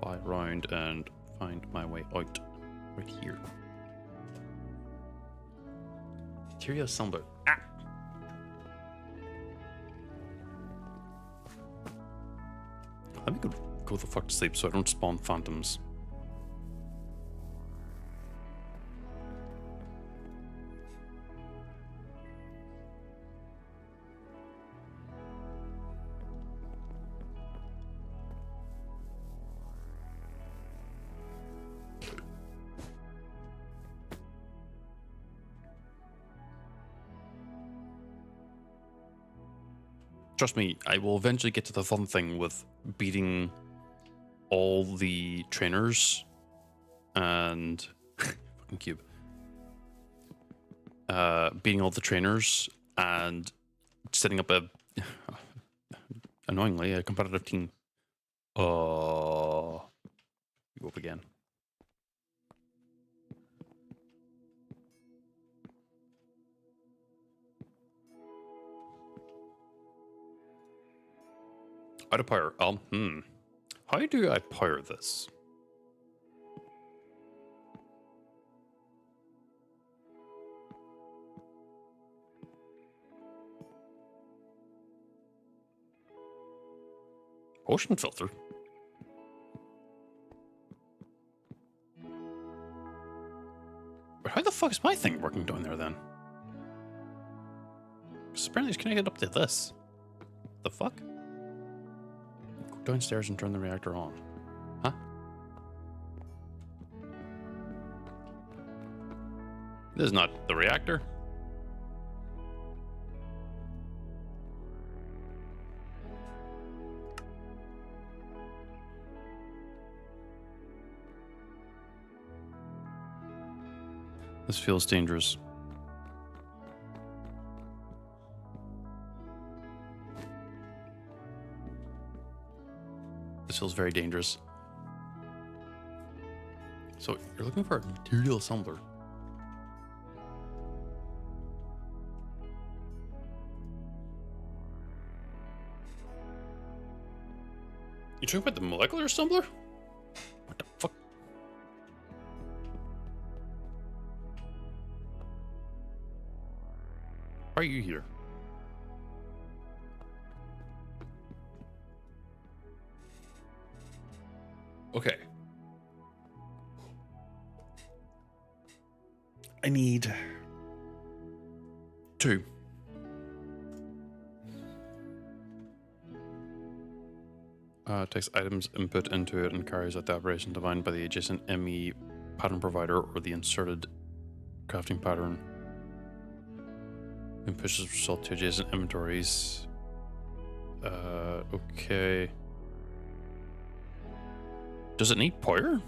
fly around and find my way out right here. Material assembler. Ah! Let me go the fuck to sleep so I don't spawn phantoms. Trust me, I will eventually get to the fun thing with beating all the trainers and fucking cube. Beating all the trainers and setting up a Annoyingly, a competitive team. You up again. How to power? How do I power this? Ocean filter. But how the fuck is my thing working down there then? Because apparently it's connected up to this. The fuck? Go downstairs and turn the reactor on. Huh? This is not the reactor. This feels dangerous. This feels very dangerous. So you're looking for a material assembler. You talking about the molecular assembler? What the fuck? Why are you here? Okay. I need 2. Takes items input into it and carries out the operation defined by the adjacent ME pattern provider or the inserted crafting pattern. And pushes result to adjacent inventories. Okay. Does it need power?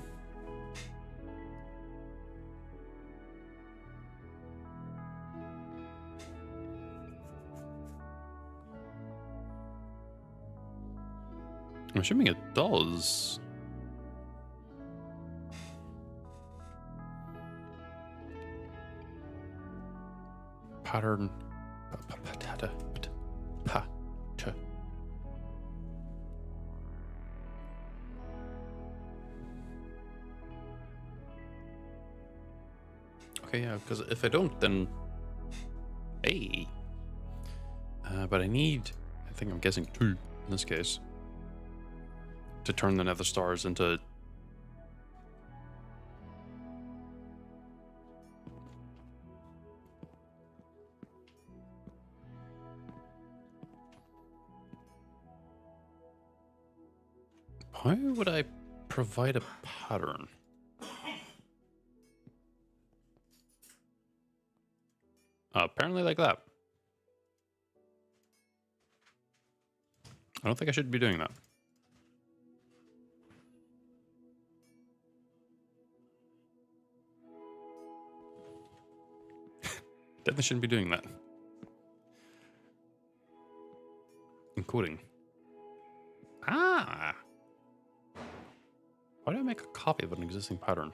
I'm assuming it does. Pattern. Okay, yeah, because if I don't, then... Hey! But I think I'm guessing 2 in this case. To turn the nether stars into... How would I provide a pattern? Apparently like that. I don't think I should be doing that. Definitely shouldn't be doing that. Encoding. Ah! Why do I make a copy of an existing pattern?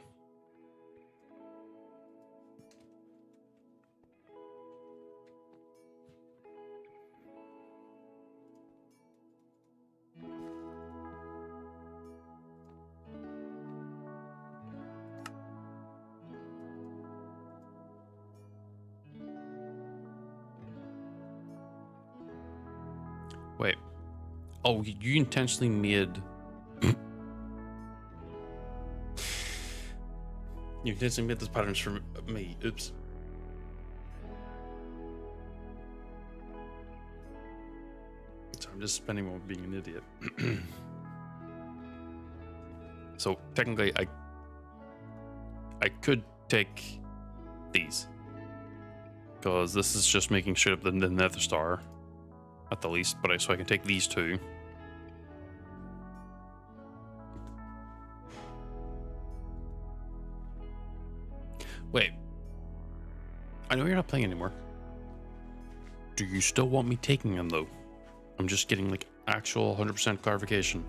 Wait. Oh, you intentionally made... You intentionally made these patterns for me. Oops. So I'm just spending one being an idiot. So technically, I could take these. Because this is just making straight up the nether star. At the least, but so I can take these 2. Wait. I know you're not playing anymore. Do you still want me taking them though? I'm just getting like actual 100% clarification.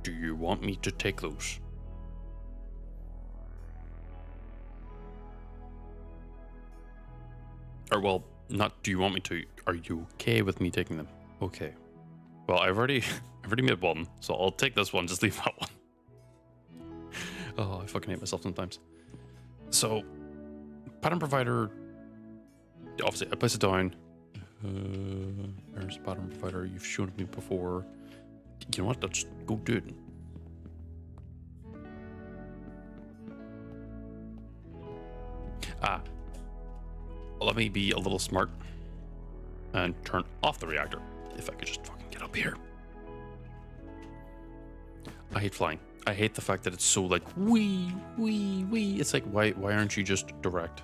Do you want me to take those? Or, well, not do you want me to, are you okay with me taking them? Okay. Well, I've already made one, so I'll take this one, just leave that one. Oh, I fucking hate myself sometimes. So, pattern provider, obviously, I place it down. There's pattern provider, you've shown me before. You know what, let's just go do it. Let me be a little smart and turn off the reactor. If I could just fucking get up here. I hate flying. I hate the fact that it's so like wee. It's like why aren't you just direct?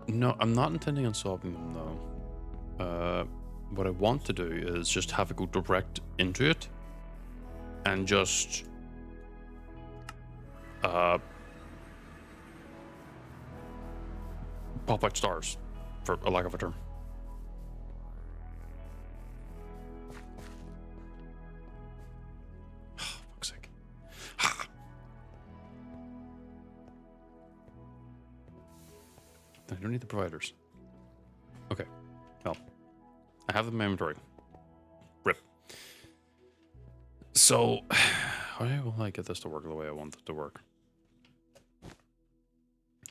No, I'm not intending on solving them though. What I want to do is just have it go direct into it and just pop out stars, for a lack of a term. Fuck's sake. I don't need the providers. Okay, well, I have them in my inventory. Rip. So, how will I get this to work the way I want it to work?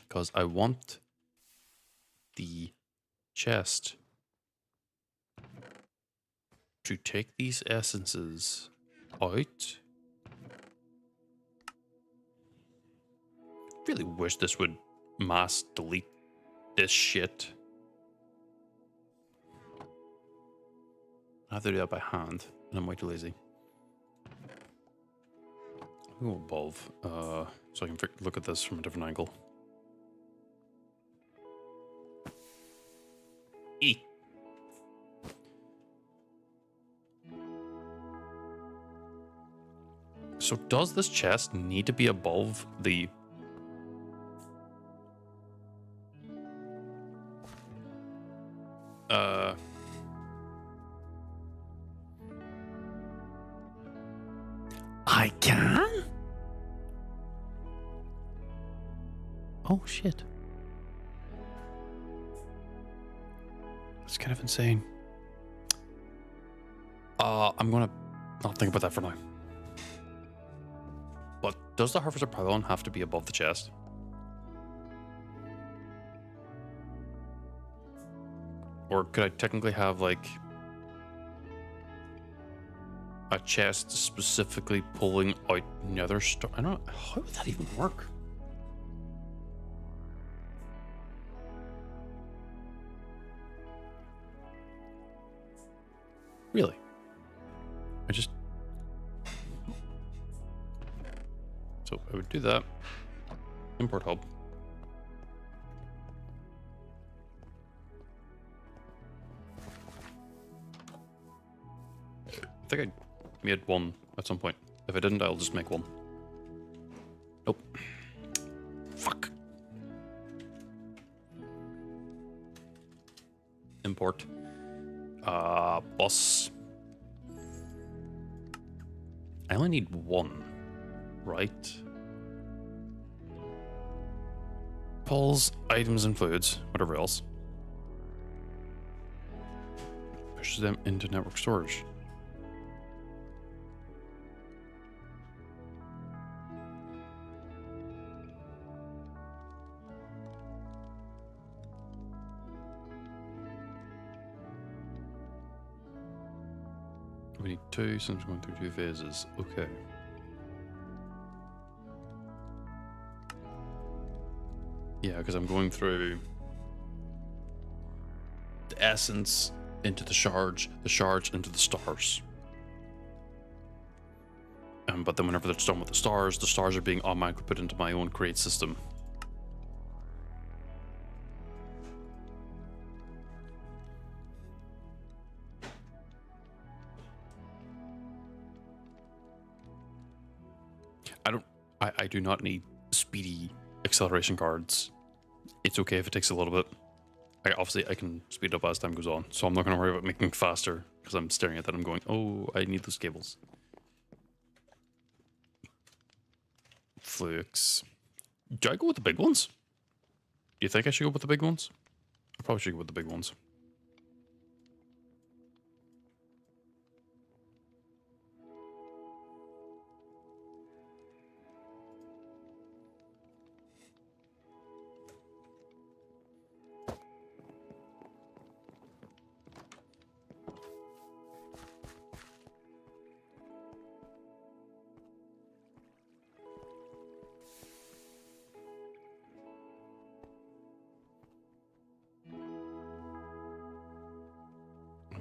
Because I want the chest to take these essences out. Really wish this would mass delete this shit. I have to do that by hand, and I'm way too lazy. I'll go above, so I can look at this from a different angle. E. So does this chest need to be above the... I can? Oh shit. That's kind of insane. I'll think about that for now. But does the Harvester pylon have to be above the chest? Or could I technically have like a chest specifically pulling out nether star? I don't know. How would that even work? Really? So I would do that. Import hub. I think I made one at some point. If I didn't, I'll just make one. Nope. Fuck. Import. Bus. I only need one, right? Pulls, items and fluids, whatever else. Pushes them into network storage. We need two, since we're going through 2 phases. Okay. Yeah, because I'm going through the essence into the shards into the stars. But then whenever it's done with the stars are being automatically put into my own create system. I I do not need speedy acceleration cards. It's okay if it takes a little bit. Obviously, I can speed up as time goes on, so I'm not going to worry about making it faster because I'm staring at that. I'm going, oh, I need those cables. Flukes. Do I go with the big ones? Do you think I should go with the big ones? I probably should go with the big ones.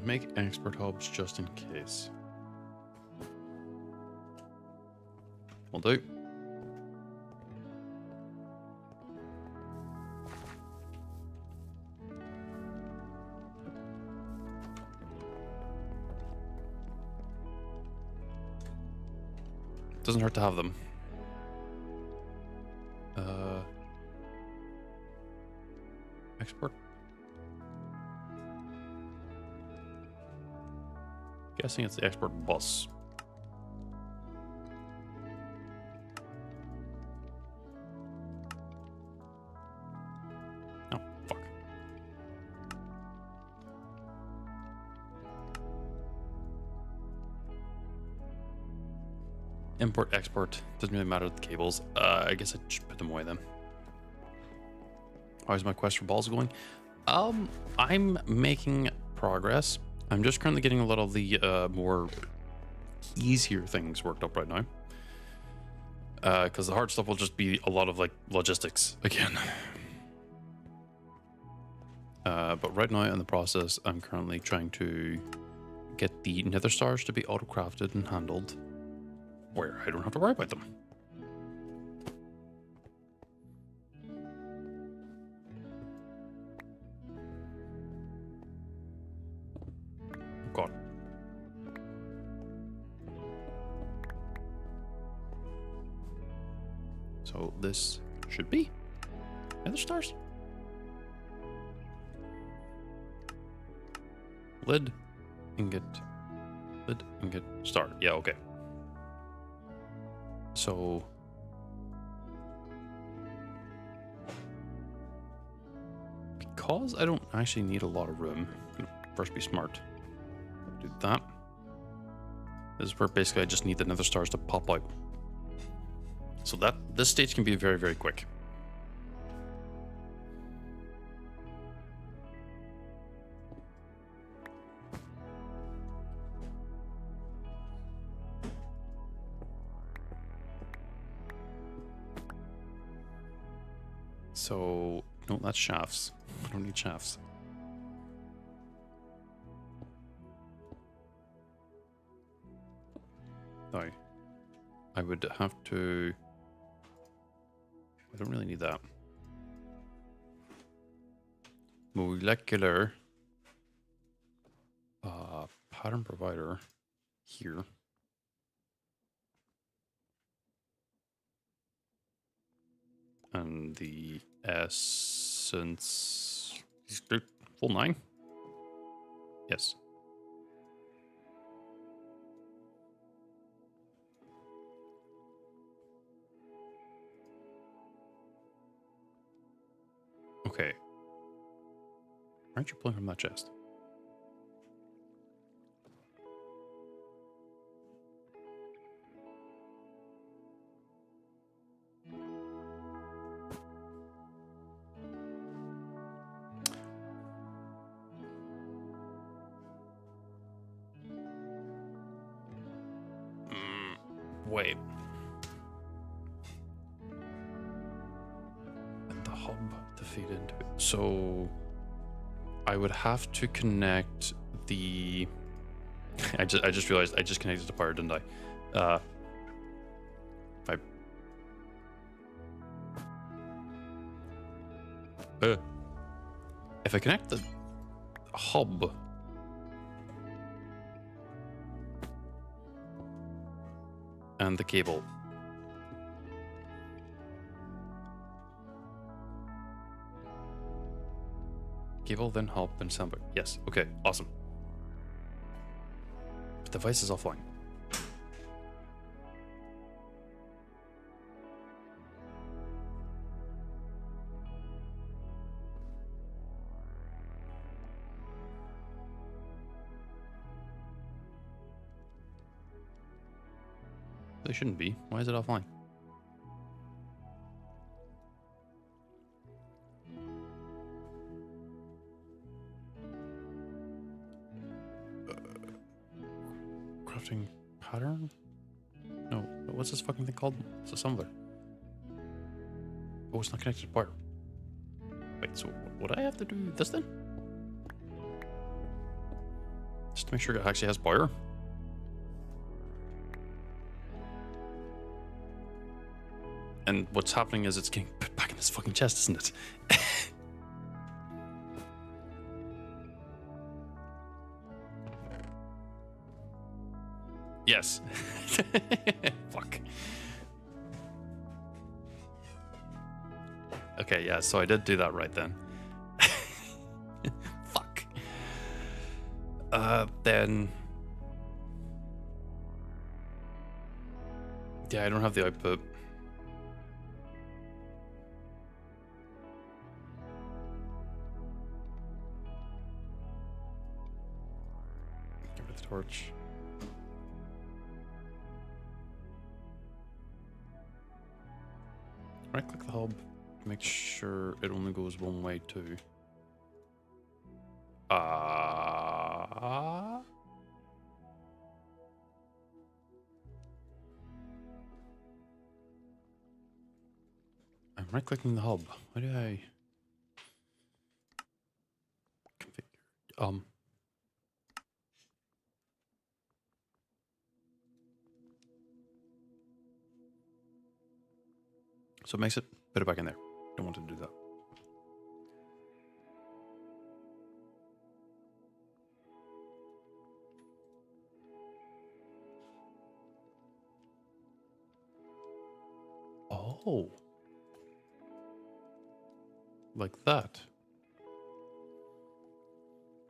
Make expert hubs just in case. Will do. Doesn't hurt to have them. Export. Guessing it's the export bus. Oh, fuck. Import, export. Doesn't really matter with the cables. I guess I should put them away then. How's my quest for balls going? I'm making progress. I'm just currently getting a lot of the more easier things worked up right now. Because the hard stuff will just be a lot of like logistics again. But right now in the process, I'm currently trying to get the nether stars to be auto-crafted and handled where I don't have to worry about them. God. So this should be nether stars. Lid, ingot, star. Yeah, okay. So because I don't actually need a lot of room, I'm gonna first be smart. Do that. This is where basically I just need the nether stars to pop out. So that this stage can be very, very quick. So, no, that's shafts. I don't need shafts. No. I would have to... I don't really need that. Molecular pattern provider here. And the essence is full 9. Yes. Okay. Aren't you pulling from that chest? Wait. And the hub to feed into it. So I would have to connect the... I just realized I just connected to power, didn't I? If I connect the hub and the cable Cable, then hub, then soundbar. Yes. Okay. Awesome. Device is offline. They shouldn't be. Why is it offline? Crafting pattern? No. What's this fucking thing called? It's assembler. Oh, it's not connected to wire. Wait, so would I have to do this then? Just to make sure it actually has wire? And what's happening is it's getting put back in this fucking chest, isn't it? Yes. Fuck. Okay, yeah, so I did do that right then. Fuck. Then... Yeah, I don't have the output. Give it the torch. Right click the hub, make sure it only goes one way too. I'm right clicking the hub. Why do I configure? So it makes it put it back in there. Don't want to do that. Oh. Like that.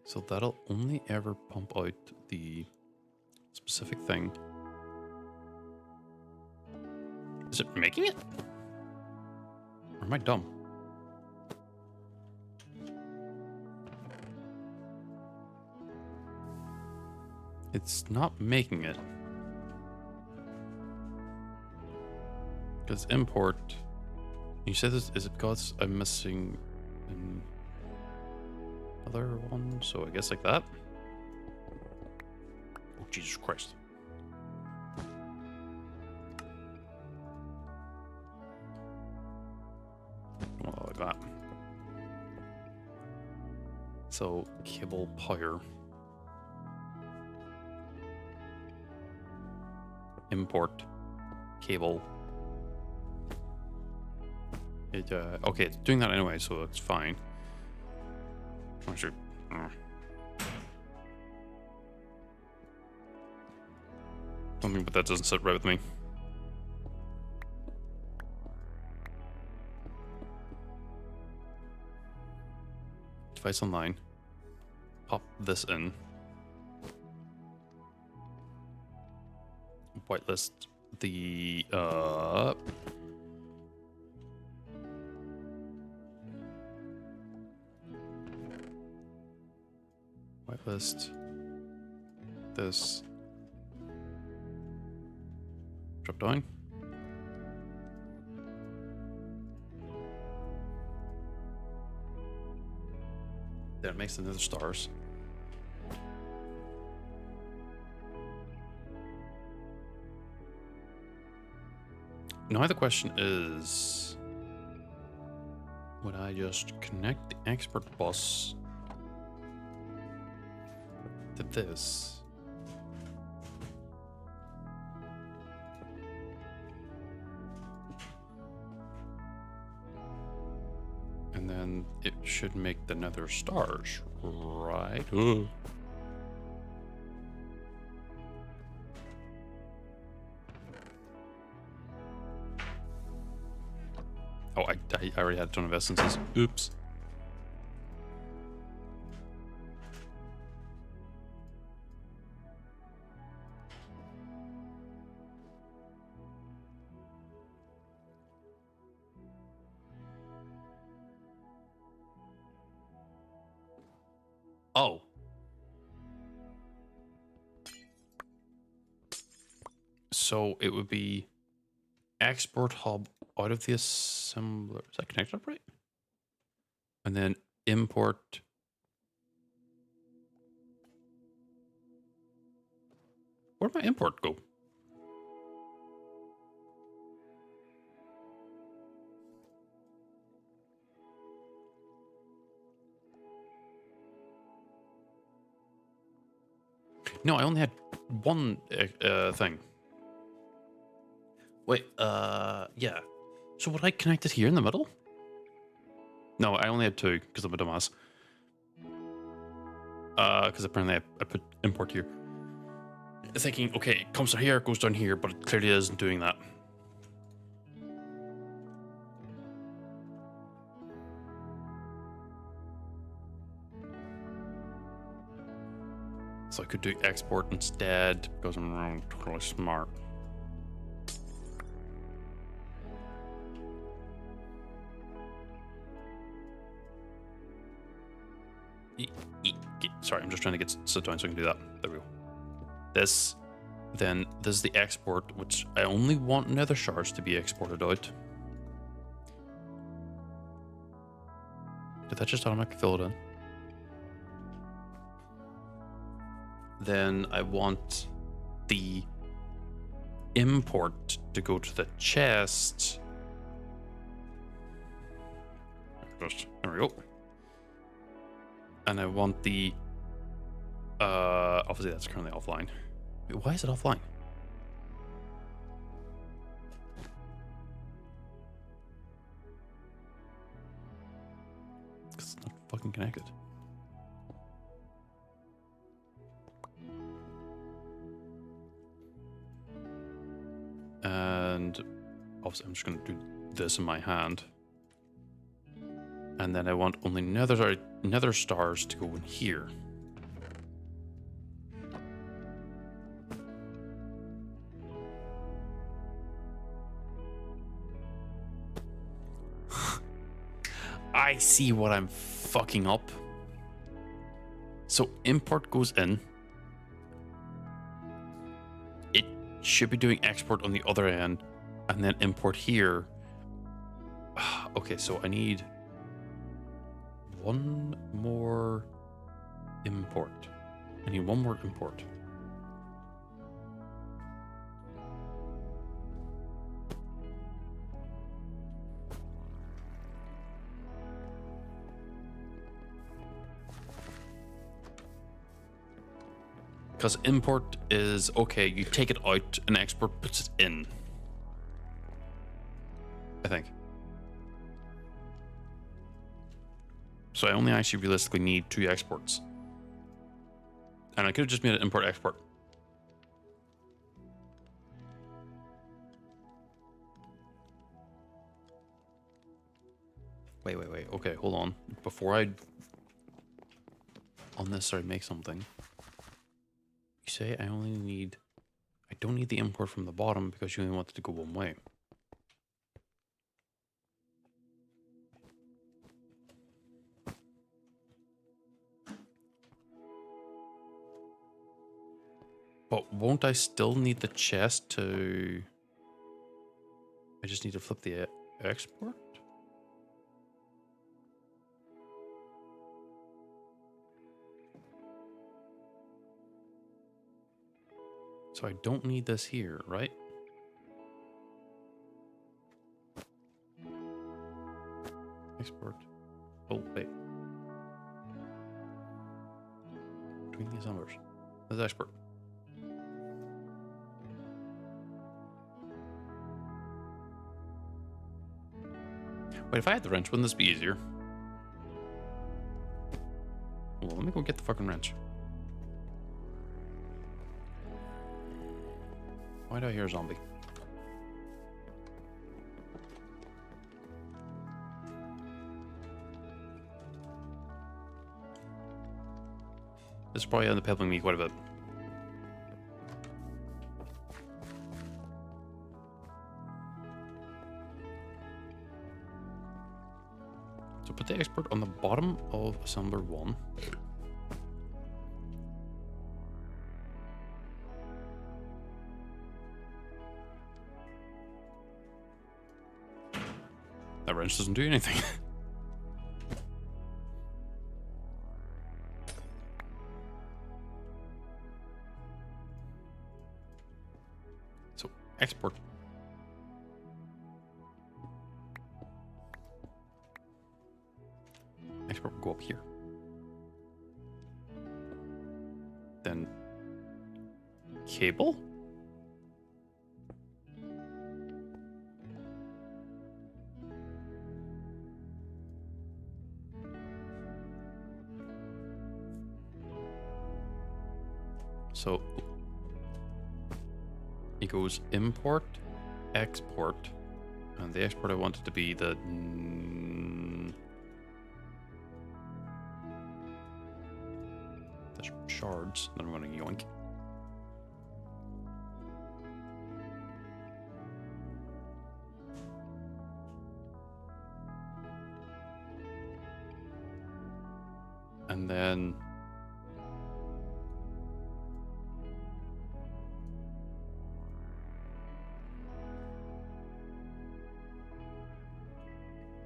So that'll only ever pump out the specific thing. Is it making it? Or am I dumb? It's not making it. Because import. You said this, is it because I'm missing another one? So I guess like that. Oh, Jesus Christ. Well, like that. So cable power. Import cable. It okay, it's doing that anyway, so it's fine. Actually, something, but that doesn't sit right with me. Device online. Pop this in. Whitelist the whitelist this drop down. Then it makes the nether stars. Now the question is, would I just connect the expert bus to this? And then it should make the nether stars, right? Oh, I already had a ton of essences. Oops. Oh. So it would be export hub out of the assembler. Is that connected up right? And then import. Where'd my import go? No, I only had one thing. Wait, yeah. So would I connect it here in the middle? No, I only had two because I'm a dumbass. Because apparently I put import here. Thinking, okay, it comes down here, it goes down here, but it clearly isn't doing that. So I could do export instead because I'm wrong, totally smart. Sorry, I'm just trying to sit down so I can do that. There we go. This, then this is the export, which I only want nether shards to be exported out. Did that just automatically fill it in? Then I want the import to go to the chest. There we go. And I want the obviously that's currently offline. Wait, why is it offline? Because it's not fucking connected. And obviously I'm just going to do this in my hand. And then I want only nether stars to go in here. I see what I'm fucking up. So import goes in. It should be doing export on the other end and then import here. Okay, so I need one more import. I need one more import. Because import is, okay, you take it out and export puts it in. I think. So I only actually realistically need 2 exports. And I could have just made it import export. Wait. Okay, hold on. Before I unnecessarily make something. You say I don't need the import from the bottom because you only want it to go one way. But won't I still need the chest to... I just need to flip the export? So I don't need this here, right? Export. Oh, wait. Between these numbers. Let's export. Wait, if I had the wrench, wouldn't this be easier? Well, let me go get the fucking wrench. Why do I hear a zombie? This probably ended up helping me quite a bit. So put the export on the bottom of assembler 1. which doesn't do anything. So, export. Export will go up here. Then, cable? So it goes import, export, and the export I want it to be the shards. Then I'm going to yoink. And then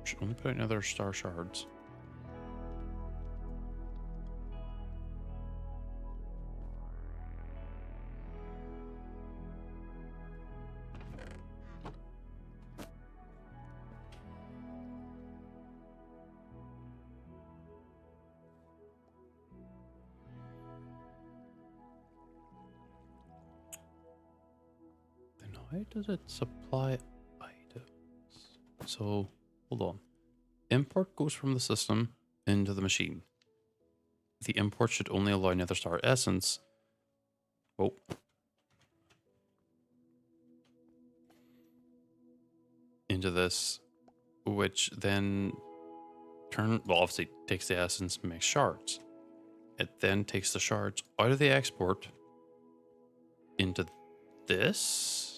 should only put out another star shards. Then how does it supply items? So hold on. Import goes from the system into the machine. The import should only allow nether star essence. Oh. Into this, which then well, obviously takes the essence and makes shards. It then takes the shards out of the export into this.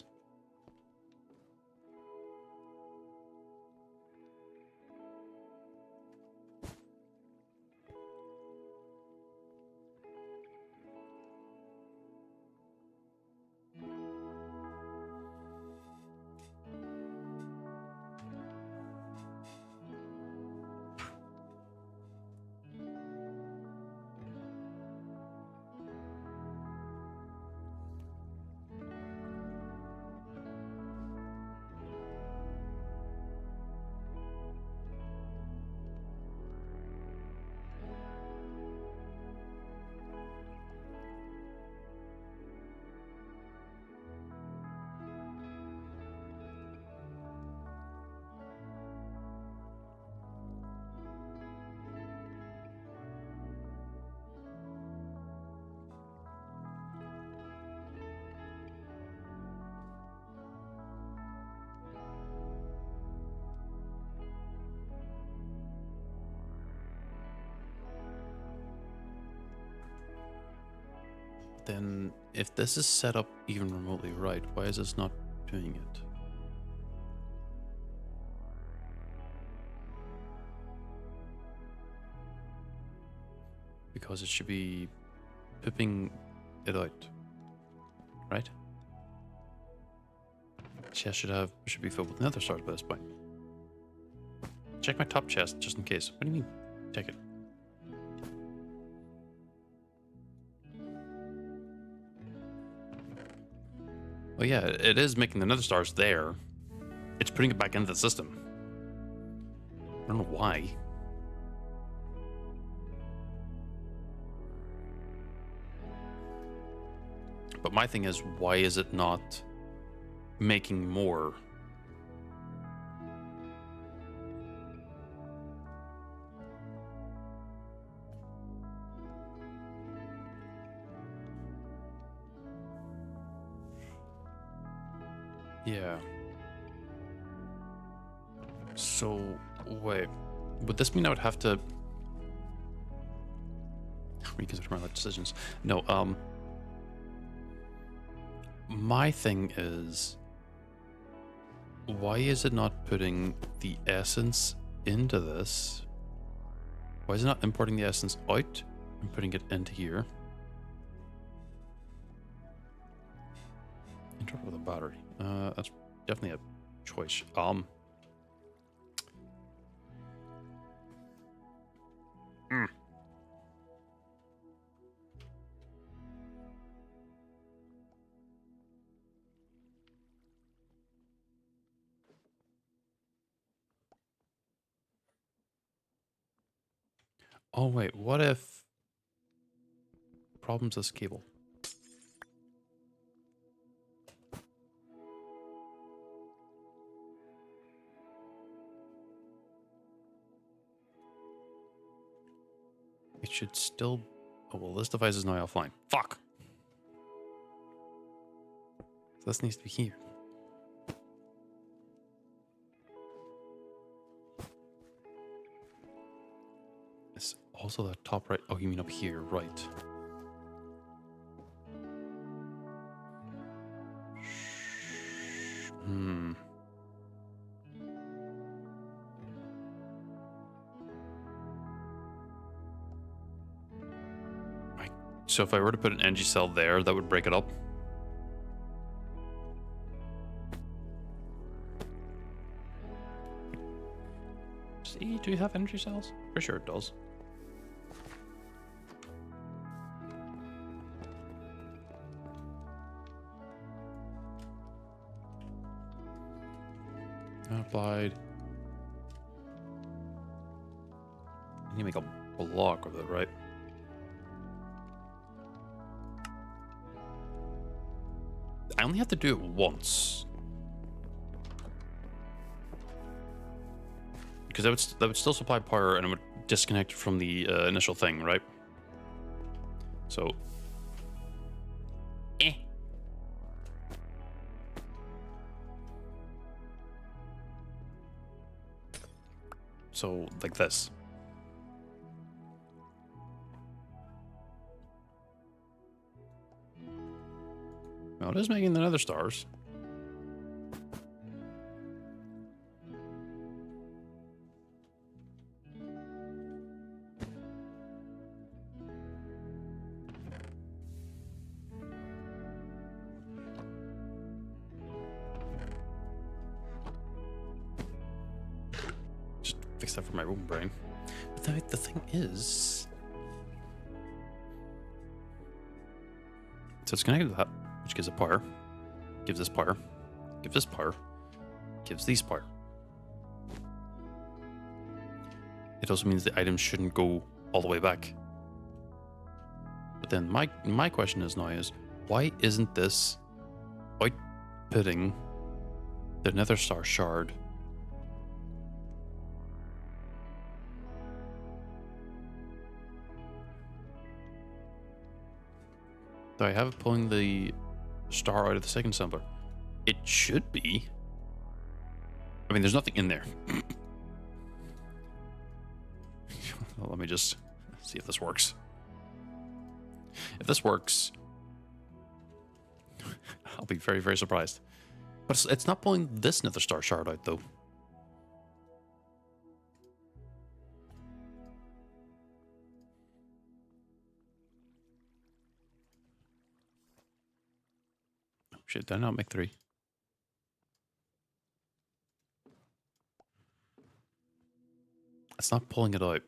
Then if this is set up even remotely right, why is this not doing it? Because it should be pipping it out, right? Chest should be filled with nether stars by this point. Check my top chest just in case. What do you mean? Check it. Oh yeah, it is making the nether stars there. It's putting it back into the system. I don't know why. But my thing is, why is it not making more? Yeah. So, wait. Would this mean I would have to reconsider my life decisions? No, my thing is, why is it not putting the essence into this? Why is it not importing the essence out and putting it into here? Interrupt with a battery. That's definitely a choice. Oh wait, what if problems this cable? It should still... Oh well, this device is now offline. Fuck! So this needs to be here. It's also that top right. Oh, you mean up here, right? Hmm. So if I were to put an energy cell there, that would break it up. See, do you have energy cells? For sure it does. Not applied. I need to make a block of it, right? I only have to do it once. Because that would still supply power and it would disconnect from the initial thing, right? So... So, like this. Well, it is making the nether stars. Just fix that for my own brain. But the thing is... So it's connected to that, which gives it power. Gives this power. Gives this power. Gives these power. It also means the items shouldn't go all the way back. But then my question is now is, why isn't this outputting the nether star shard? Do I have it pulling the star out of the second assembler? It should be. I mean, there's nothing in there. Well, let me just see if this works. If this works, I'll be very, very surprised. But it's not pulling this nether star shard out, though. Oh, shit, did I not make 3? It's not pulling it out.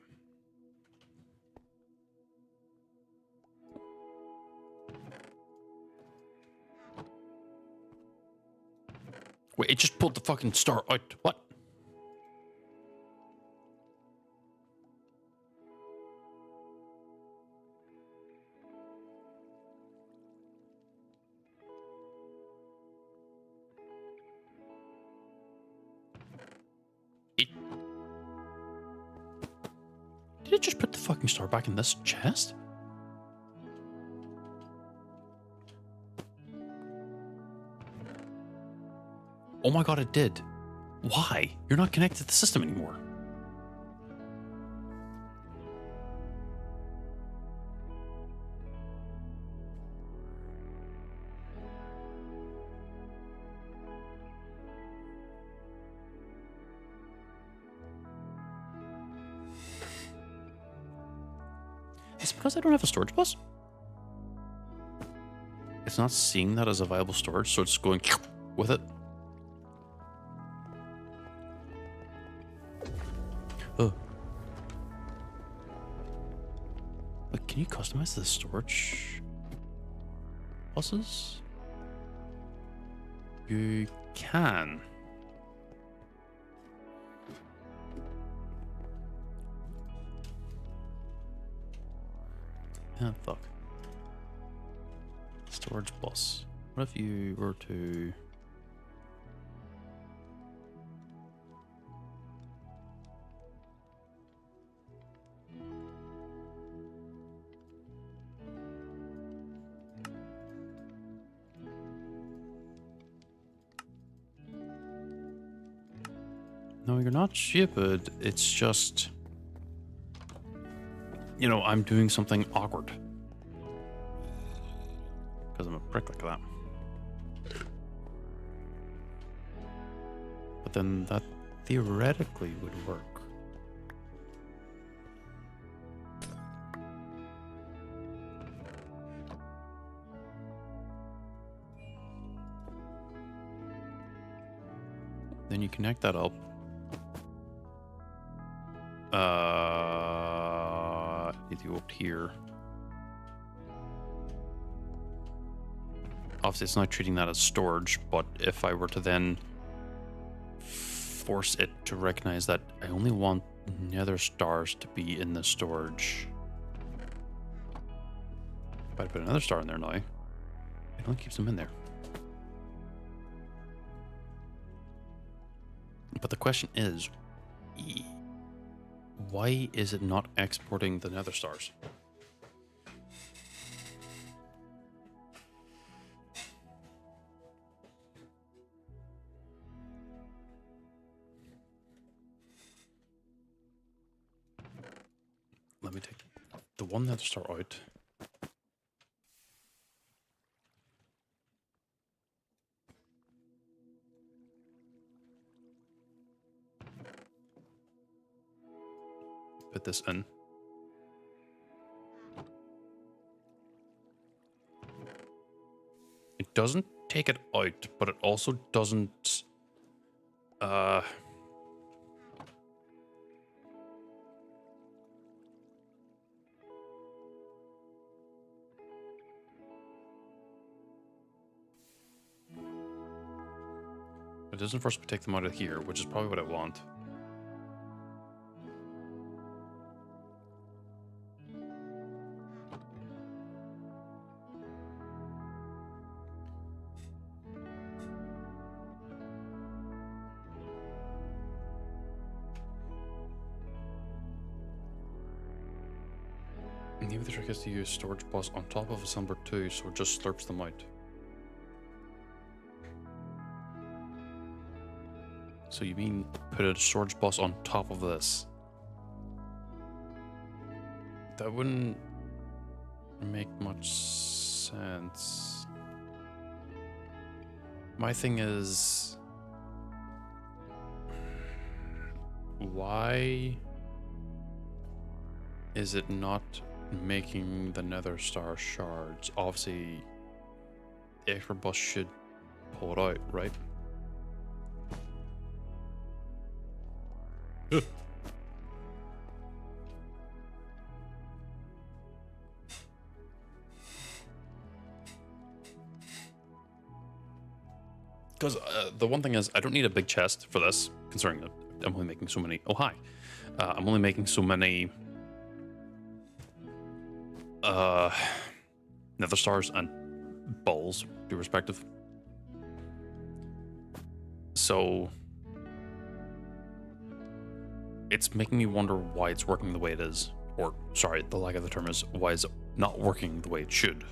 Wait, it just pulled the fucking star out. What? Did it just put the fucking star back in this chest? Oh my god, it did. Why? You're not connected to the system anymore. Is it because I don't have a storage bus? It's not seeing that as a viable storage, so it's going with it. Oh. But can you customize the storage buses? You can. Ah, fuck. Storage bus. What if you were to... No, you're not stupid. It's just... You know, I'm doing something awkward. Because I'm a prick like that. But then that theoretically would work. Then you connect that up. Need to go up here. Obviously, it's not treating that as storage, but if I were to then force it to recognize that I only want nether stars to be in the storage. If I put another star in there now, it only keeps them in there. But the question is, why is it not exporting the nether stars? Let me take the one nether star out. Put this in. It doesn't take it out, but it also doesn't it doesn't force me to take them out of here, which is probably what I want. Maybe the trick is to use storage bus on top of assembler 2 so it just slurps them out. So you mean put a storage bus on top of this? That wouldn't make much sense. My thing is... why is it not making the nether star shards? Obviously, the expert bus should pull it out, right? Because the one thing is, I don't need a big chest for this, considering that I'm only making so many. Oh, hi. I'm only making so many nether stars and balls, be respective. So it's making me wonder why it's working the way it is. Or, sorry, the lack of the term is, why is it not working the way it should?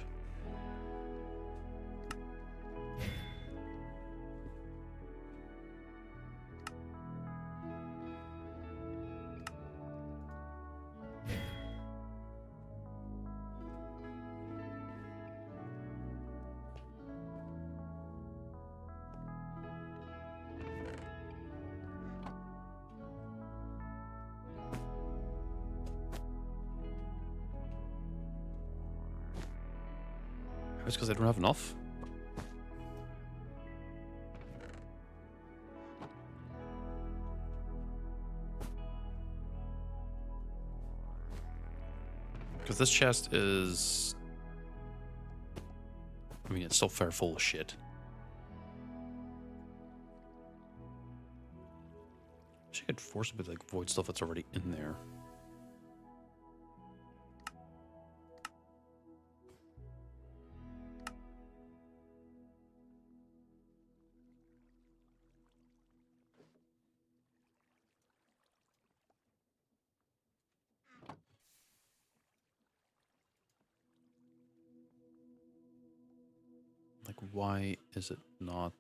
It's because I don't have enough. Because this chest is... I mean, it's still fair full of shit. I could force a bit like void stuff that's already in there. Like, why is it not?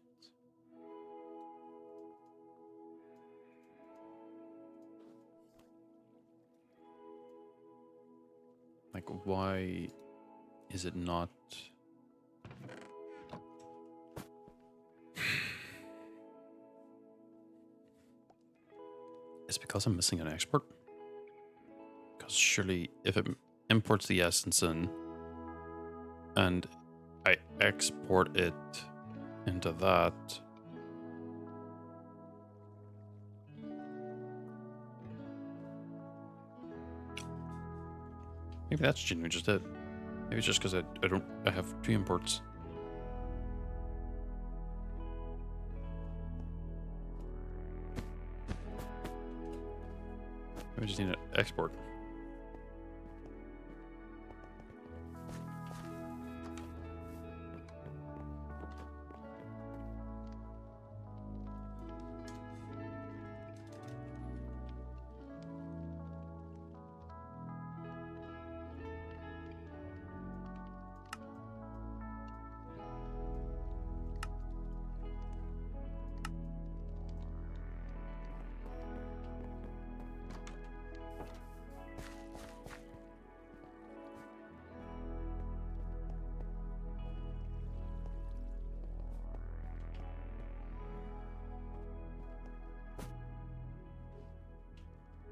Like, why is it not? It's because I'm missing an export. Because surely if it imports the essence in and I export it into that, maybe that's genuinely just it. Maybe it's just because I have two imports. I just need to export.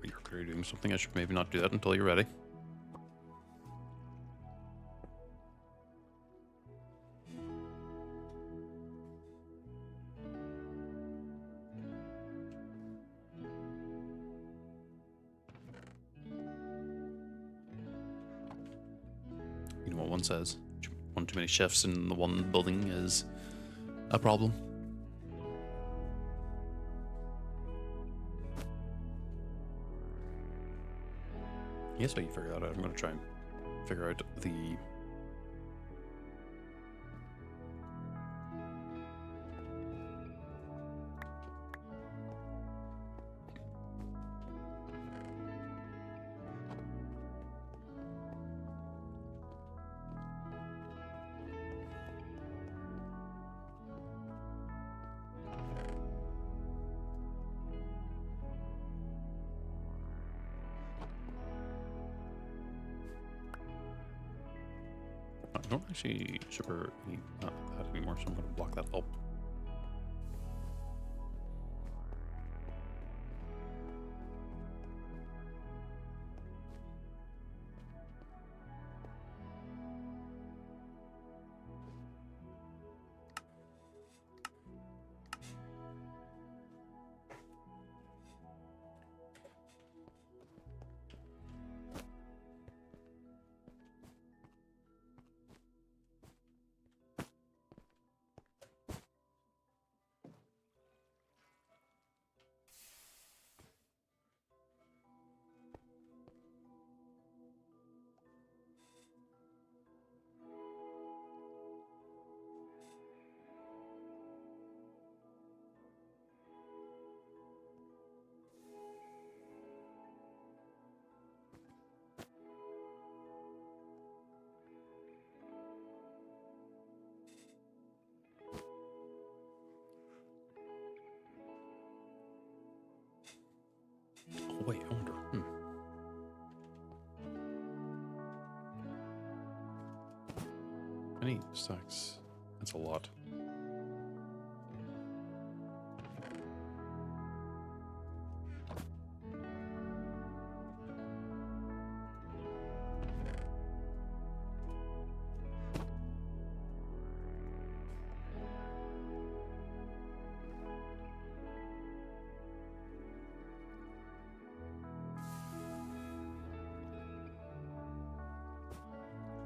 You're clearly doing something. I should maybe not do that until you're ready. You know what one says? One too many chefs in the one building is a problem. Yes, what you figure that out. I'm going to try and figure out the... I don't actually super need that anymore, so I'm going to block that up. Oh, wait, I wonder. How many stacks? That's a lot.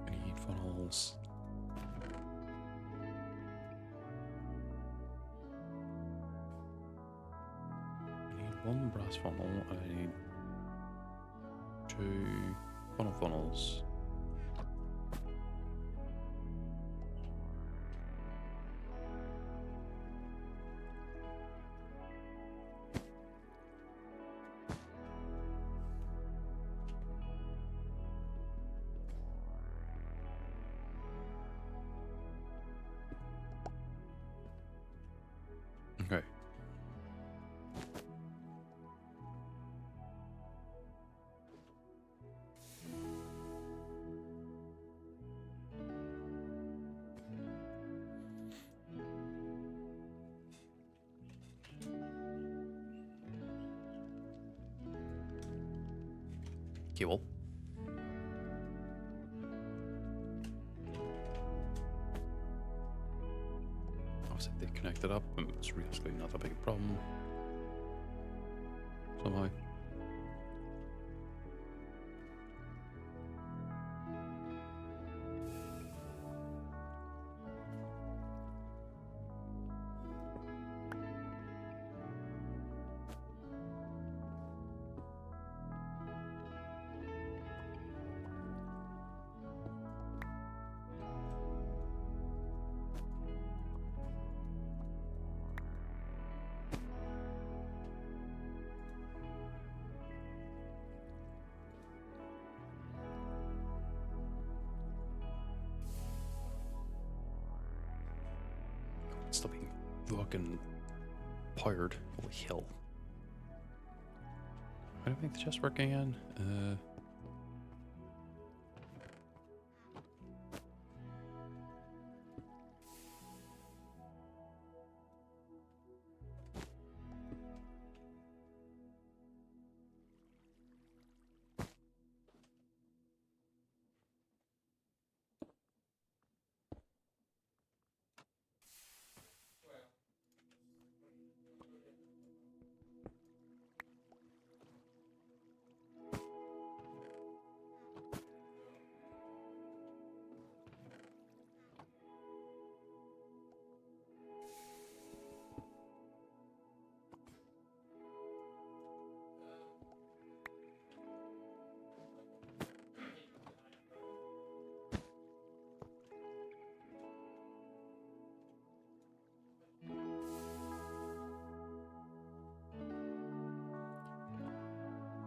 I need funnels. I need one brass funnel. I need two funnels. cable. Obviously they connected up, and it's really not a big problem. Somehow. Still being fucking powered. Holy hell. Why do I make the chest work again?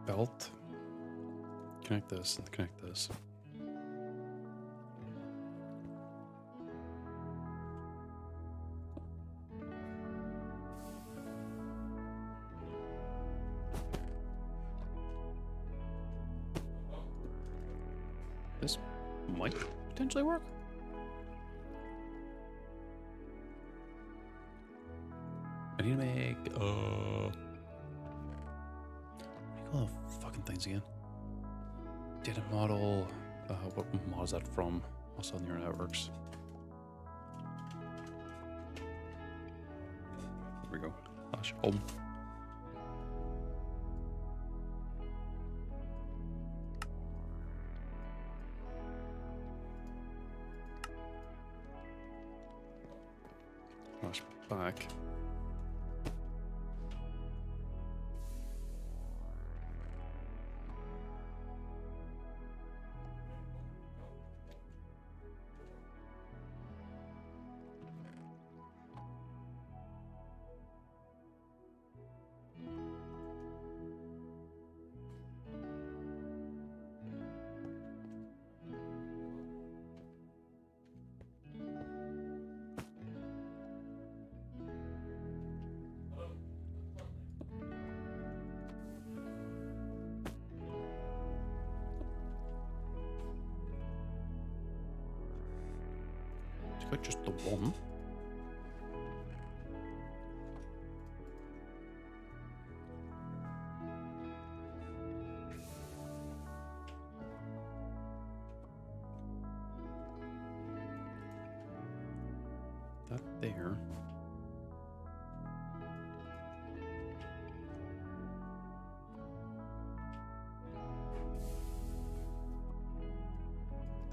Belt. Connect this and connect this. This might potentially work. I need to make what do you call the fucking things again? Data model. What mod is that from? Also on your networks. There we go. Flash home. Flash back. Just the one. That there.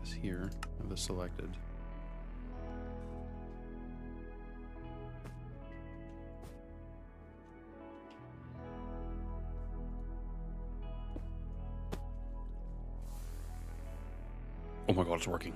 This here. Have this selected. Oh my god, it's working.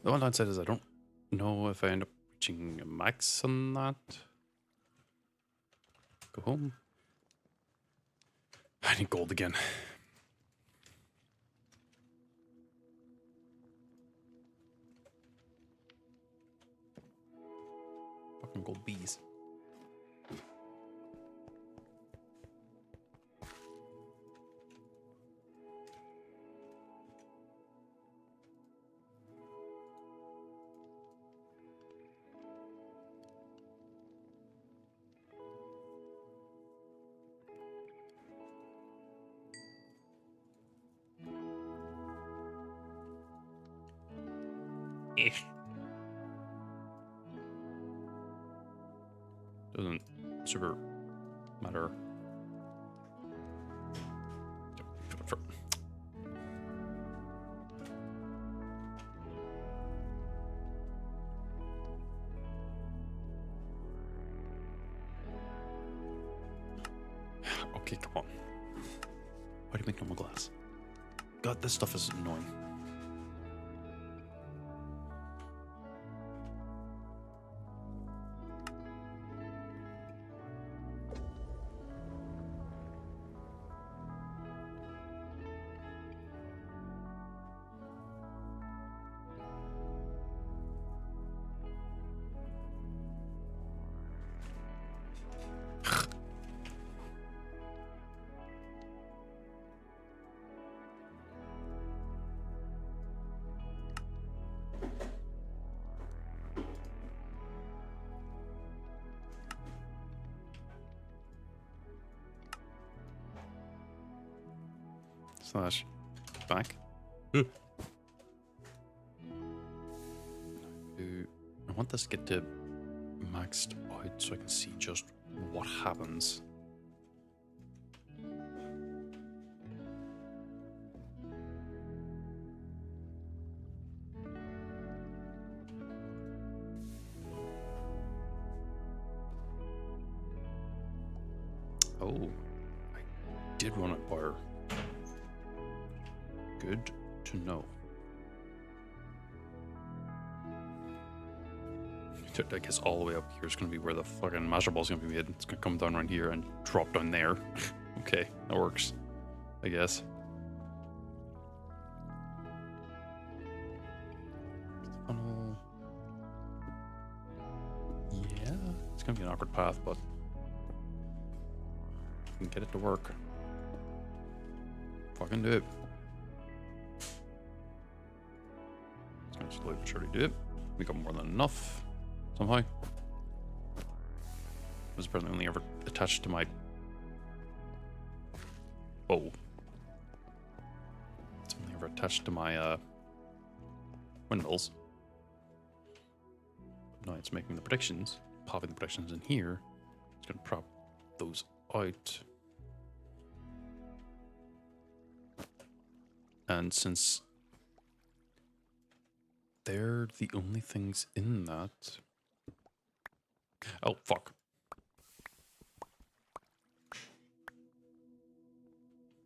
The one downside is I don't know if I end up reaching a max on that. Go home. I need gold again. Fucking gold bees. Doesn't super matter. Okay, come on. Why do you make normal glass? God, this stuff is annoying. Slash back. I want this to get to maxed out so I can see just what happens. Oh, I did run it by. Good to know. I guess all the way up here is going to be where the fucking master ball is going to be made. It's going to come down around here and drop down there. Okay, that works, I guess. Funnel. Yeah, it's going to be an awkward path, but we can get it to work. Fucking do it. Slowly but surely do it. We got more than enough somehow. It was apparently only ever attached to my bow. It's only ever attached to my windmills. Now it's making the predictions, popping the predictions in here. It's gonna prop those out. And since they're the only things in that. Oh, fuck.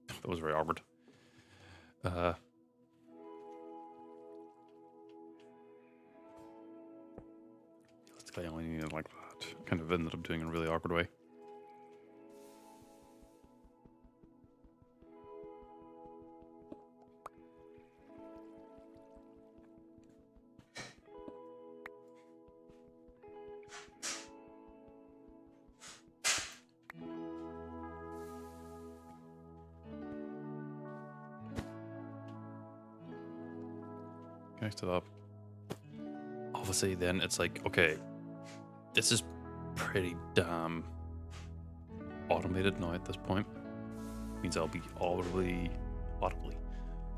That was very awkward. Let's play only needed like that. Kind of ended up doing it in a really awkward way. Connect it up. Obviously, then it's like, okay, this is pretty damn automated now at this point. Means I'll be audibly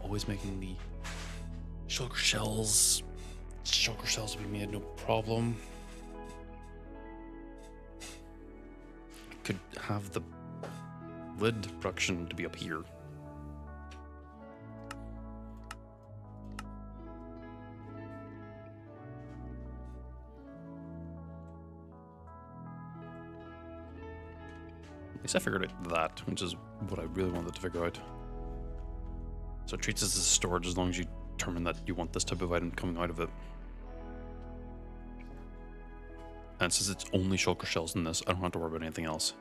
always making the shulker shells. Shulker shells will be made no problem. I could have the lid production to be up here. At least I figured out that, which is what I really wanted to figure out. So it treats it as storage as long as you determine that you want this type of item coming out of it. And since it's only shulker shells in this, I don't have to worry about anything else.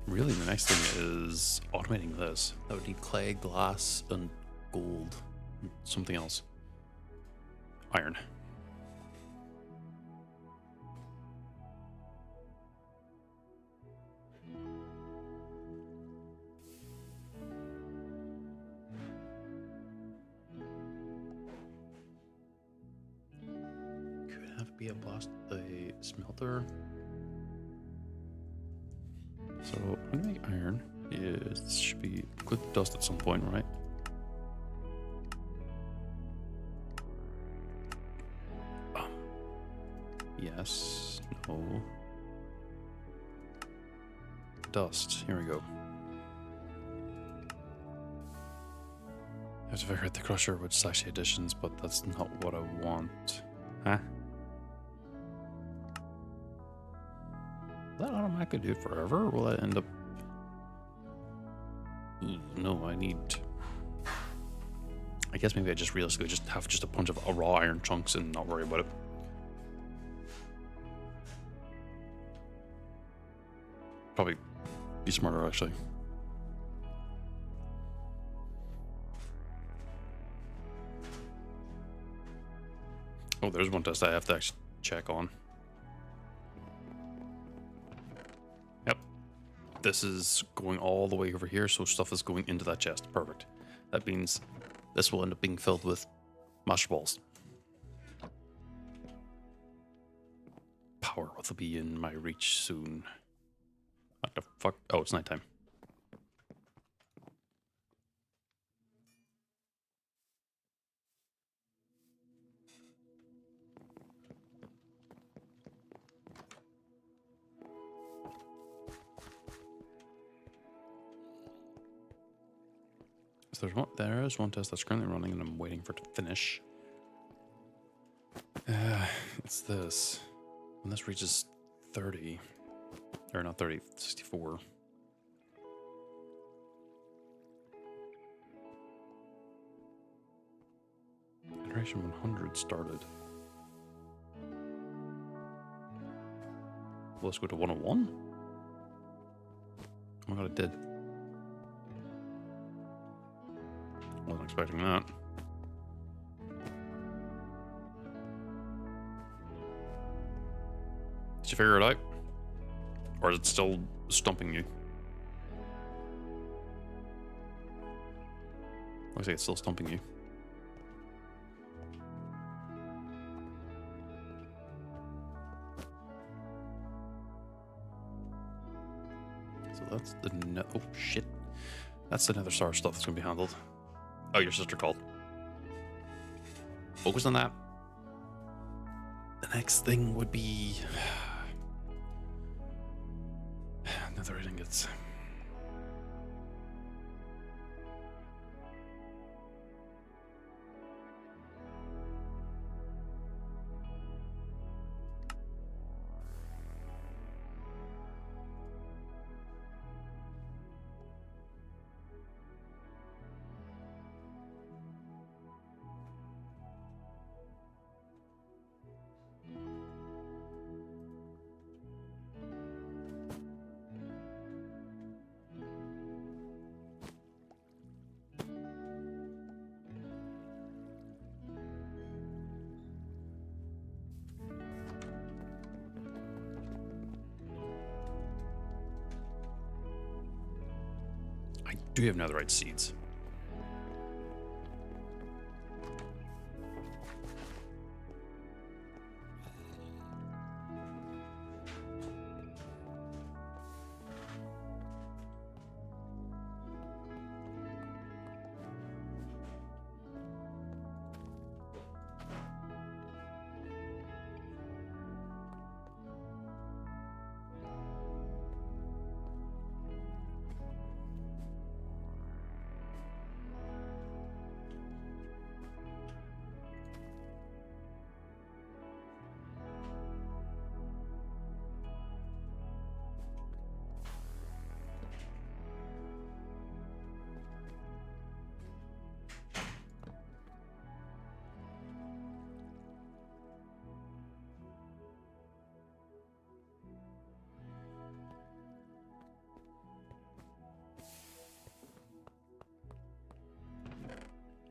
Really, the next thing is automating this. That would need clay, glass, and gold. Something else. Iron. Be a blast the smelter. So when you make iron, it should be good dust at some point, right? Yes. No. Dust. Here we go. I have to figure out the crusher, which is actually additions, but that's not what I want. Huh? Will that automatically do it forever? Or will I end up... Ooh, no, I need... I guess maybe I just realistically just have just a bunch of raw iron chunks and not worry about it. Probably be smarter, actually. Oh, there's one test I have to actually check on. Yep. This is going all the way over here, so stuff is going into that chest. Perfect. That means this will end up being filled with master balls. Power will be in my reach soon. What the fuck? Oh, it's nighttime. So there's one test that's currently running and I'm waiting for it to finish. It's this. When this reaches 30, or not 30, 64. Iteration 100 started. Well, let's go to 101. Oh my god, it did. Wasn't expecting that. Did you figure it out? Or is it still stumping you? Looks like it's still stumping you. So that's the oh shit. That's the nether star stuff that's gonna be handled. Oh, your sister called. Focus on that. The next thing would be nether ingots. I do have netherite seeds.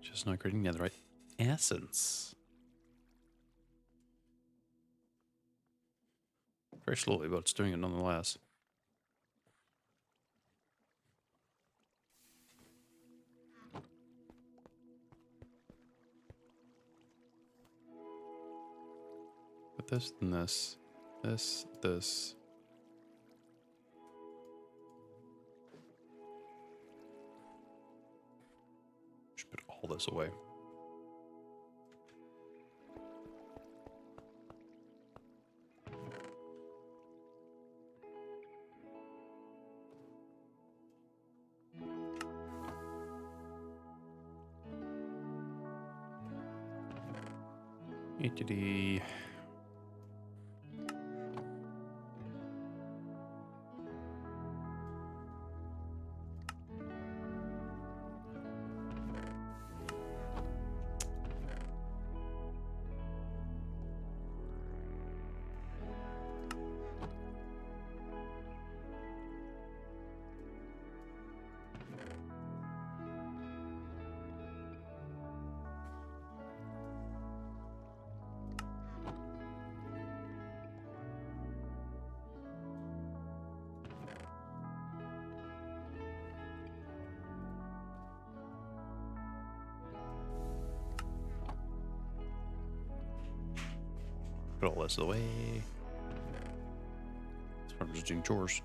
Just not creating netherite essence. Very slowly, but it's doing it nonetheless. But this and this. This. Should put all this away. ATD. Put all this away. I'm just doing chores.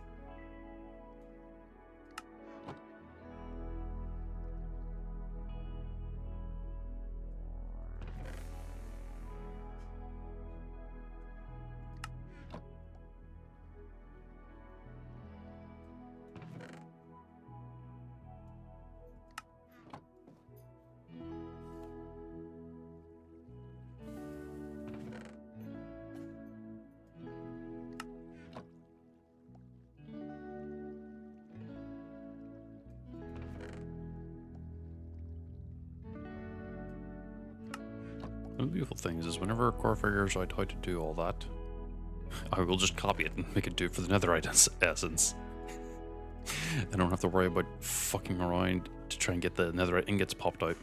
One of the beautiful things is whenever a core figures out how to do all that, I will just copy it and make it do it for the netherite essence. I don't have to worry about fucking around to try and get the netherite ingots popped out.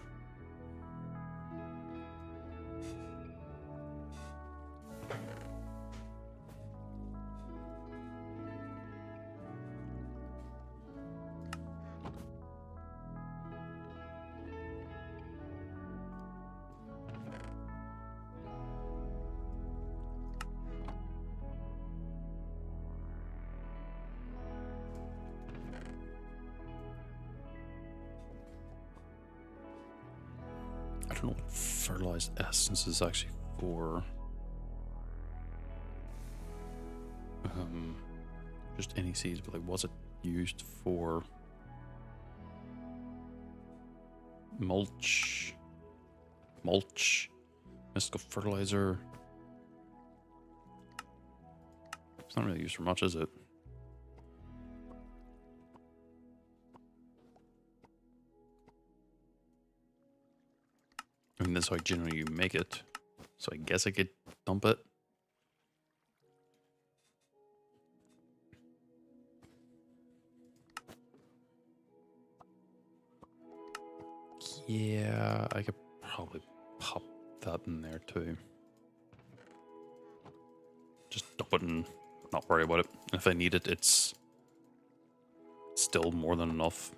I don't know what fertilized essence is actually for. Just any seeds, but like, was it used for mulch, mystical fertilizer? It's not really used for much, is it? I mean, that's how generally you make it. So I guess I could dump it. Yeah, I could probably pop that in there too. Just dump it and not worry about it. If I need it, it's still more than enough.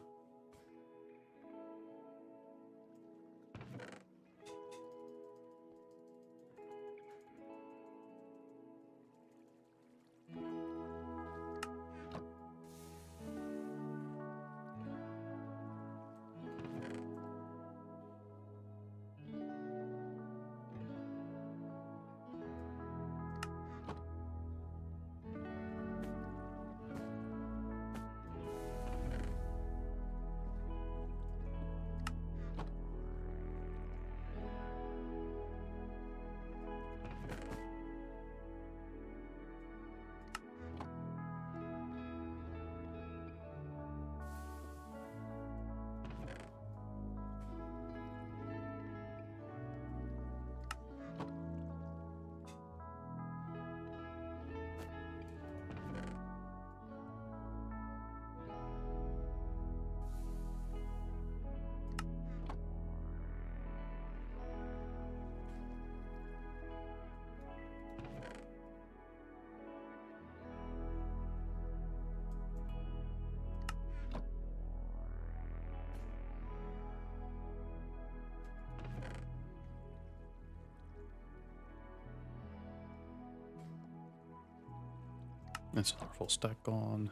That's our full stack gone.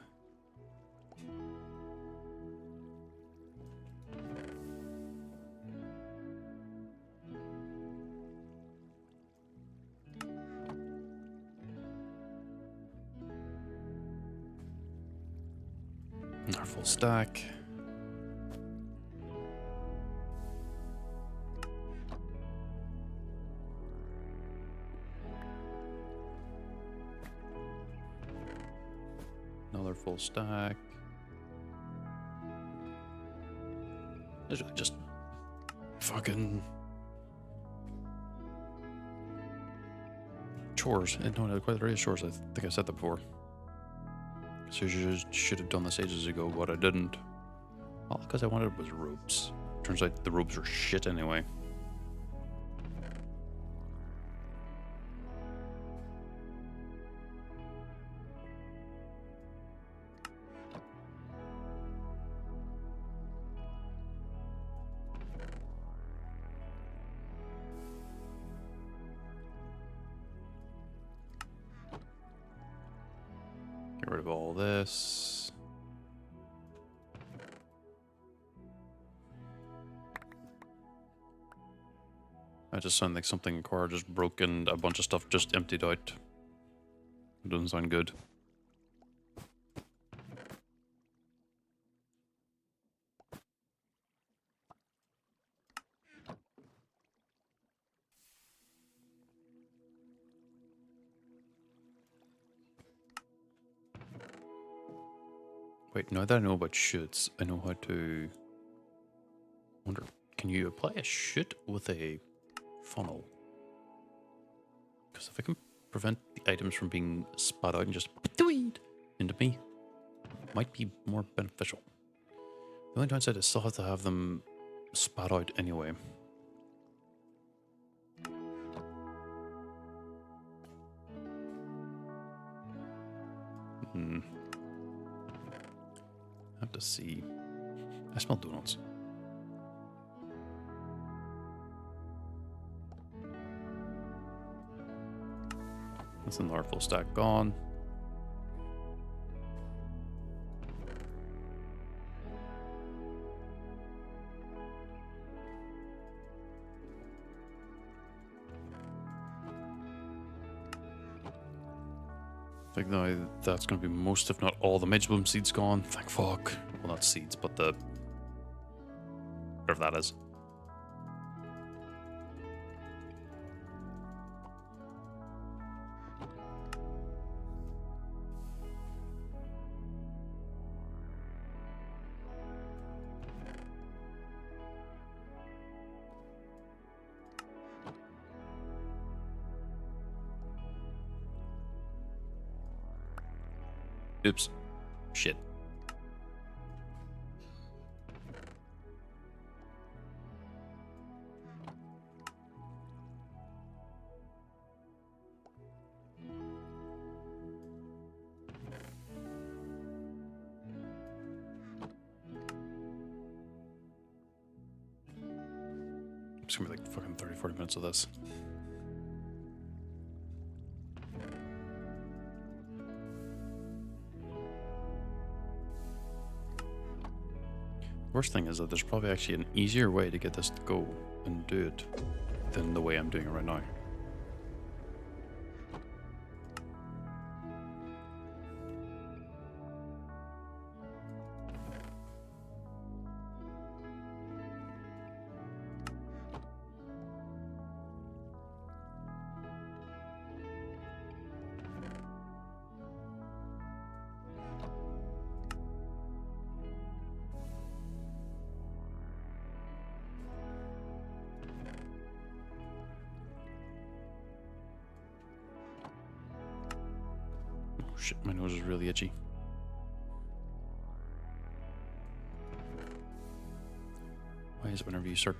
Our full stack. Another full stack. It's really just fucking chores. No, quite there is chores. I think I said that before. So you should have done this ages ago, but I didn't. All because I wanted was ropes. Turns out the ropes are shit anyway. Get rid of all this. I just sound like something in car just broke and a bunch of stuff just emptied out. It doesn't sound good. Wait, now that I know about chutes, I know how to... wonder, can you apply a chute with a funnel? Because if I can prevent the items from being spat out and just into me, it might be more beneficial. The only downside is I still have to have them spat out anyway. I have to see. I smell donuts. That's another full stack gone. I think now that's going to be most, if not all, the Midgebloom seeds gone. Thank fuck. Well, not seeds, but the... whatever that is. Oops. Shit. It's gonna be like fucking 30-40 minutes of this. Worst thing is that there's probably actually an easier way to get this to go and do it than the way I'm doing it right now. Shit, my nose is really itchy. Why is it whenever you start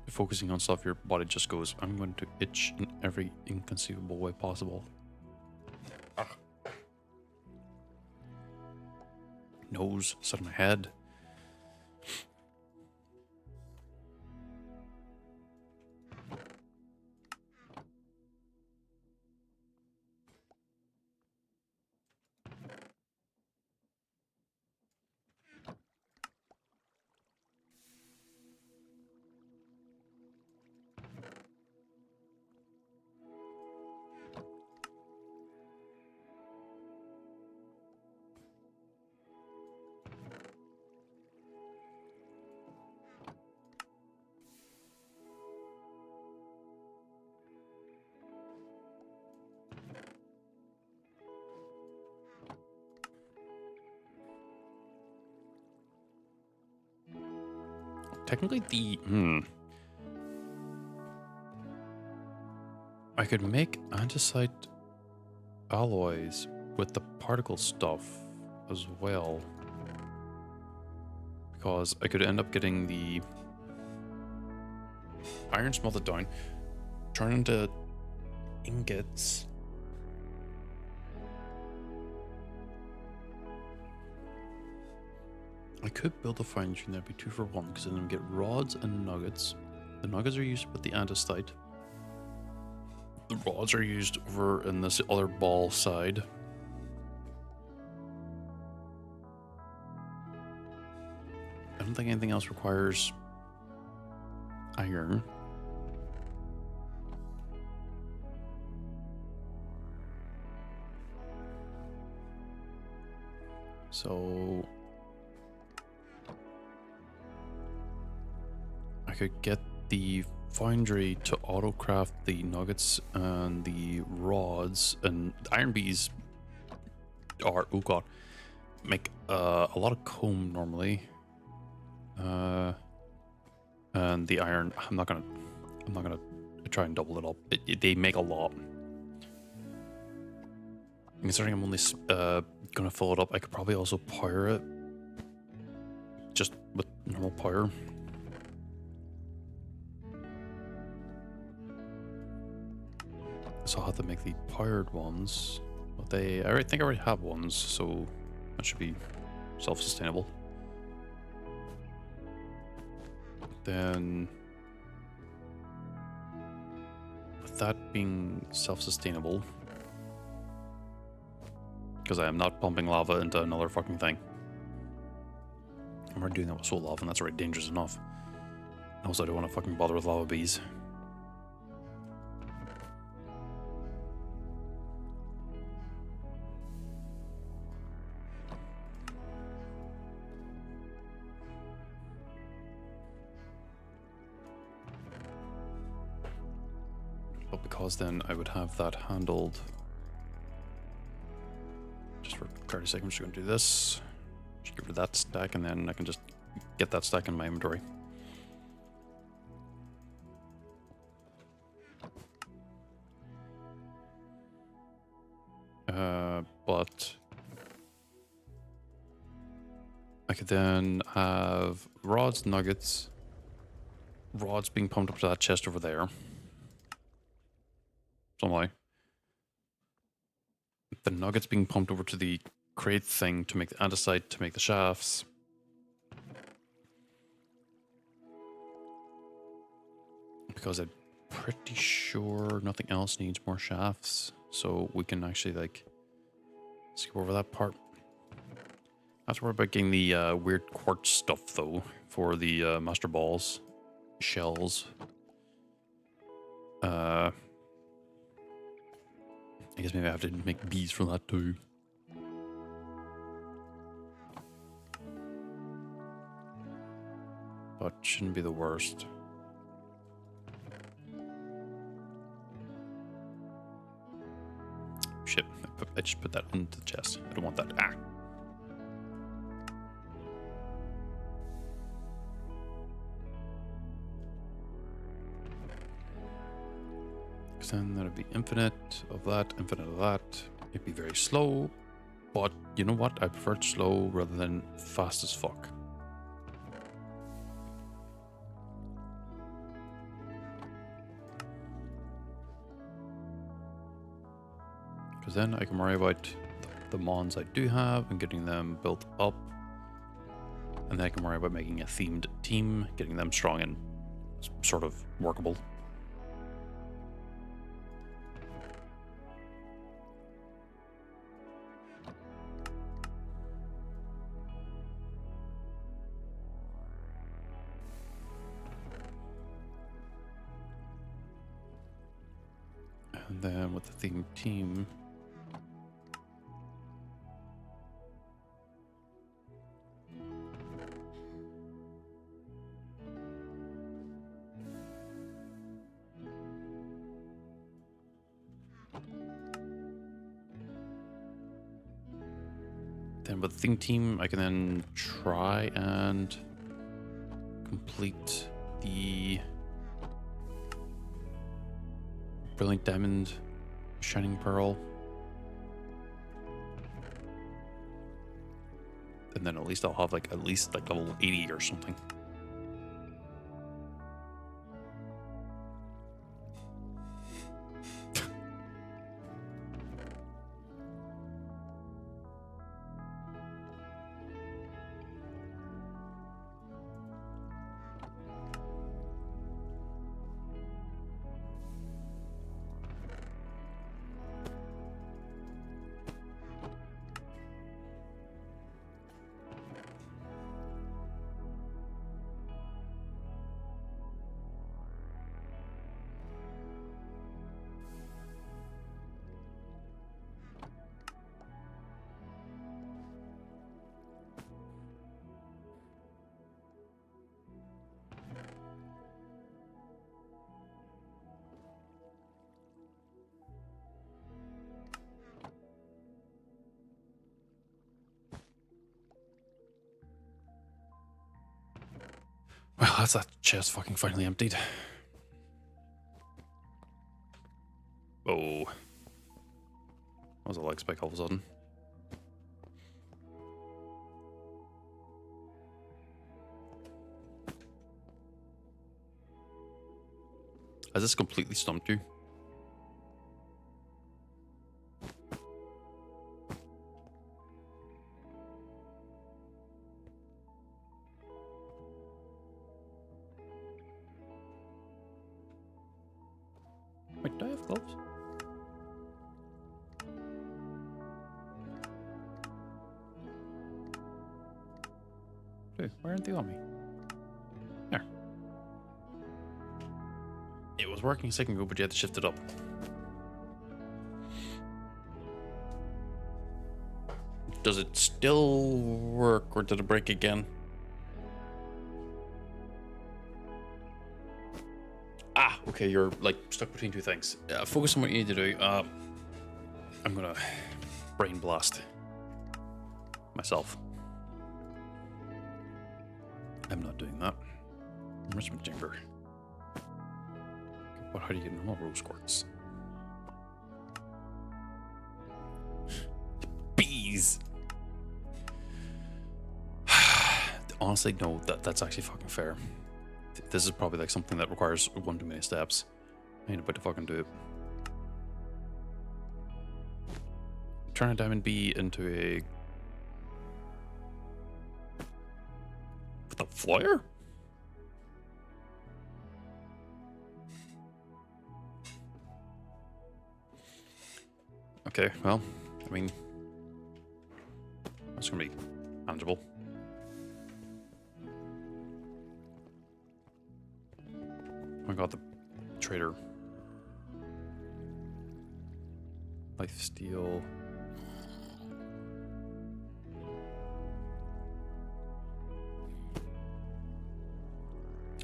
focusing on stuff, your body just goes, I'm going to itch in every inconceivable way possible. Ugh. Nose, side of my head. technically the... I could make andesite alloys with the particle stuff as well. Because I could end up getting the iron smelted down, turn into ingots. I could build a foundry and that'd be 2 for 1 because then we get rods and nuggets. The nuggets are used with the andesite. The rods are used over in this other ball side. I don't think anything else requires iron. So I could get the foundry to autocraft the nuggets and the rods, and the iron bees are, oh god, make a lot of comb normally. And the iron, I'm not gonna try and double it up. They make a lot. Considering I'm only gonna fill it up, I could probably also power it just with normal power. So I'll have to make the powered ones, but I think I already have ones, so that should be self-sustainable. Then, with that being self-sustainable, because I am not pumping lava into another fucking thing. I'm already doing that with soul lava, and that's already dangerous enough. Also, I don't want to fucking bother with lava bees. But because then I would have that handled. Just for clarity sake, I'm just going to do this. Just get rid of that stack, and then I can just get that stack in my inventory. But I could then have rods, nuggets, rods being pumped up to that chest over there. Someway. The nuggets being pumped over to the crate thing to make the andesite, to make the shafts. Because I'm pretty sure nothing else needs more shafts. So we can actually, like, skip over that part. That's where about getting the weird quartz stuff, though, for the master balls, shells. I guess maybe I have to make bees for that too. But shouldn't be the worst. Shit, I just put that into the chest. I don't want that. Ah. Because then that'd be infinite of that, infinite of that. It'd be very slow, but you know what? I prefer it slow rather than fast as fuck. Because then I can worry about the mons I do have and getting them built up. And then I can worry about making a themed team, getting them strong and sort of workable. And then with the themed team, with the theme team, I can then try and complete the brilliant diamond, shining pearl. And then at least I'll have like at least like level 80 or something. Well, that's that chest fucking finally emptied. Oh. What was a leg spike all of a sudden? Has this completely stumped you? Wait, do I have gloves? Dude, why aren't they on me? There. It was working a second ago, but you had to shift it up. Does it still work, or did it break again? Ah, okay, you're like stuck between two things. Focus on what you need to do. I'm gonna brain blast myself. I'm not doing that. Enrichment chamber. But how do you get normal rose quartz? Bees! Honestly, no, that's actually fucking fair. This is probably like something that requires one too many steps. I ain't about to fucking do it. Turn a diamond bee into a... With a flyer? Okay, well, I mean... That's gonna be manageable. Oh my god, the trader. Lifesteal.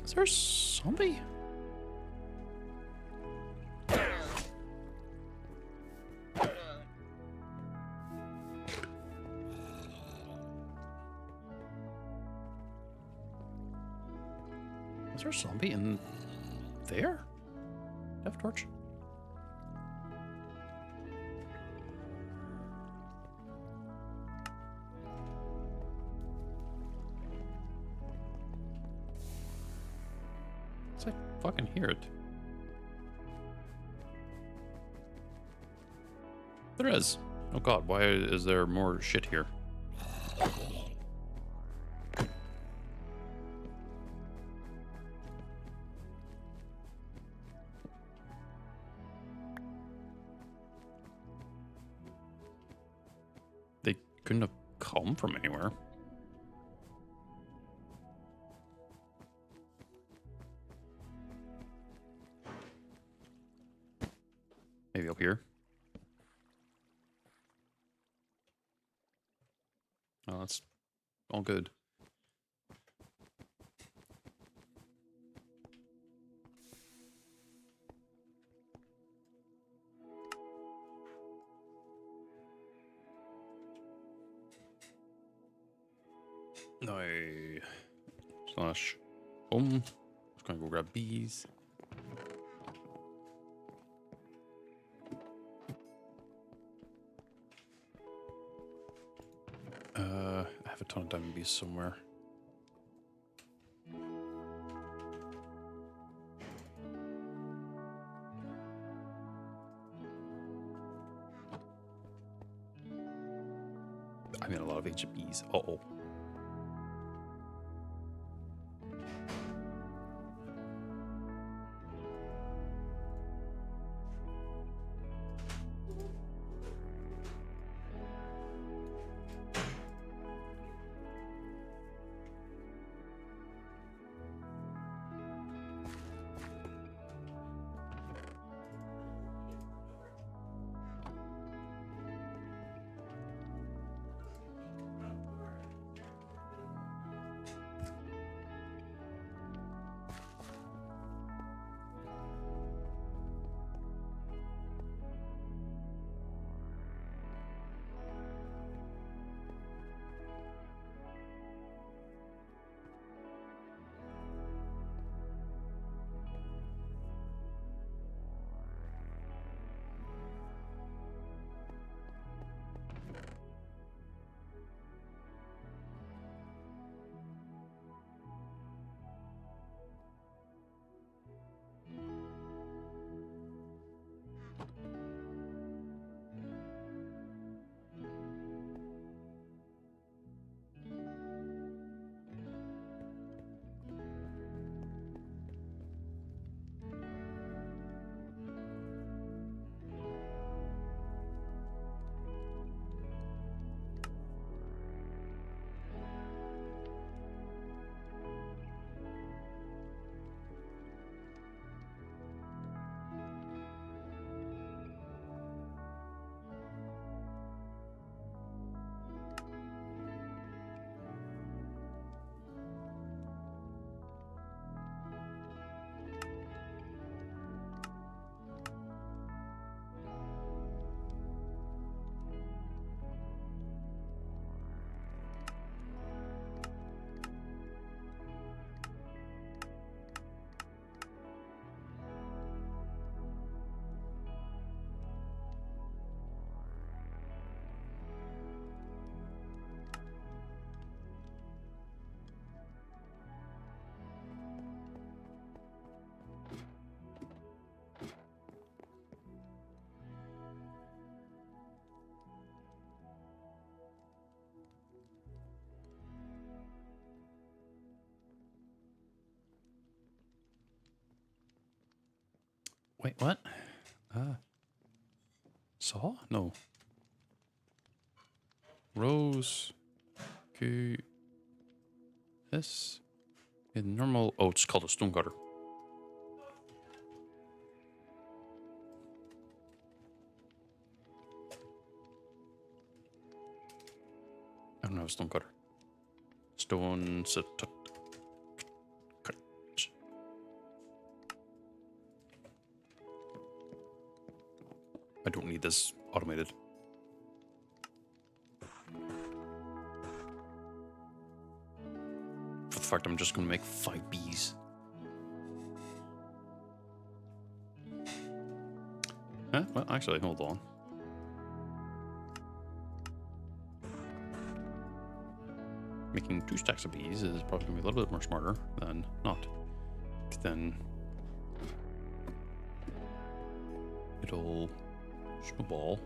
Is there a zombie? Is there a zombie in there? Death torch? I fucking hear it. There is. Oh god, why is there more shit here? They couldn't have come from anywhere. Maybe up here. Oh, that's all good. No. Slash home. Just gonna go grab bees. I have a ton of diamond bees somewhere. I mean, a lot of HBs. Uh-oh. Wait, what? Saw? No. Rose. Q. S. In normal. Oh, it's called a stone cutter. I don't have a stone cutter. Stone. I don't need this automated. For the fact I'm just going to make 5 bees. Huh? Well, actually, hold on. Making 2 stacks of bees is probably going to be a little bit more smarter than not. Then it'll snowball.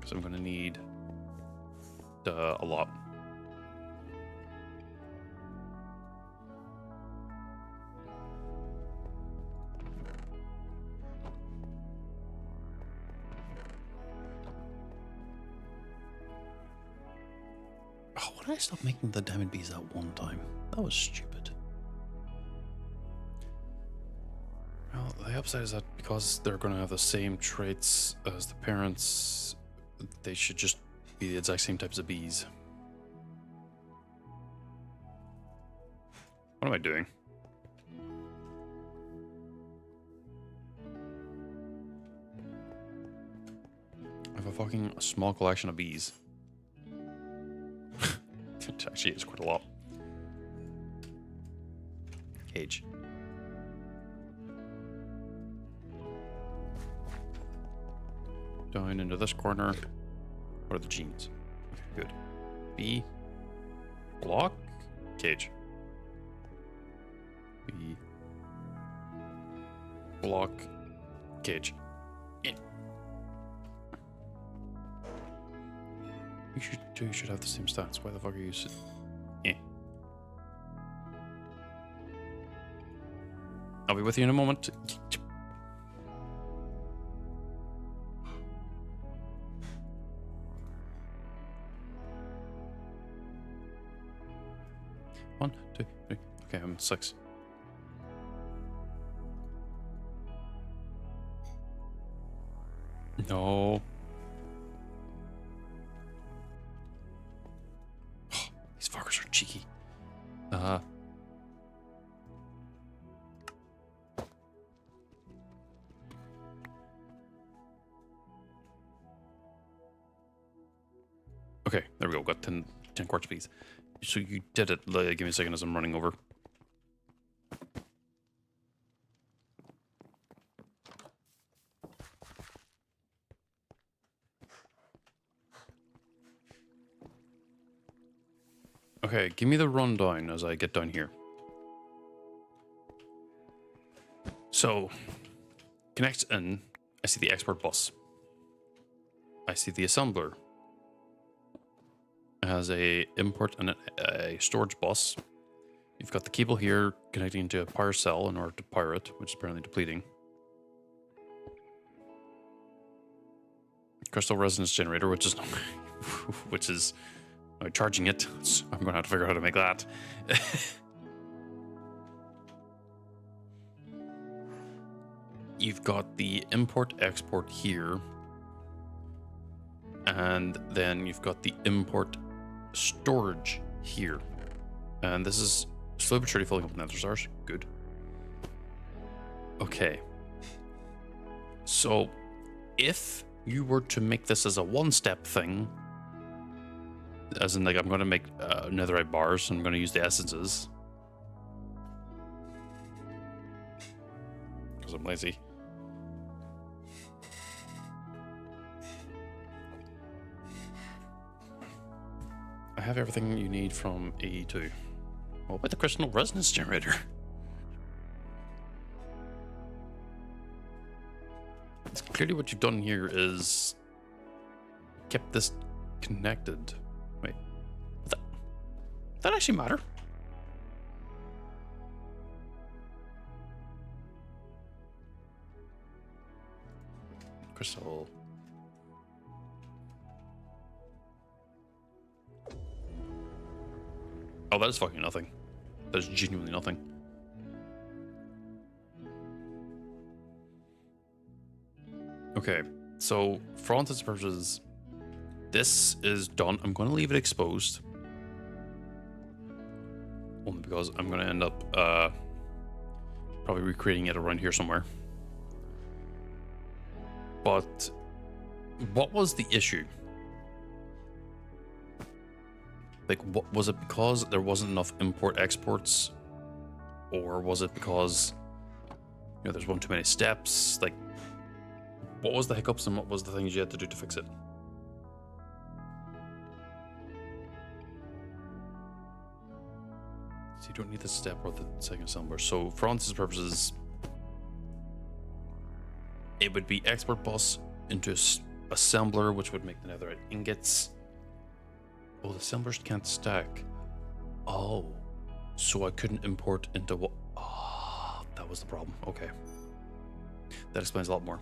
Because I'm going to need a lot. Why did I stop making the diamond bees that one time? That was stupid. Well, the upside is that because they're going to have the same traits as the parents, they should just be the exact same types of bees. What am I doing? fucking small collection of bees. It actually is quite a lot. Cage. Down into this corner. What are the genes? Okay, good. Bee. Block. Cage. Bee. Block. Cage. In. You should have the same stats. Why the fuck are you I'll be with you in a moment. One, two, three. Okay, I'm 6. No. These fuckers are cheeky. Okay, there we go. Got 10 quartz bees. So you did it. Give me a second as I'm running over. Okay, give me the rundown as I get down here. So, connects in. I see the export bus. I see the assembler. It has a import and a storage bus. You've got the cable here connecting to a power cell in order to power it, which is apparently depleting. Crystal resonance generator, which is charging it. So I'm gonna have to figure out how to make that. You've got the import export here, and then you've got the import storage here, and this is slowly but surely filling up with nether stars. Good. Okay, so if you were to make this as a one-step thing, as in like I'm going to make netherite bars and I'm going to use the essences because I'm lazy. I have everything you need from AE2. What about the crystal resonance generator? It's clearly what you've done here is kept this connected. Wait, does that actually matter? Crystal. Oh, that is fucking nothing. That is genuinely nothing. Okay, so for all intents and purposes, this is done. I'm going to leave it exposed. Only because I'm going to end up probably recreating it around here somewhere. But what was the issue? Like, what was it? Because there wasn't enough import exports, or was it because there's one too many steps? Like, what was the hiccups and what was the things you had to do to fix it? So you don't need the step or the second assembler. So for all intents and purposes, it would be export bus into assembler, which would make the netherite ingots. Oh, the assemblers can't stack. Oh, so I couldn't import into what? Oh, that was the problem. Okay, that explains a lot more.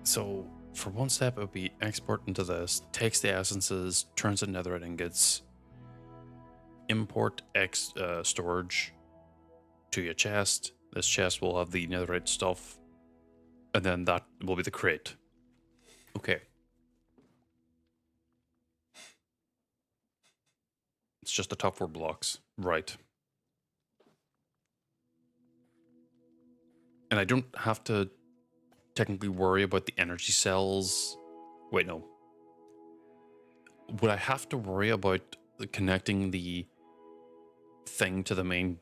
So for one step, it would be export into this, takes the essences, turns it into netherite ingots, import storage to your chest. This chest will have the netherite stuff, and then that will be the crate. Okay. It's just the top 4 blocks. Right. And I don't have to technically worry about the energy cells. Wait, no. Would I have to worry about connecting the thing to the main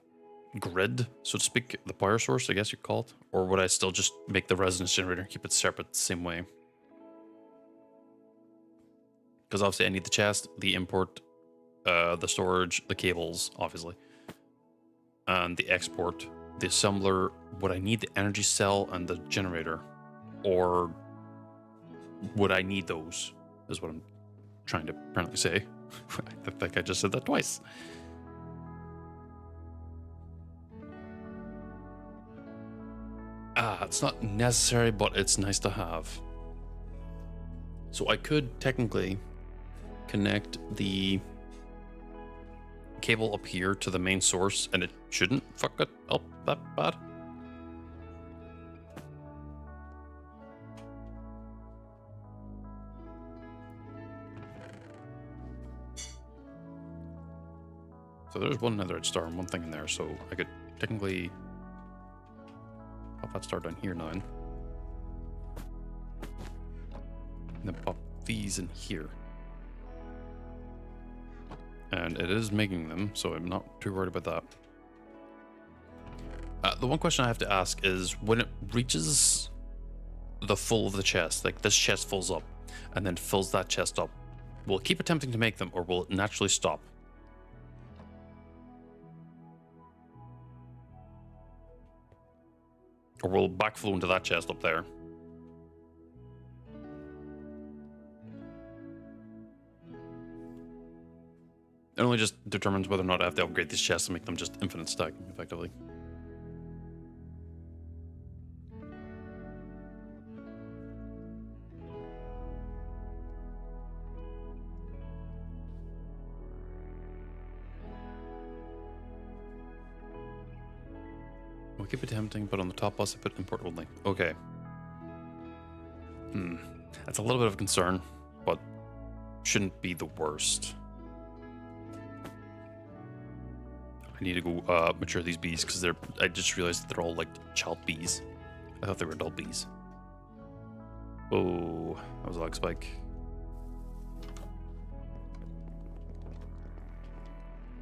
grid, so to speak, the power source, I guess you'd call it? Or would I still just make the resonance generator and keep it separate the same way? Because obviously I need the chest, the import, the storage, the cables, obviously, and the export, the assembler. Would I need the energy cell and the generator? Or would I need those, is what I'm trying to apparently say. I think I just said that twice. It's not necessary, but it's nice to have. So I could technically connect the cable up here to the main source, and it shouldn't fuck it up that bad. So there's one netherite star and one thing in there, so I could technically pop that star down here now. And then pop these in here. And it is making them, so I'm not too worried about that. The one question I have to ask is, when it reaches the full of the chest, like this chest fills up, and then fills that chest up, will it keep attempting to make them, or will it naturally stop? Or will it backflow into that chest up there? It only just determines whether or not I have to upgrade these chests to make them just infinite stacking, effectively. We'll keep attempting, but on the top boss I put import only. Okay. That's a little bit of a concern, but shouldn't be the worst. I need to go mature these bees, because I just realized that they're all like child bees. I thought they were adult bees. Oh, that was a lag spike.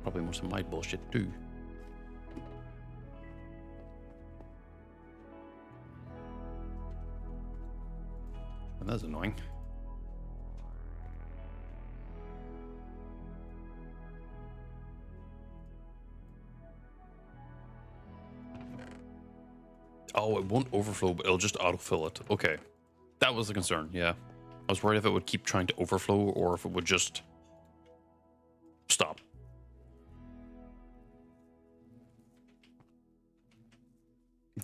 Probably most of my bullshit too. And that's annoying. Oh, it won't overflow, but it'll just autofill it. Okay. That was the concern, yeah. I was worried if it would keep trying to overflow or if it would just stop.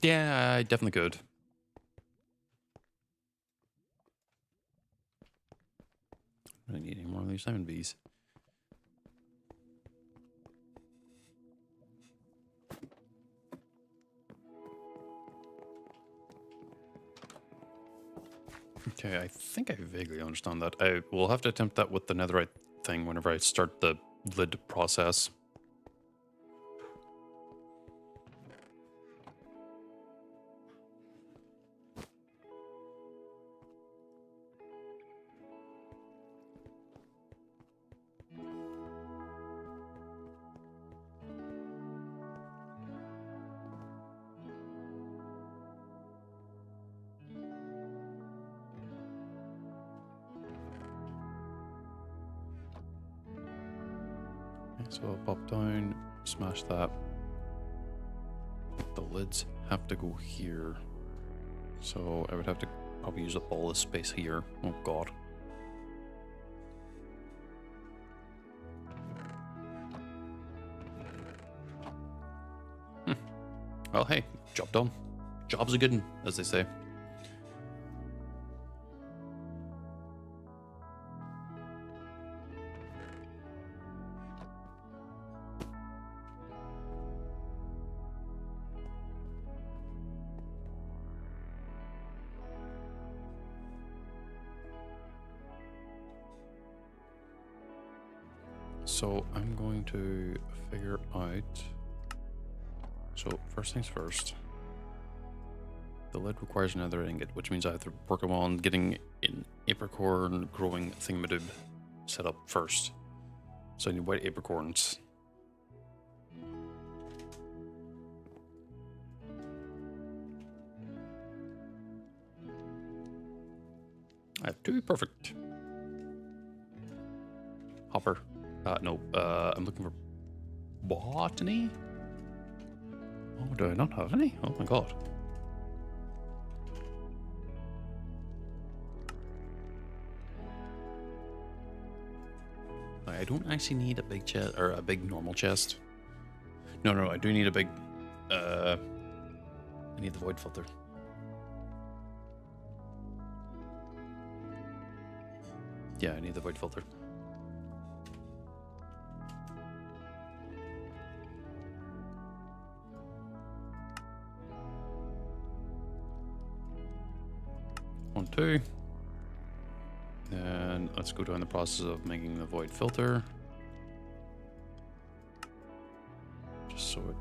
Yeah, I definitely could. I don't need any more of these diamond bees. Okay, I think I vaguely understand that. I will have to attempt that with the netherite thing whenever I start the lid process. So I'll pop down, smash that. The lids have to go here. So I would have to probably use up all this space here. Oh god. Well, hey, job done. Job's a good one, as they say. So I'm going to figure out. So first things first. The lead requires another ingot, which means I have to work on getting an apricorn growing thingamadoob set up first. So I need white apricorns. I have 2, perfect. Hopper. No, I'm looking for botany? Oh, do I not have any? Oh my god. I don't actually need a big chest, or a big normal chest. No, I do need a big, I need the void filter. Yeah, I need the void filter. One, 2. Then let's go down the process of making the void filter. Just so it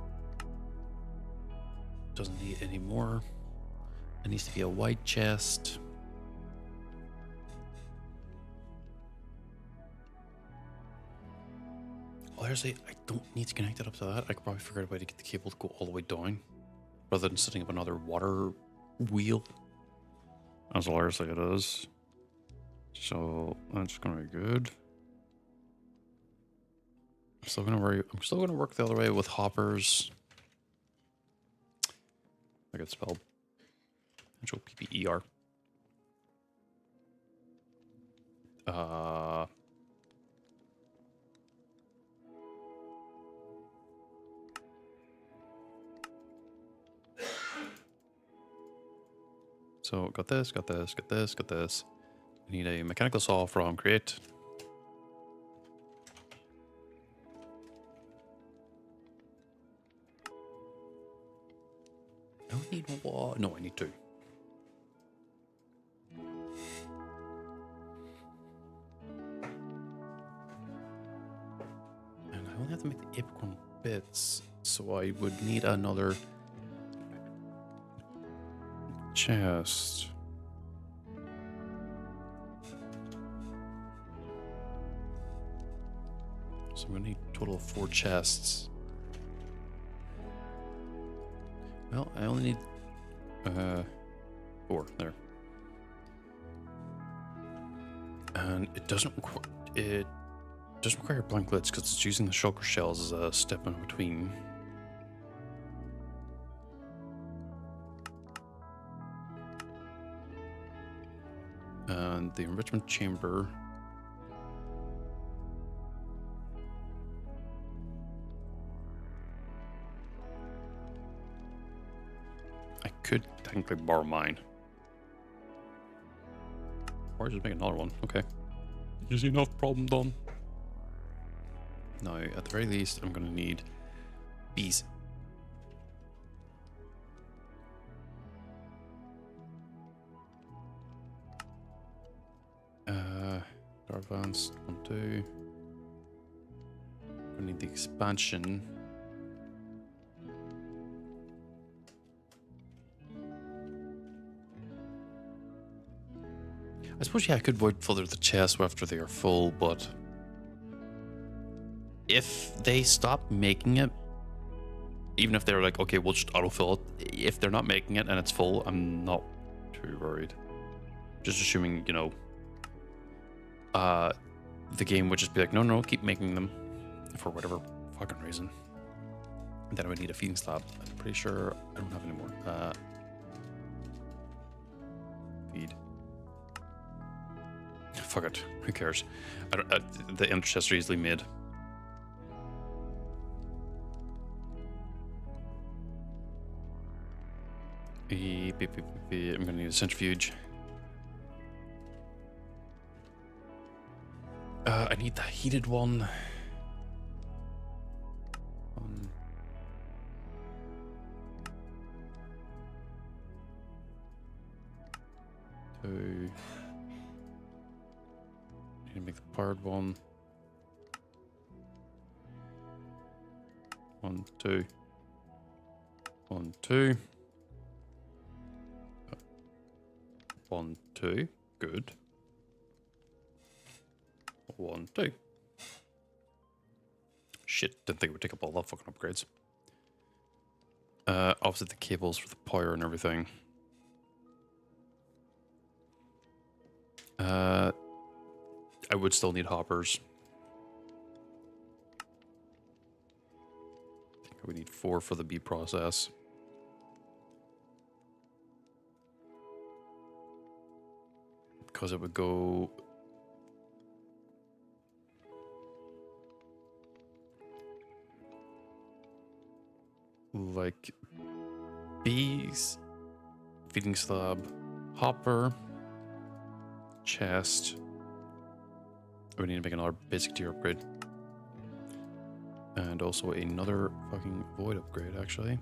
doesn't need any more. It needs to be a white chest. Honestly, I don't need to connect it up to that. I could probably figure out a way to get the cable to go all the way down rather than setting up another water wheel. As large as it is. So that's gonna be good. I'm still gonna work the other way with hoppers. I got spelled. Actual PPER. So got this. I need a mechanical saw from Create. I don't need one. No, I need 2. And I only have to make the apricorn bits, so I would need another chest. So I'm gonna need a total of 4 chests. Well, I only need 4 there. And it doesn't require blank lids because it's using the shulker shells as a step in between. And the enrichment chamber. I could technically borrow mine. Or just make another one. Okay. Easy enough, problem done. Now, at the very least, I'm going to need bees. Advanced 1, 2. I need the expansion. I suppose, yeah, I could void filter the chests after they are full, but if they stop making it, even if they're like, okay, we'll just autofill it, if they're not making it and it's full, I'm not too worried. Just assuming, you know, the game would just be like, no, keep making them for whatever fucking reason. And then I would need a feeding slab. I'm pretty sure I don't have any more. Feed. Fuck it. Who cares? The intercests are easily made. I'm gonna need a centrifuge. I need the heated one. 1, 2. Need to make the powered one. 1, 2. 1, 2. 1, 2. Good. 1, 2. Shit, didn't think it would take up all that fucking upgrades. Obviously the cables for the power and everything. I would still need hoppers. I think we need 4 for the bee process. Because it would go... like bees, feeding slab, hopper, chest. We need to make another basic tier upgrade. And also another fucking void upgrade, actually.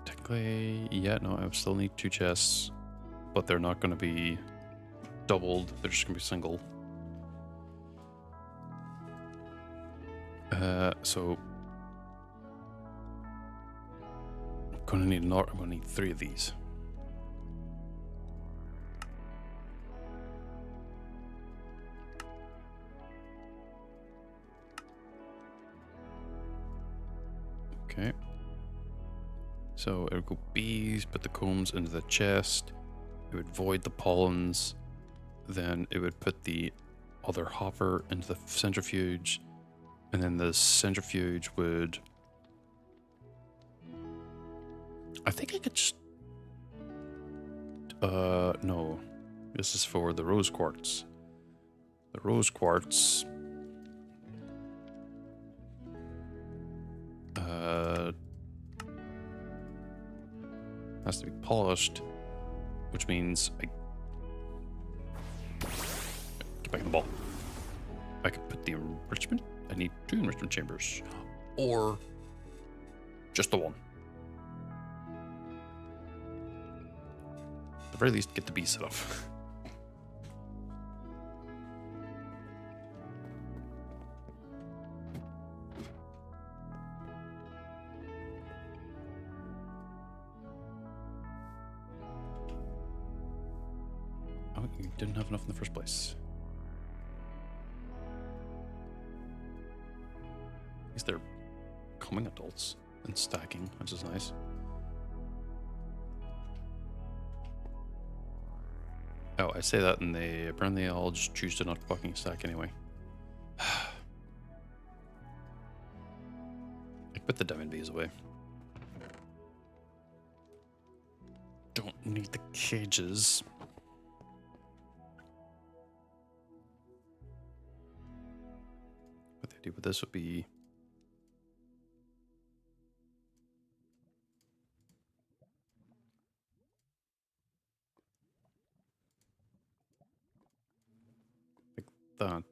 Technically, yeah, no, I would still need 2 chests, but they're not going to be doubled, they're just going to be single. So I'm going to need another, I'm going to need 3 of these. Okay. So it would go bees, put the combs into the chest, it would void the pollens, then it would put the other hopper into the centrifuge, and then the centrifuge would... I think I could just... no. This is for the rose quartz. The rose quartz... has to be polished, which means I get back in the ball. I could put the enrichment. I need 2 enrichment chambers, or just the 1. At the very least, get the bee set up. You didn't have enough in the first place. At least they're becoming adults and stacking, which is nice. Oh, I say that and they apparently all just choose to not fucking stack anyway. I put the diamond bees away. Don't need the cages. What the idea with this would be... like that.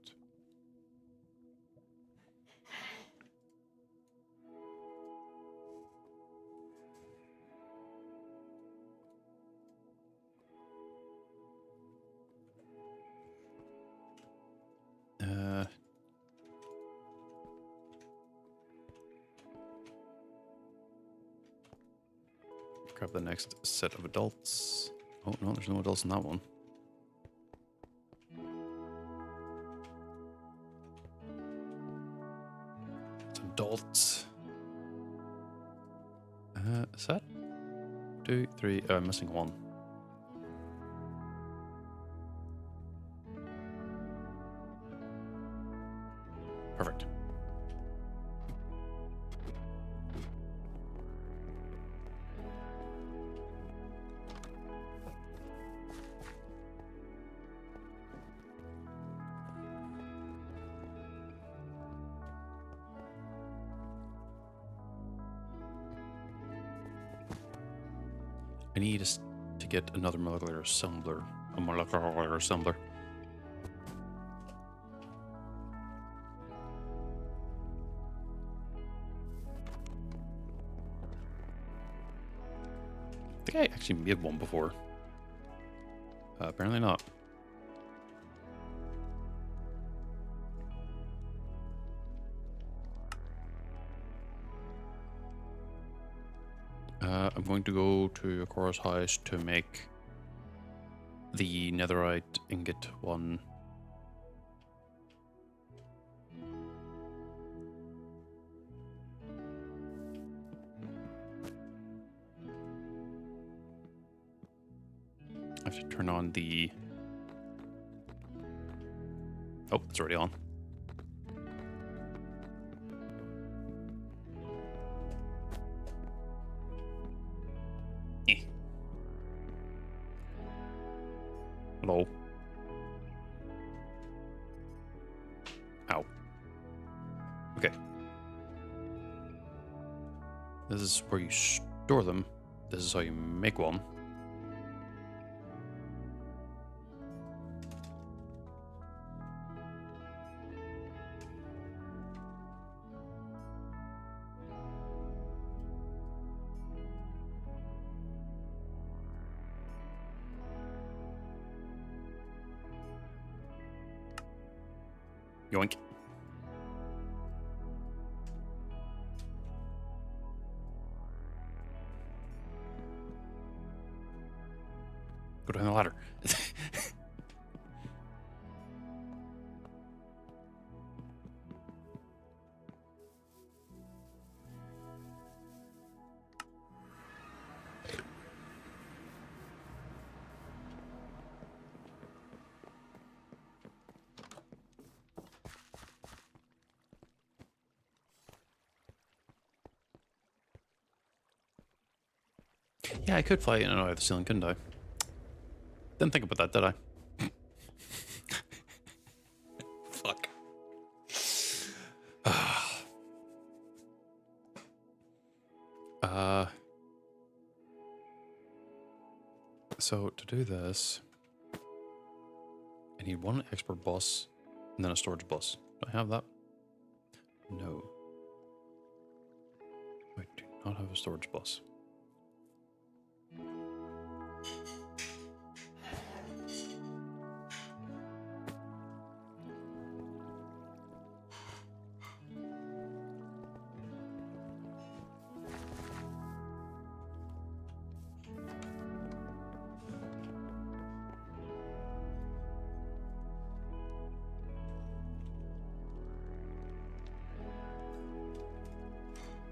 Grab the next set of adults. Oh no, there's no adults in that one. It's adults. Is that 2, 3? Oh, I'm missing 1. Perfect. I need to get another molecular assembler. A molecular assembler. think I actually made one before. Apparently not. I'm going to go to Akora's house to make the netherite ingot one. I have to turn on the... Oh, it's already on. Hello. Ow. Okay. This is where you store them. This is how you make one. Yoink. Go down the ladder. Yeah, I could fly in and out of the ceiling, couldn't I? Didn't think about that, did I? Fuck. So to do this, I need one export bus and then a storage bus. Do I have that? No. I do not have a storage bus.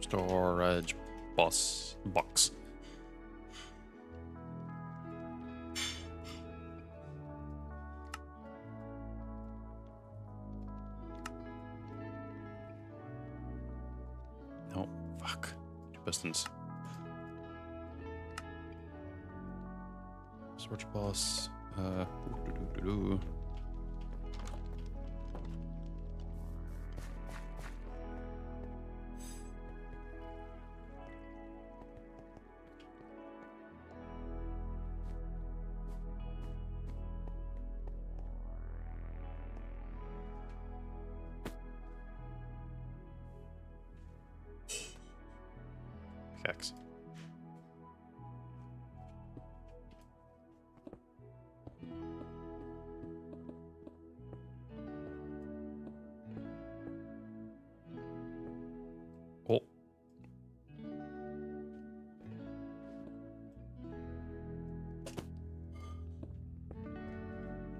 Storage bus box. No, fuck. Two pistons. Storage bus. X. Oh.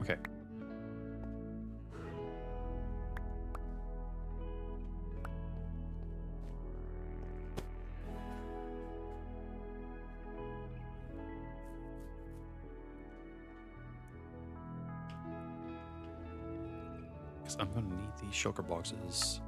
Okay. I'm gonna need these shulker boxes.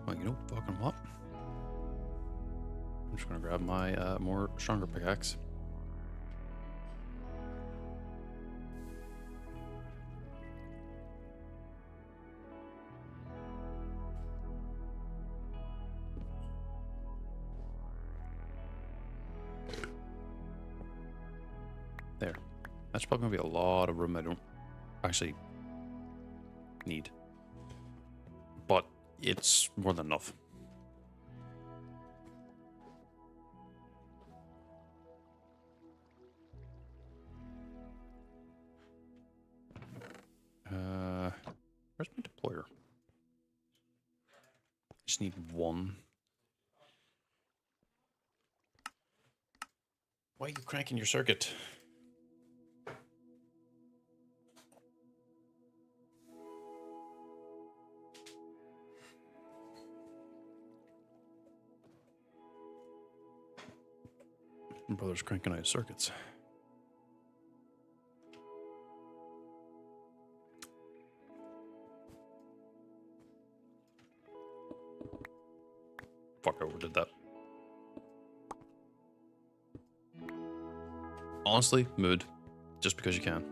Well, you know fucking what? I'm just gonna grab my more stronger pickaxe. There. That's probably gonna be a lot of room I don't actually need. But it's more than enough. Where's my deployer? Just need one. Why are you cranking your circuit? My brother's cranking out his circuits. Fuck, I overdid that. Honestly, mood. Just because you can.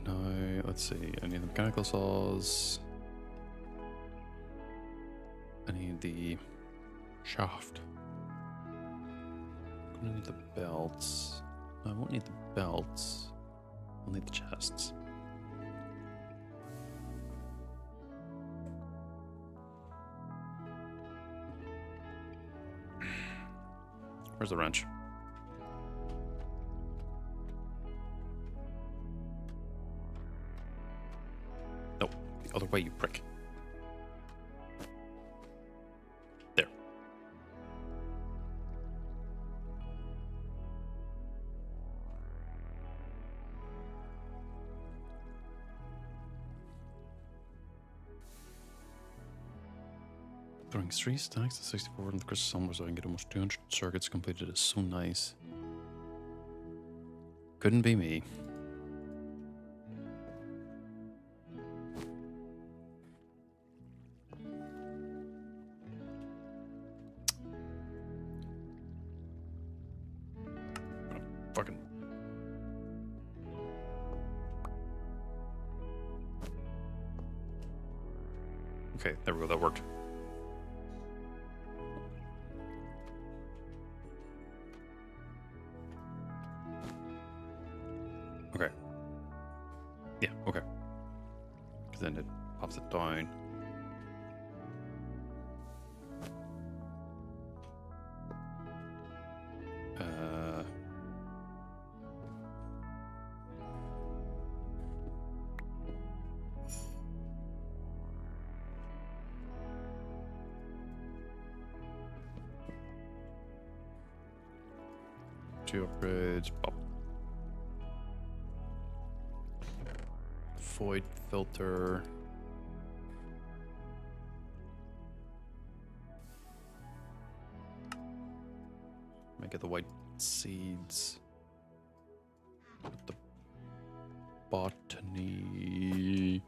No, let's see. I need the mechanical saws. I need the shaft. I'm gonna need the belts. No, I won't need the belts. I'll need the chests. Where's the wrench? No, the other way, you prick. There. Throwing 3 stacks to 64 and the crystal somewhere so I can get almost 200 circuits completed is so nice. Couldn't be me. Fucking. Okay, there we go, that worked. Okay. Yeah, okay. Because then it pops it down. Two upgrades, pop. Void filter. Make it the white seeds. Put the botany.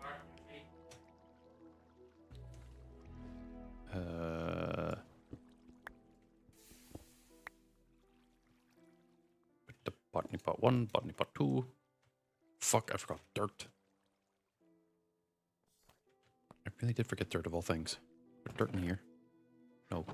Put the botany pot 1, botany pot 2. Fuck, I forgot dirt. I really did forget dirt of all things. Put dirt in here. No.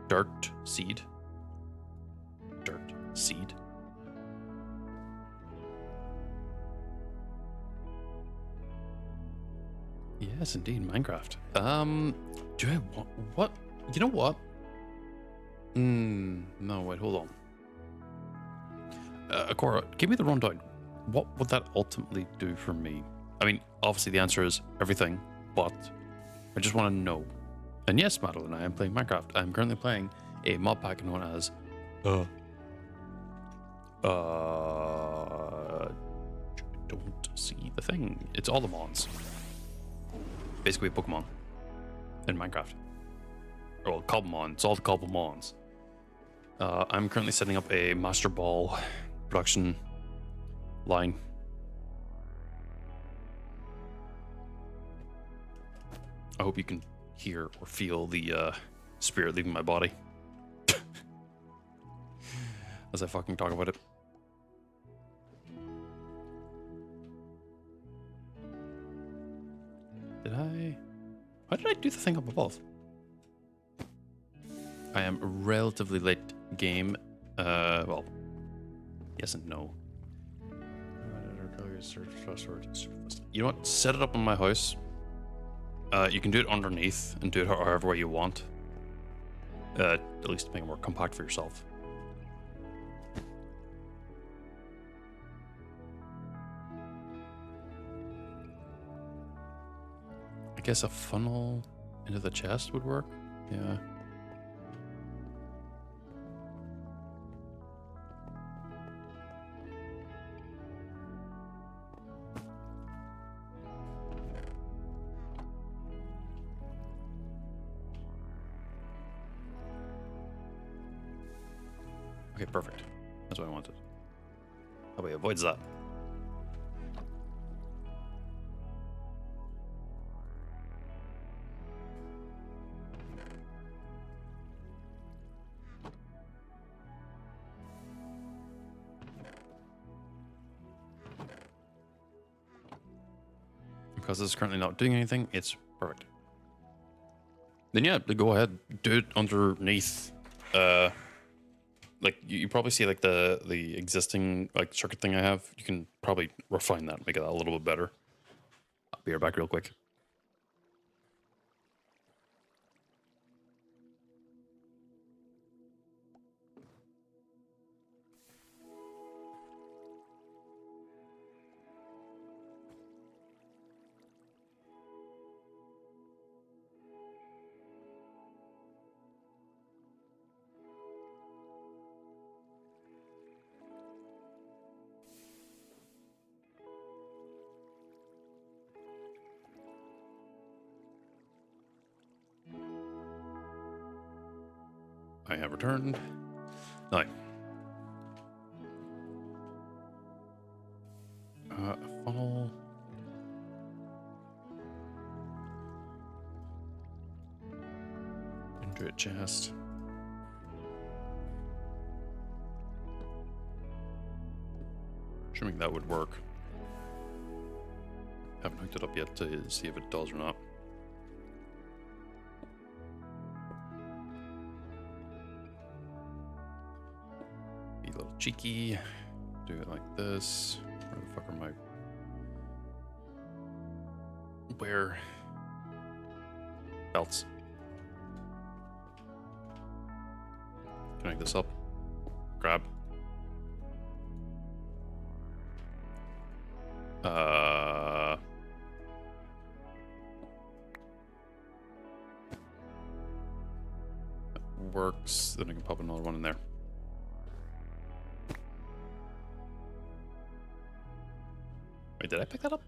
Dirt seed. Dirt seed. Yes, indeed, Minecraft. Do I want what? You know what? No, wait, hold on. Akora, give me the rundown. What would that ultimately do for me? I mean, obviously the answer is everything, but I just want to know. And yes, Madeline, I am playing Minecraft. I'm currently playing a mod pack known as don't see the thing. It's All the Mons. Basically a Pokemon in Minecraft. Well, Cobblemon. It's all the Cobblemons. I'm currently setting up a Master Ball production line. I hope you can hear or feel the spirit leaving my body as I fucking talk about it. Why did I do the thing up above? I am relatively late game. Well, yes and no. You know what? Set it up in my house. You can do it underneath and do it however way you want. At least to make it more compact for yourself. I guess a funnel into the chest would work. Yeah. Okay, perfect. That's what I wanted. That way it avoids that. Because it's currently not doing anything, it's perfect. Then yeah, go ahead, do it underneath. Like you probably see like the existing like circuit thing I have. You can probably refine that, make it a little bit better. I'll be right back real quick. I have returned. Now, funnel. Into a chest. Assuming that would work. Haven't hooked it up yet to see if it does or not. Be a little cheeky. Do it like this. Where the fuck are my... Where? Belts. Connect this up. Grab. That works. Then I can pop another one in there. Wait, did I pick that up?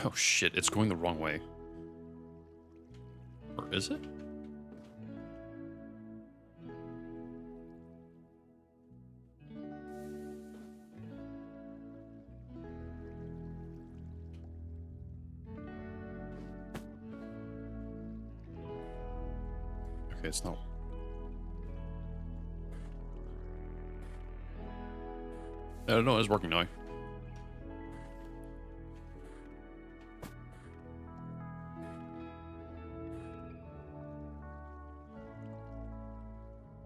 Oh shit, it's going the wrong way. Or is it? Okay, it's not. I don't know, it's working now.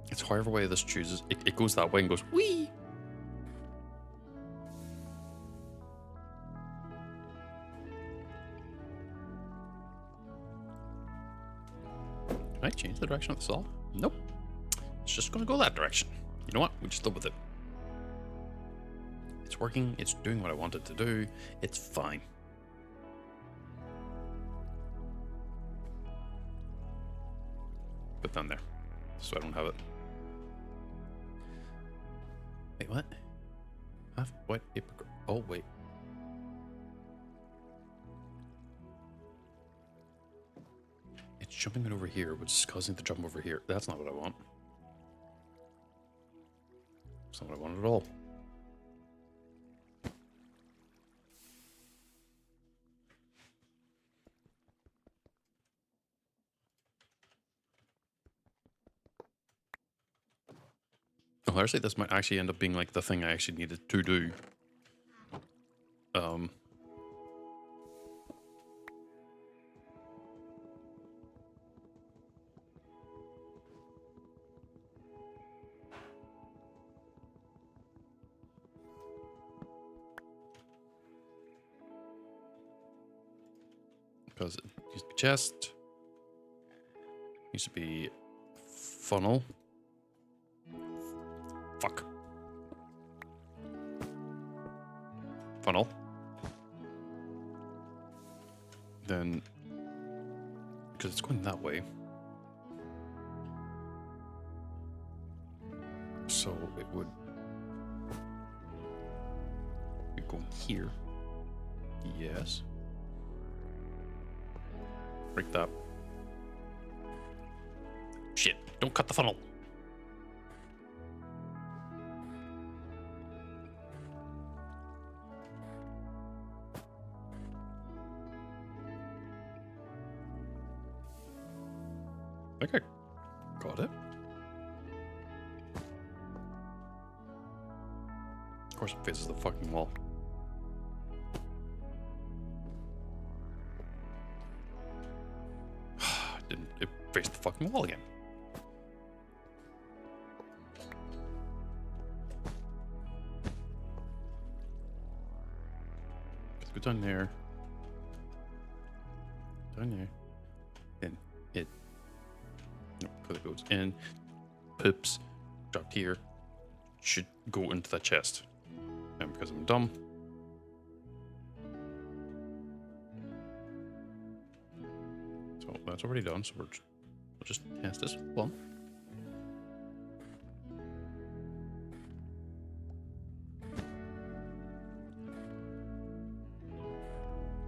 It's however way this chooses. It goes that way and goes, wee! Can I change the direction of the saw? Nope. It's just gonna go that direction. You know what? We just live with it. It's working. It's doing what I want it to do. It's fine. Put down there, so I don't have it. Wait, what? Half white paper. Oh wait. It's jumping it over here, which is causing it to jump over here. That's not what I want. That's not what I want at all. Oh, actually, this might actually end up being like the thing I actually needed to do. Because it used to be chest. Used to be funnel. Fuck. Funnel. Then, because it's going that way. So it would be going here. Yes. Break that. Shit, don't cut the funnel. I think I got it. Of course it faces the fucking wall. It faced the fucking wall again. Let's go down there. Down there. Then it because it goes in, poops, dropped here, should go into that chest. And because I'm dumb, so that's already done. So we'll just test this one.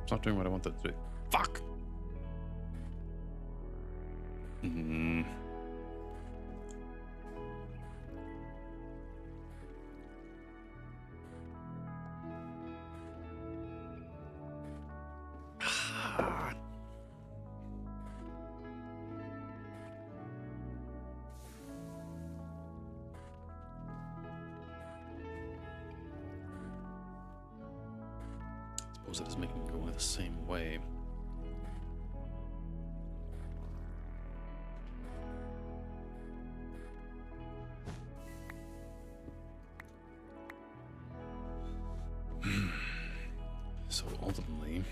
It's not doing what I want it to do. Fuck. Suppose it is making me go the same way. So ultimately,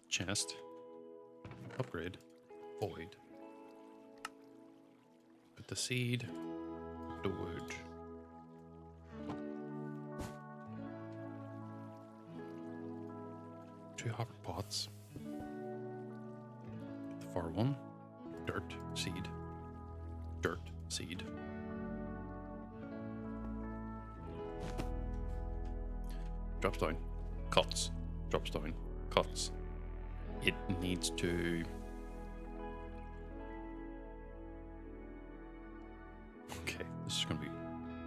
chest, upgrade, void. Put the seed, the wood. Two hopper pots. The far one, dirt, seed, dirt, seed. Drops down, cuts, drops down, cuts. it needs to... Okay, this is going to be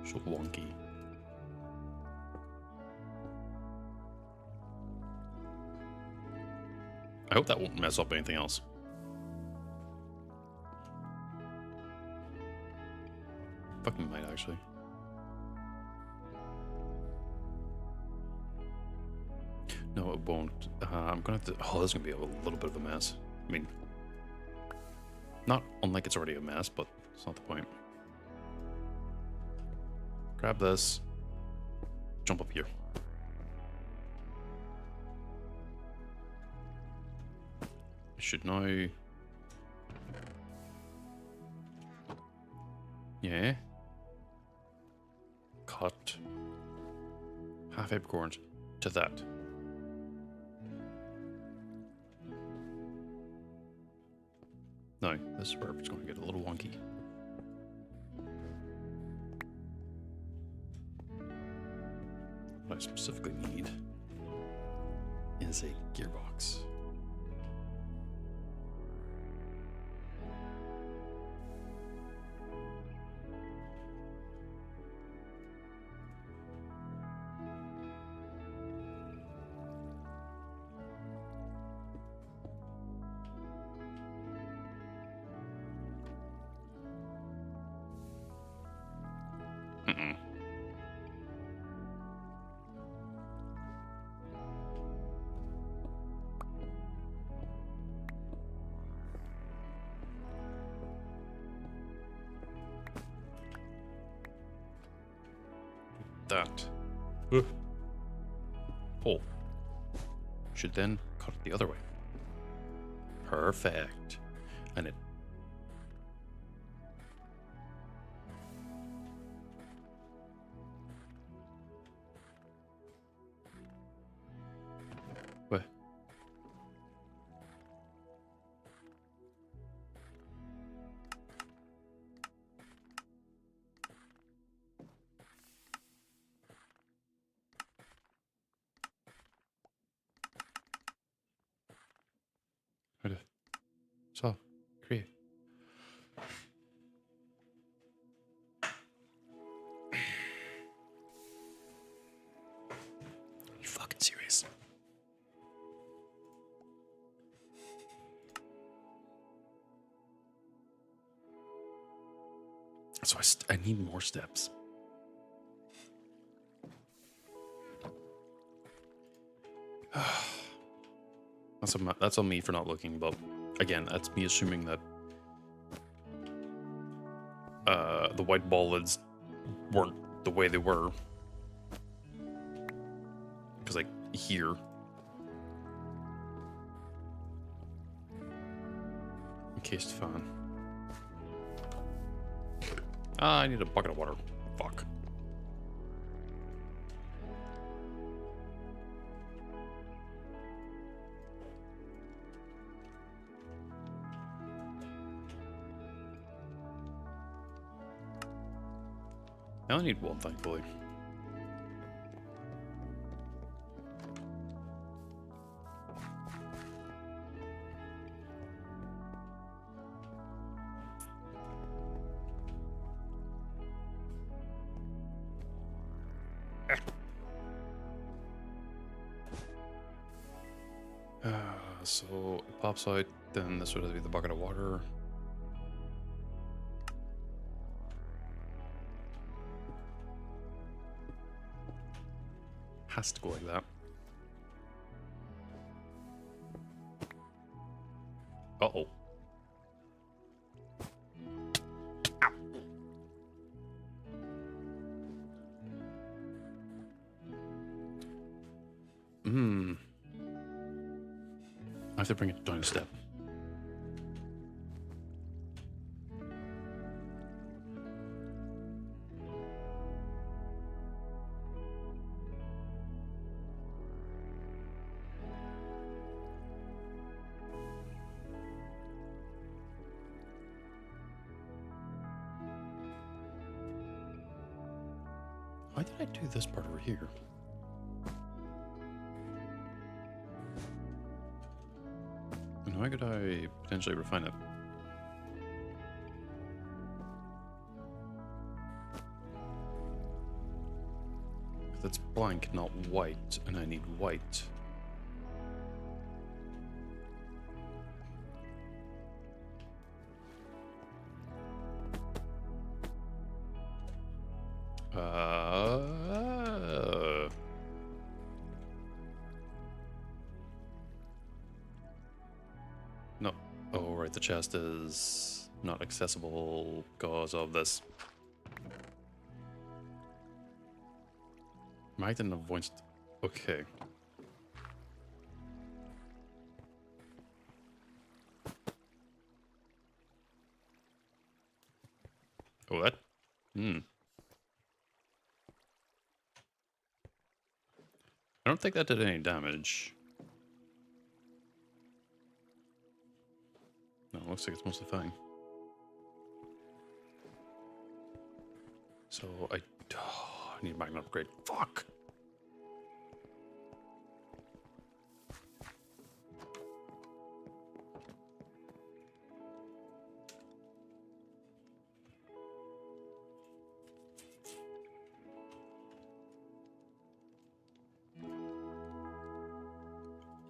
so wonky. I hope that won't mess up anything else. Fucking might, actually. No, it won't. I'm gonna have to... Oh, this is gonna be a little bit of a mess. I mean, not unlike it's already a mess, but it's not the point. Grab this. Jump up here. I should now... Yeah. Cut half apricorns to that. No, this is where it's going to get a little wonky. What I specifically need is a gearbox. That hole should then cut it the other way. Perfect. And it... What? So, create. You fucking serious? So I need more steps. That's on me for not looking, but again, that's me assuming that the white bolids weren't the way they were. Because, like, here. Encased fan. Ah, I need a bucket of water. Fuck. I only need one, thankfully. So it pops out, then this would be the bucket of water. Has to go like that. Uh-oh. Ow. I have to bring it down a step. Why did I do this part over here? How could I potentially refine it? That's blank, not white, and I need white. No. Oh, right, the chest is not accessible because of this. Might didn't avoid. Okay. Oh, that. Hmm. I don't think that did any damage. No, it looks like it's mostly fine. So I need magnet upgrade. Fuck.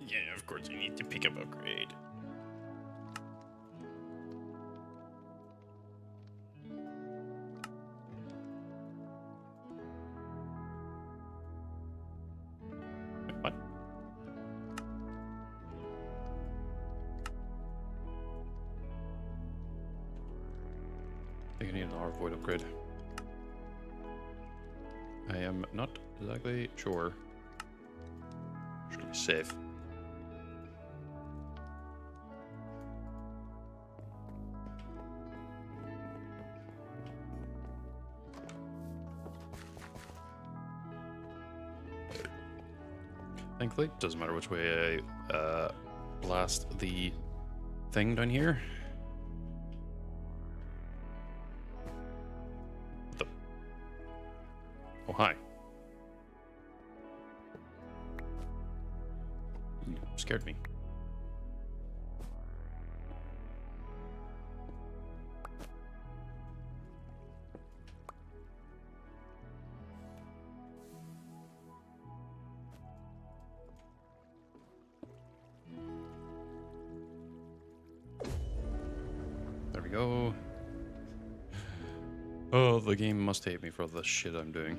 Yeah, of course you need to pick up upgrade. What? I think I need an R void upgrade. I am not exactly sure. Should be safe. Thankfully, it doesn't matter which way I blast the thing down here. What the? Oh, hi. You scared me. There we go. Oh, the game must hate me for the shit I'm doing.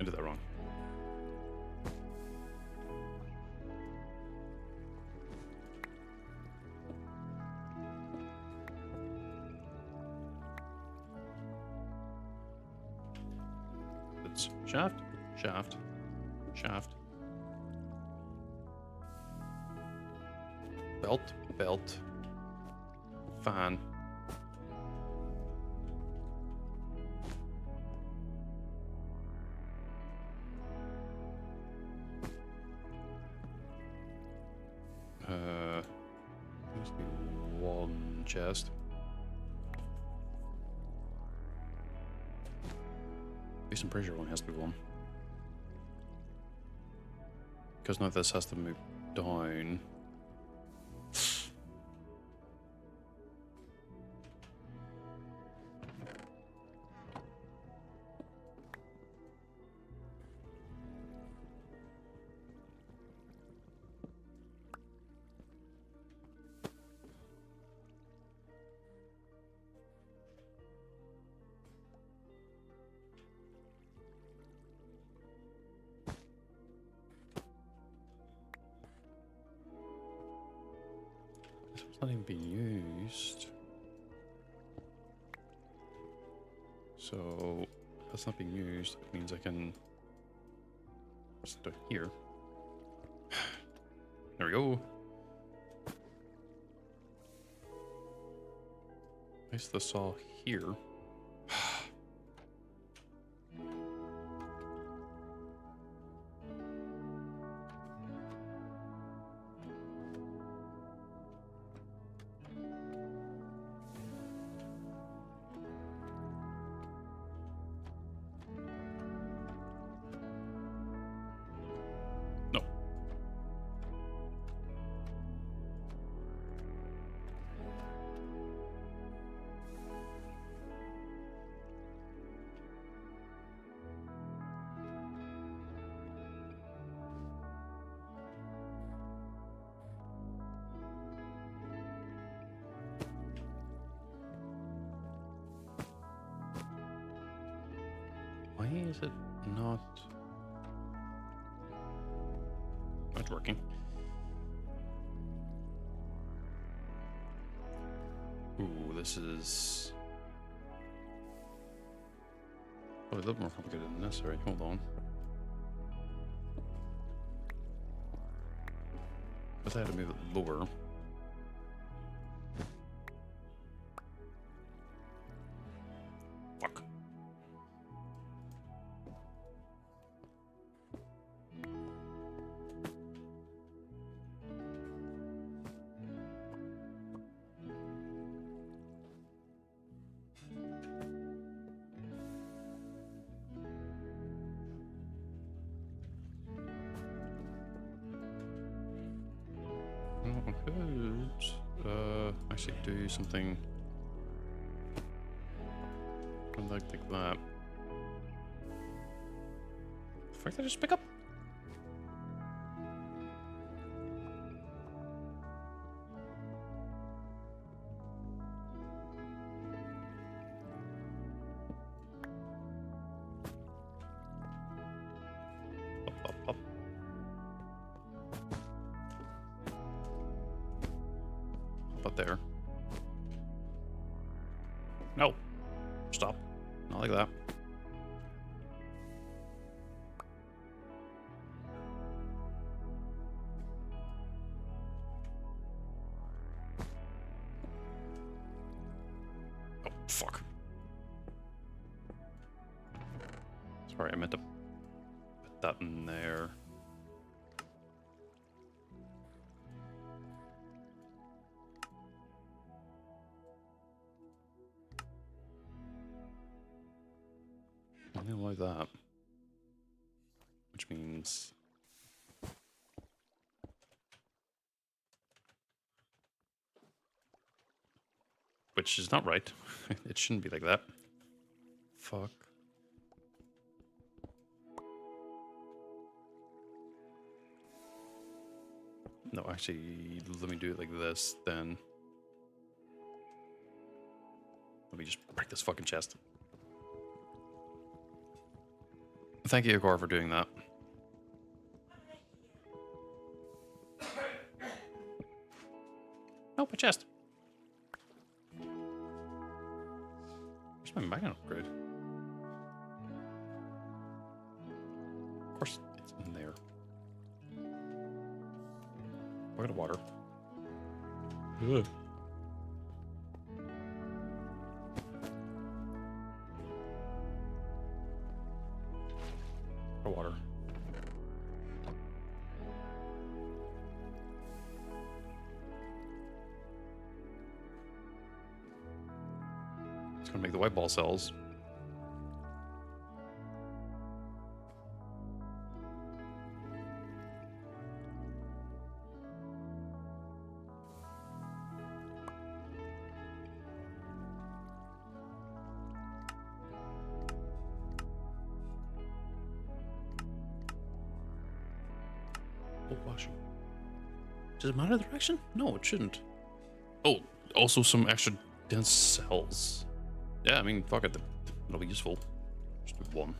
I did that wrong. It's shaft, shaft, shaft. Belt, belt. Fan. Must be one chest. At least I'm pretty sure one has to be one. Because now this has to move down. It's not even being used. So that's not being used. It means I can start here. There we go. Place the saw here. is it not working? Ooh, this is probably a little more complicated than necessary. Hold on. But I had to move it lower. Fuck. I could actually do something like that. The fuck did I just pick up? Up. Up there. No. Stop. Not like that. Oh, fuck. Sorry, I meant to put that in there. Something like that. Which means... Which is not right. It shouldn't be like that. Fuck. No, actually, let me do it like this, then... Let me just break this fucking chest. Thank you, Igor, for doing that. Oh, my chest. Where's my magnet upgrade? Of course, it's in there. Bucket of water. Ugh. Water. It's gonna make the white ball cells. Does it matter the direction? No, it shouldn't. Oh, also some extra dense cells. Yeah, I mean, fuck it. That'll be useful. Just do one.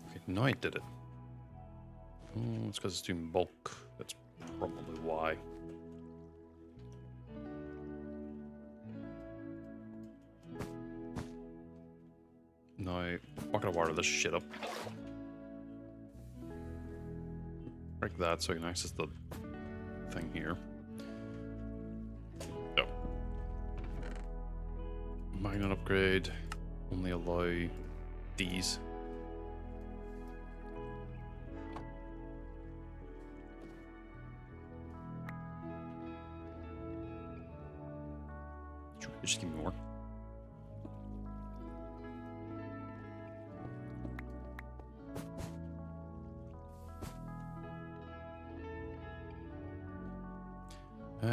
Okay, now I did it. Oh, it's because it's doing bulk. That's probably why. Now, bucket of water this shit up. Break that so I can access the thing here. Oh. Magnet upgrade. Only allow these. Just give me more.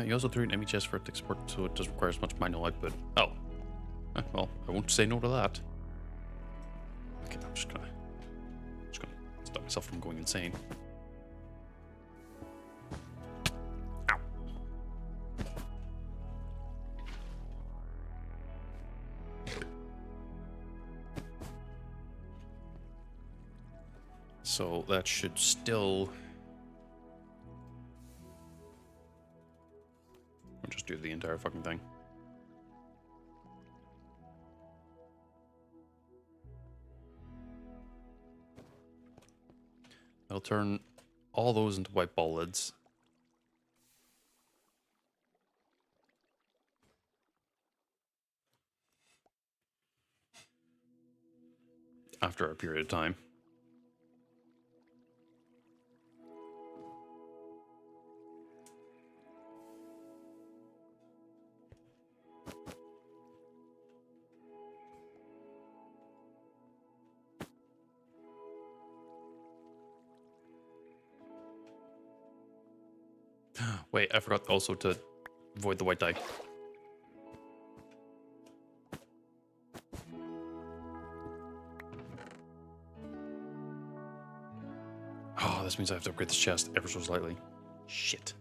You also threw an empty chest for it to export, so it doesn't require as much manual output. Oh. Well, I won't say no to that. Okay, I'm just gonna stop myself from going insane. Ow. So that should still... I'll just do the entire fucking thing. That'll turn all those into white ball lids. After a period of time. Wait, I forgot also to void the white dye. Oh, this means I have to upgrade this chest ever so slightly. Shit.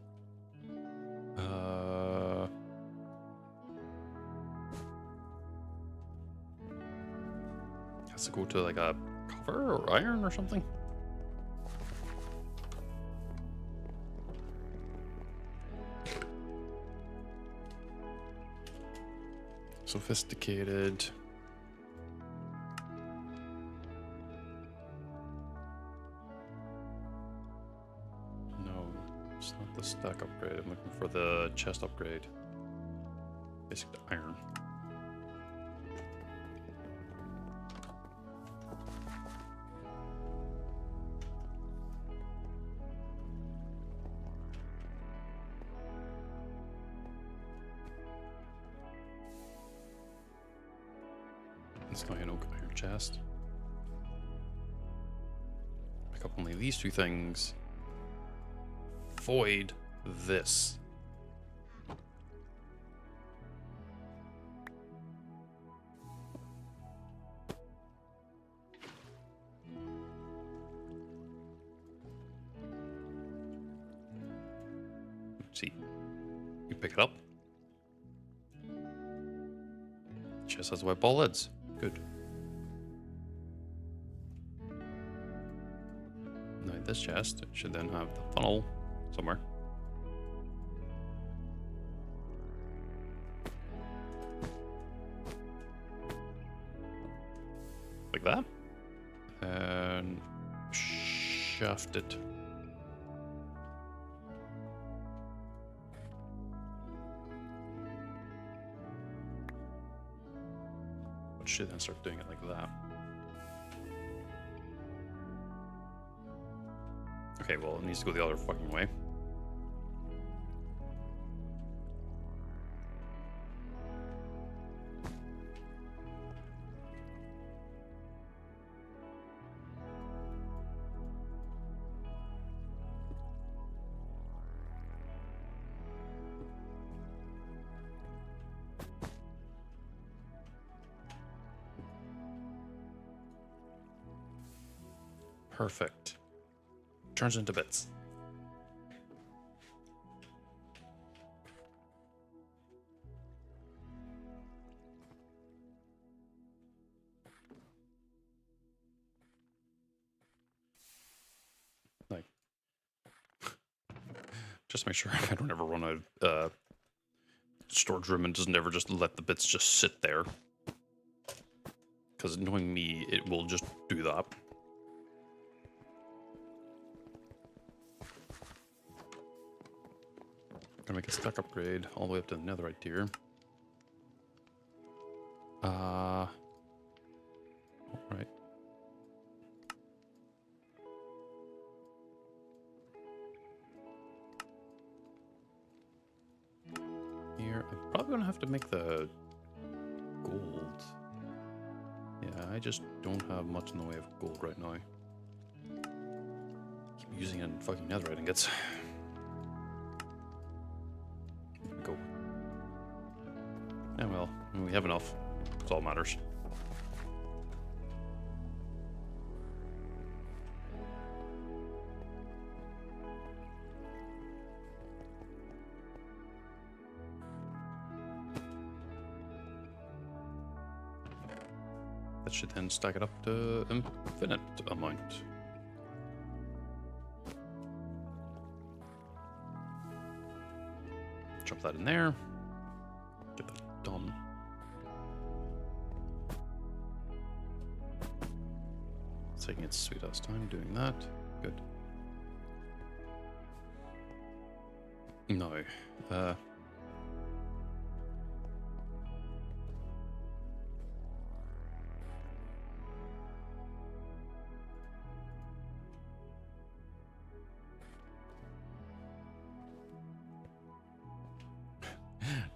Has to go to like a copper or iron or something. Sophisticated. No, it's not the stack upgrade. I'm looking for the chest upgrade. Basic to iron. It's not an oak iron chest. Pick up only these two things. Void this. Let's see. You pick it up. Chest has white ball lids. Good. Now this chest should then have the funnel somewhere. Like that. And shaft it. Should then start doing it like that. Okay, well, it needs to go the other fucking way. Perfect. Turns into bits. Like, just make sure I don't ever run out of storage room and doesn't ever just let the bits just sit there. Because knowing me, it will just do that. Gonna make a stack upgrade all the way up to the netherite tier. Alright. Here, I'm probably gonna have to make the gold. Yeah, I just don't have much in the way of gold right now. Keep using it in fucking netherite ingots. Go. Yeah, well, we have enough. That's all that matters. That should then stack it up to infinite amount. that in there. Get that done. It's taking its sweet ass time doing that. Good. No.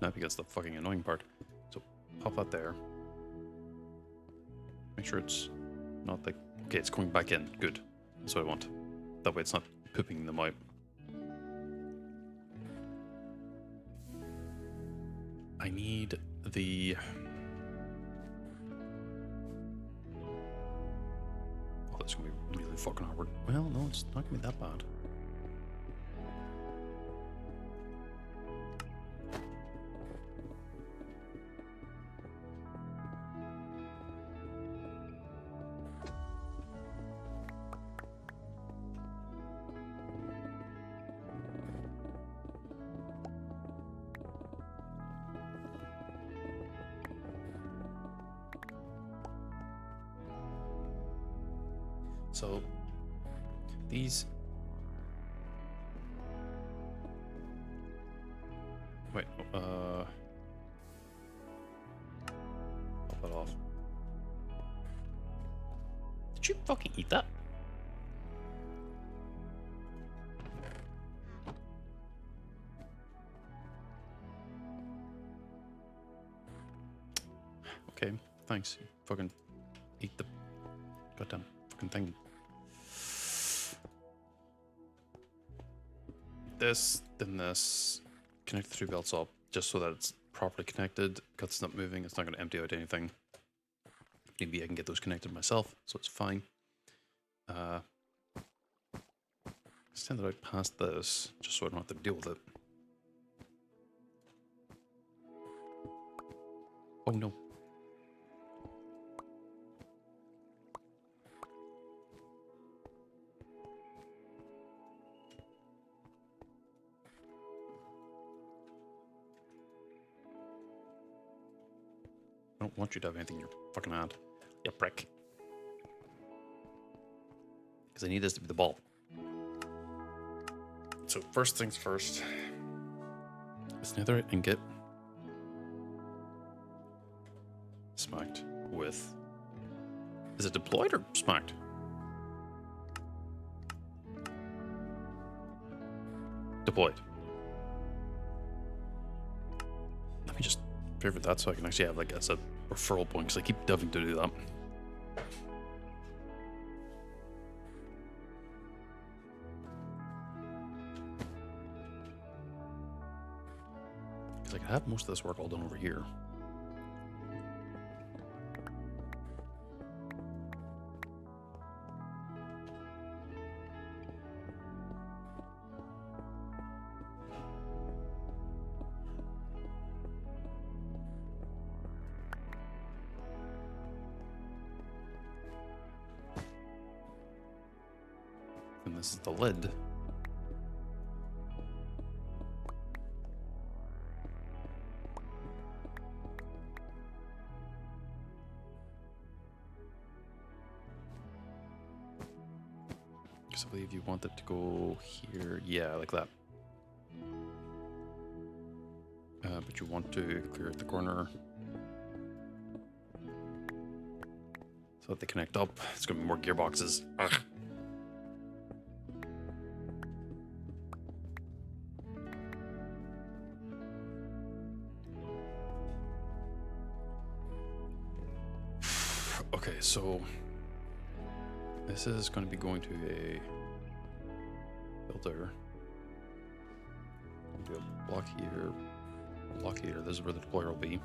Not because the fucking annoying part. So pop that there. Make sure it's not like... Okay, it's going back in. Good. That's what I want. That way it's not pooping them out. I need the... Oh, that's going to be really fucking hard. Well, no, it's not going to be that bad. So, these... Wait, pop that off. Did you fucking eat that? Okay, thanks. You fucking eat the goddamn fucking thing. This, then this. Connect the two belts up just so that it's properly connected. Because it's not moving, it's not going to empty out anything. Maybe I can get those connected myself, so it's fine. Extend it out past this, just so I don't have to deal with it. Oh no. I don't want you to have anything in your fucking hand. You prick. Because I need this to be the ball. So first things first. This netherite ingot. Smacked with... Is it deployed or smacked? Deployed. Let me just favorite that so I can actually have like as a referral point, because I keep having to do that. Because I could have most of this work all done over here. And this is the lid. Because I believe you want it to go here. Yeah, like that. But you want to clear the corner. So that they connect up. It's going to be more gearboxes. Ugh. Okay, so this is going to be going to a builder. Do a block here. This is where the deployer will be.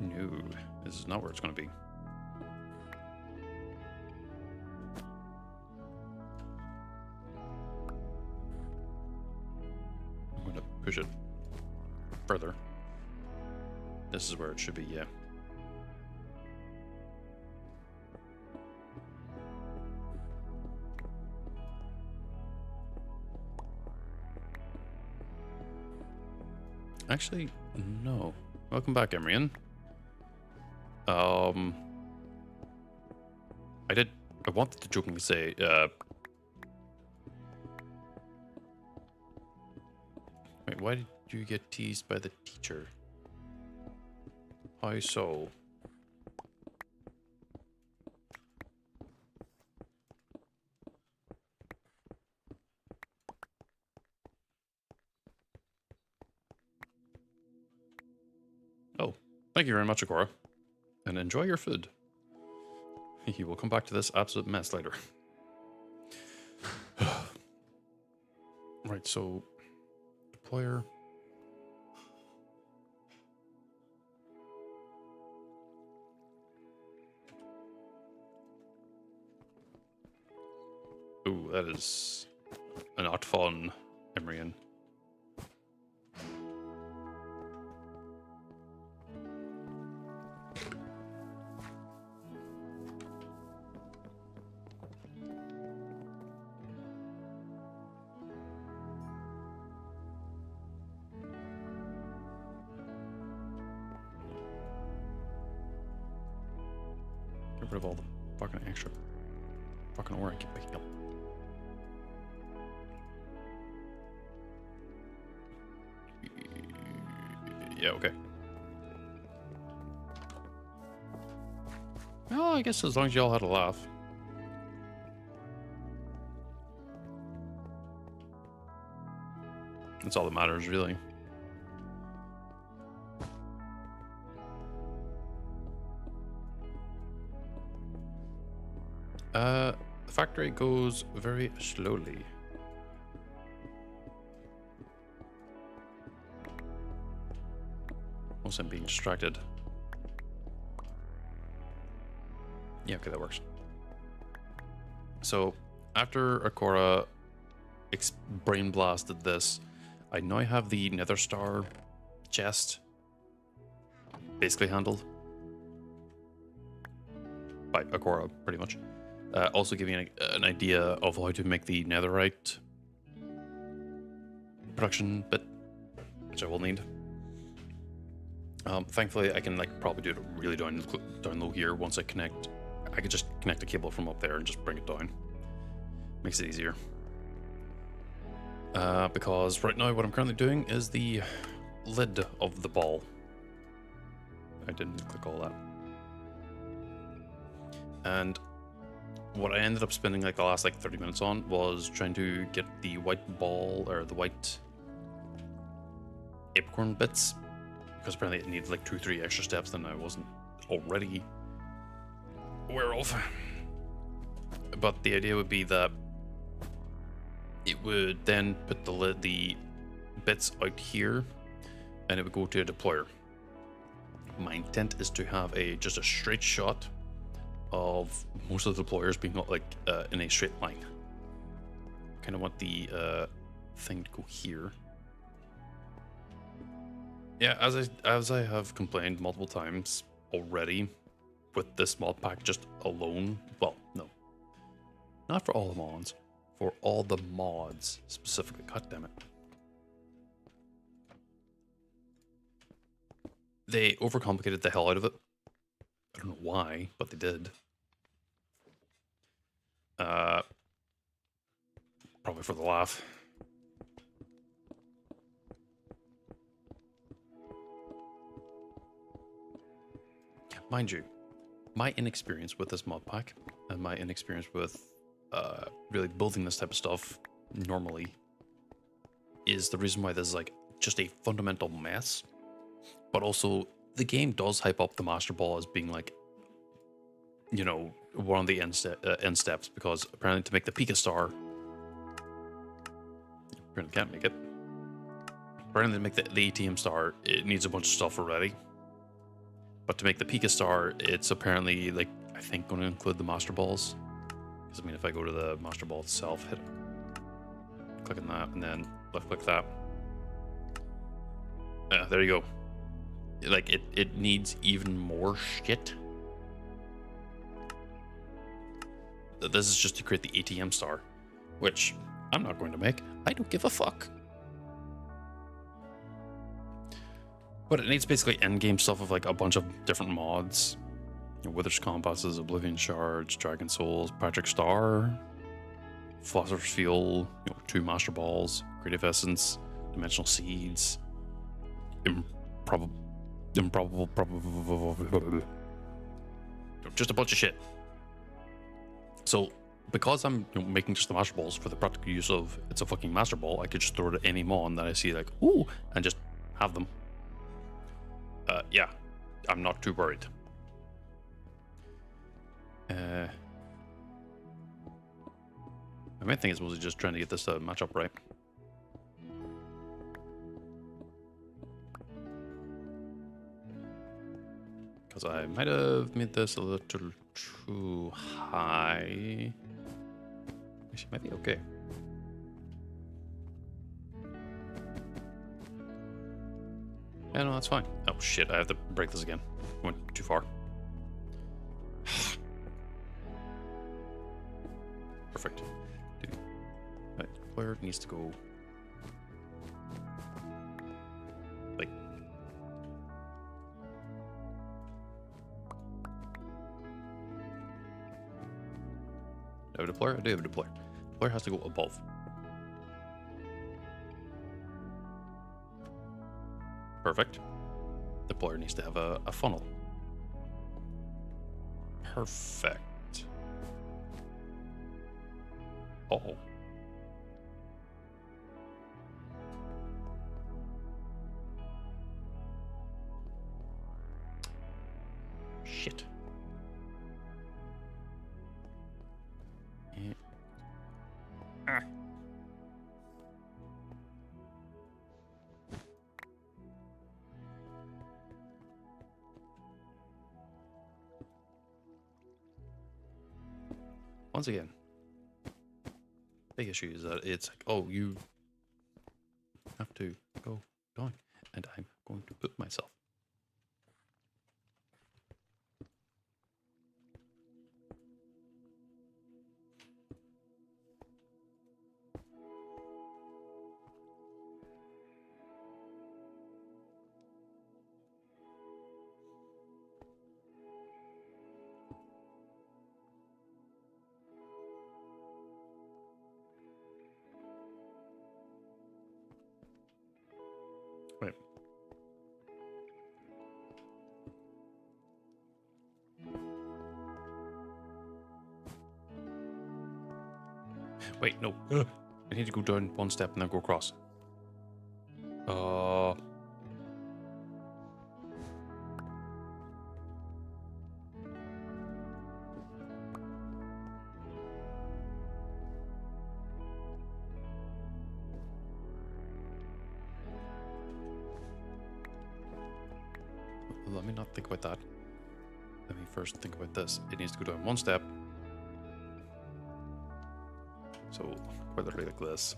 No, this is not where it's going to be. I'm going to push it further. This is where it should be, yeah. Actually, no. Welcome back, Emrian. I wanted to jokingly say, wait, why did you get teased by the teacher? How so? Oh, thank you very much, Akora. And enjoy your food. You will come back to this absolute mess later. Right, so deployer. Ooh, that is not fun, Emrian. Get rid of all the fucking extra fucking ore I keep picking up. Yeah, okay. Well, I guess as long as y'all had a laugh. That's all that matters, really. The factory goes very slowly. Also, I'm being distracted. Yeah, okay, that works. So, after Akora brain blasted this, I now have the Nether Star chest basically handled by Akora, pretty much. Also giving an idea of how to make the netherite production bit, which I will need. Thankfully, I can probably do it really down low here. Once I connect, I could just connect the cable from up there and just bring it down. Makes it easier. Because right now what I'm currently doing is the lid of the ball. I didn't click all that. And what I ended up spending the last 30 minutes on was trying to get the white ball, or the white acorn bits, because apparently it needed 2-3 extra steps than I wasn't already aware of. But the idea would be that it would then put the bits out here, and it would go to a deployer. My intent is to have just a straight shot of most of the deployers being in a straight line. Kind of want the thing to go here. Yeah, as I have complained multiple times already, with this mod pack just alone. Well, no, not for all the mods, for all the mods specifically. God damn it! They overcomplicated the hell out of it. I don't know why, but they did. Probably for the laugh. Mind you, my inexperience with this mod pack and my inexperience with really building this type of stuff normally is the reason why this is just a fundamental mess. But also, the game does hype up the Master Ball as being one of the end steps, because apparently to make the Pika Star, apparently can't make it. Apparently to make the ATM Star, it needs a bunch of stuff already. But to make the Pika Star, it's apparently I think going to include the Master Balls. Because I mean, if I go to the Master Ball itself, click on that, and then left click that. There you go. It needs even more shit. This is just to create the ATM Star, which I'm not going to make. I don't give a fuck. But it needs basically endgame stuff of like a bunch of different mods. Wither's Compasses, Oblivion Shards, Dragon Souls, Patrick Star, Philosopher's Fuel, 2 Master Balls, Creative Essence, Dimensional Seeds, improbable, just a bunch of shit. So because I'm making just the Master Balls for the practical use of it's a fucking Master Ball, I could just throw it at any mon that I see like, ooh, and just have them. Yeah, I'm not too worried. My main thing is mostly just trying to get this match up right. Because I might have made this a little too high. Actually, might be okay. Yeah, no, that's fine. Oh shit, I have to break this again. Went too far. Perfect. Right, player needs to go like do I have a deployer? I do have a deployer. The player has to go above. Perfect. The player needs to have a funnel. Perfect. Uh-oh. Shit. Yeah. Ah. Once again, big issue is that it's like, oh, you have to go down, and I'm going to put myself. Wait. Wait, no. I need to go down one step and then go across. Let me not think about that. Let me first think about this. It needs to go down one step. So, quite literally like this.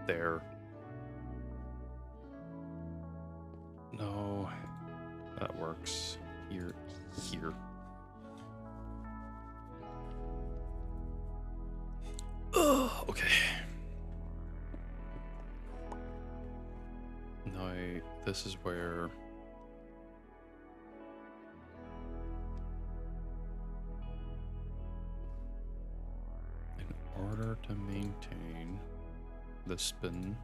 There. No. That works. Here. Here. Okay. Now, this is where... in order to maintain the spin...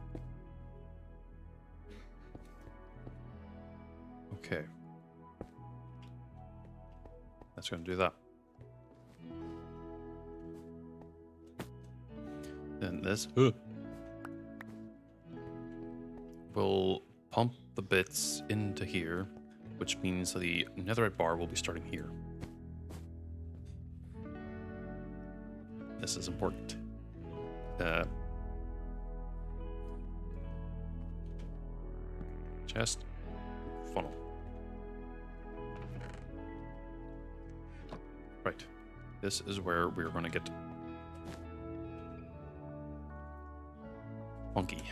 Okay. That's going to do that. Then this will pump the bits into here, which means the netherite bar will be starting here. This is important. Chest, funnel. Right. This is where we're going to get funky.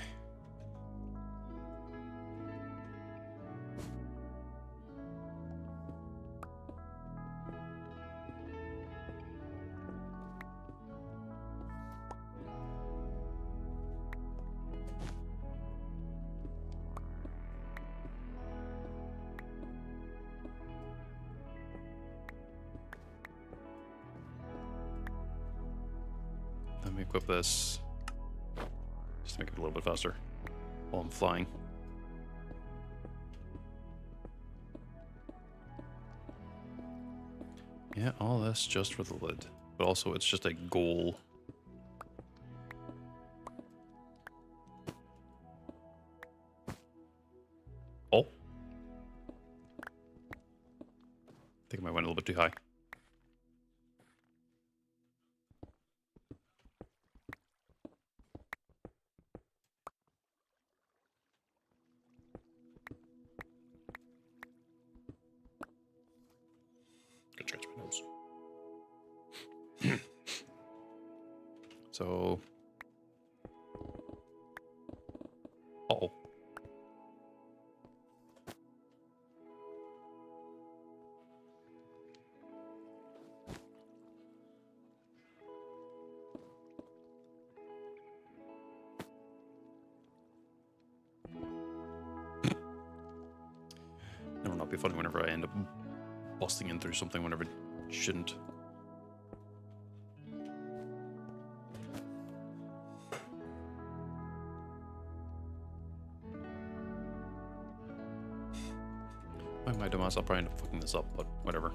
equip this. Just to make it a little bit faster while I'm flying. Yeah, all this just for the lid. But also it's just a goal. Oh. I think I might went a little bit too high. Good scratch my nose. So. Uh-oh. It will not be funny whenever I end up busting in through something whenever it shouldn't. My dumbass, I'll probably end up fucking this up, but whatever.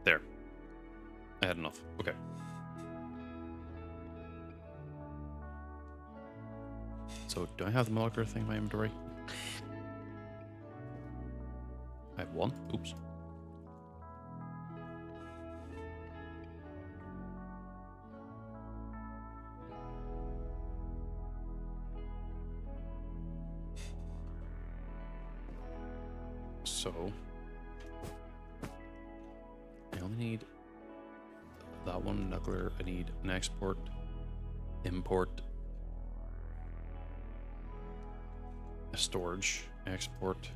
There. I had enough. Okay. So, do I have the molecular thing in my inventory? I have one. Oops. So, I only need that one nuclear. I need an export, import, a storage, export,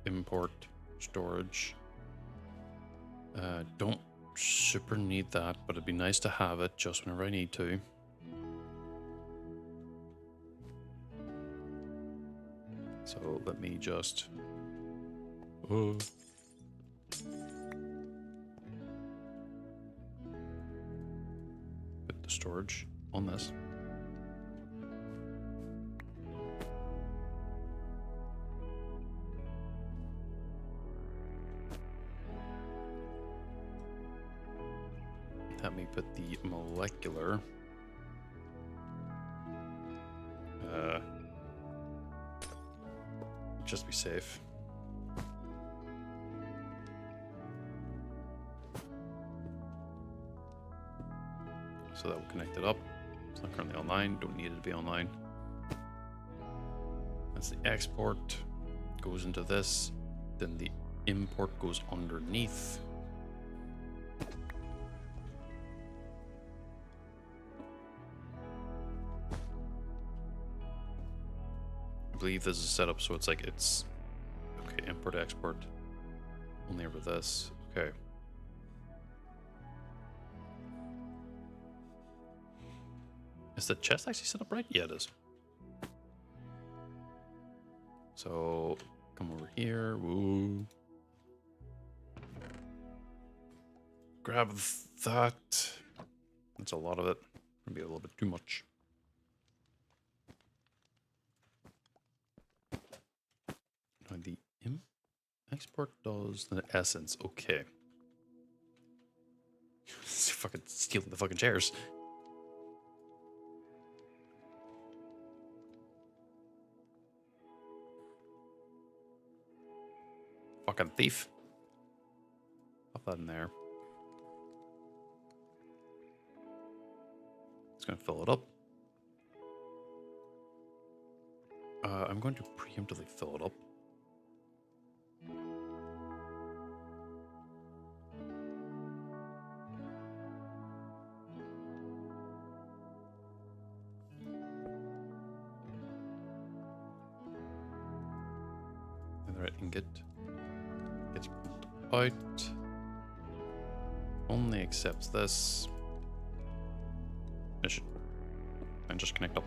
import, storage. Don't super need that, but it'd be nice to have it just whenever I need to. So let me just... put the storage on this. Let me put the molecular just be safe. So that will connect it up. It's not currently online, don't need it to be online. That's the export, goes into this, then the import goes underneath. I believe this is set up so it's like it's okay, import export only over this. Okay. Is the chest actually set up right? Yeah, it is. So come over here. Woo. Grab that. That's a lot of it. Maybe a little bit too much. Now the export does the essence. Okay. Fucking stealing the fucking chairs. Fucking thief. Pop that in there. It's gonna fill it up. I'm going to preemptively fill it up. Netherite ingot gets pulled out. Only accepts this. Mission. And just connect up.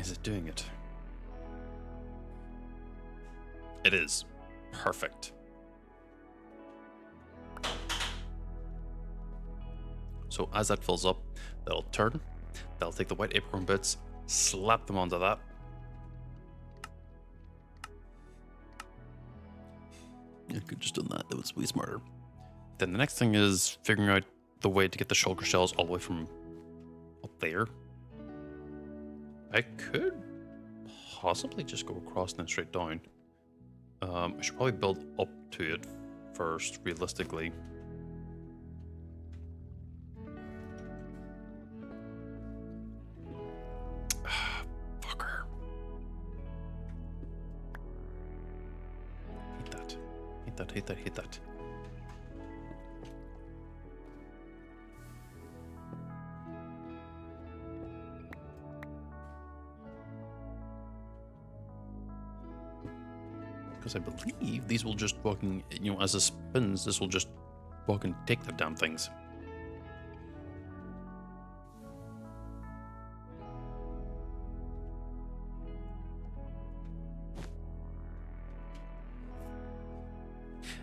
Is it doing it? It is. Perfect. So as that fills up, that'll turn. That'll take the white acorn bits, slap them onto that. You could just done that. That was way smarter. Then the next thing is figuring out the way to get the shulker shells all the way from up there. I could possibly just go across and then straight down. I should probably build up to it first, realistically. Fucker. Hate that. Hate that, hate that, hate that. Because I believe these will just fucking, you know, as it spins, this will just fucking take the damn things.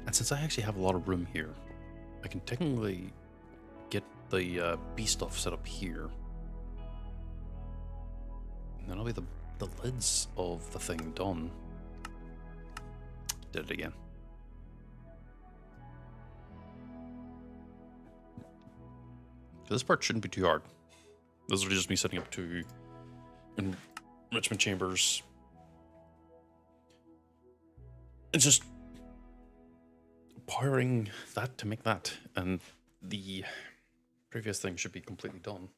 And since I actually have a lot of room here, I can technically get the bee stuff set up here. And then I'll be the lids of the thing done. Did it again. So this part shouldn't be too hard. This will just me setting up two enrichment chambers. It's just powering that to make that, and the previous thing should be completely done.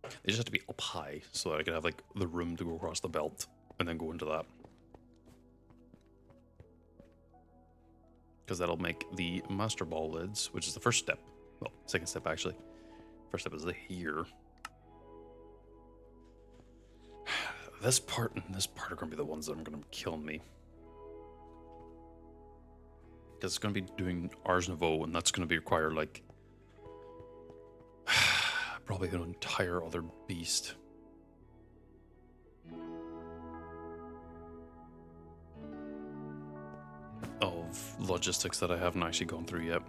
They just have to be up high so that I can have like the room to go across the belt and then go into that. Because that'll make the master ball lids, which is the first step. Well, second step actually. First step is here. This part and this part are going to be the ones that are going to kill me. Because it's going to be doing Ars Nouveau, and that's going to be require like probably an entire other beast. Of logistics that I haven't actually gone through yet.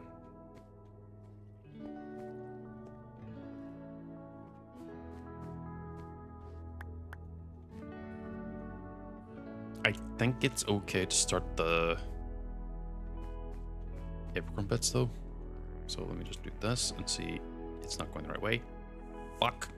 I think it's okay to start the acorn bits though. So let me just do this and see it's not going the right way. Fuck.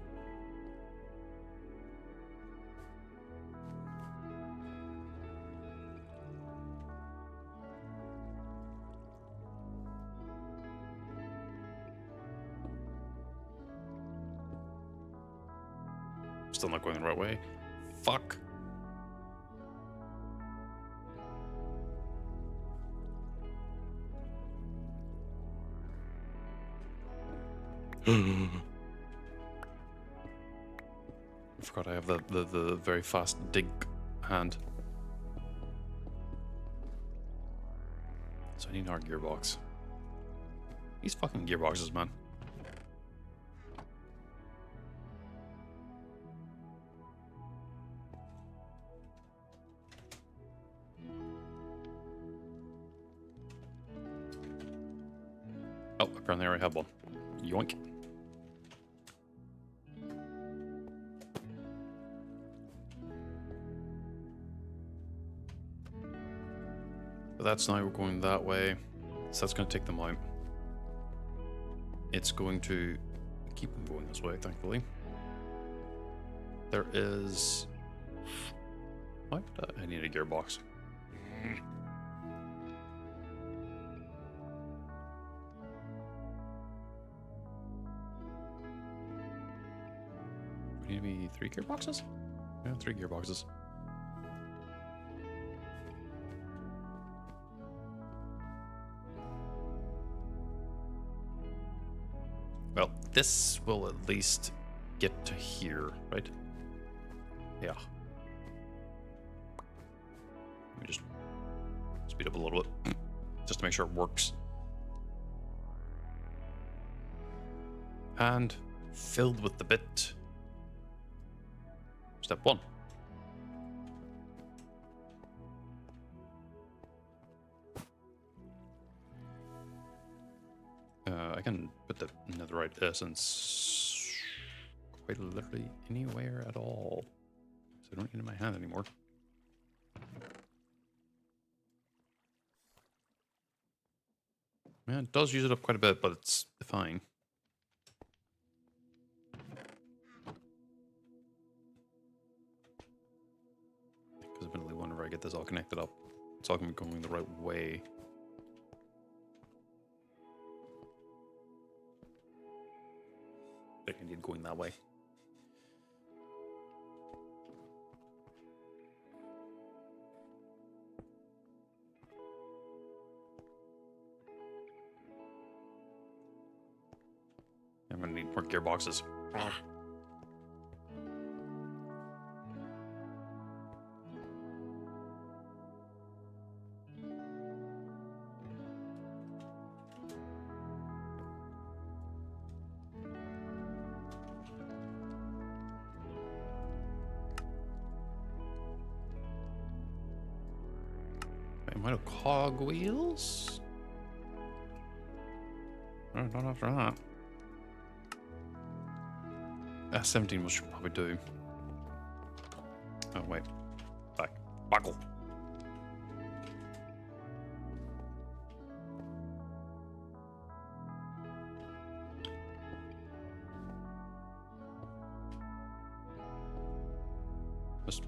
Still not going the right way. Fuck. I forgot I have the very fast dig hand. So I need our gearbox. These fucking gearboxes, man. Oh, apparently I already have one. Yoink. But that's now we're going that way. So that's going to take them out. It's going to keep them going this way, thankfully. There is... What? I need a gearbox. Maybe 3 gearboxes? Yeah, 3 gearboxes. Well, this will at least get to here, right? Yeah. Let me just speed up a little bit, just to make sure it works. And filled with the bit. step 1. I can put the netherite essence quite literally anywhere at all. So I don't need it in my hand anymore. Yeah, it does use it up quite a bit, but it's fine. Because eventually whenever I get this all connected up, it's all going to be going the right way. I need going that way. I'm going to need more gearboxes. Amount of cogwheels? No, not after that. 17 we should probably do. Oh wait. Back. Buckle. Just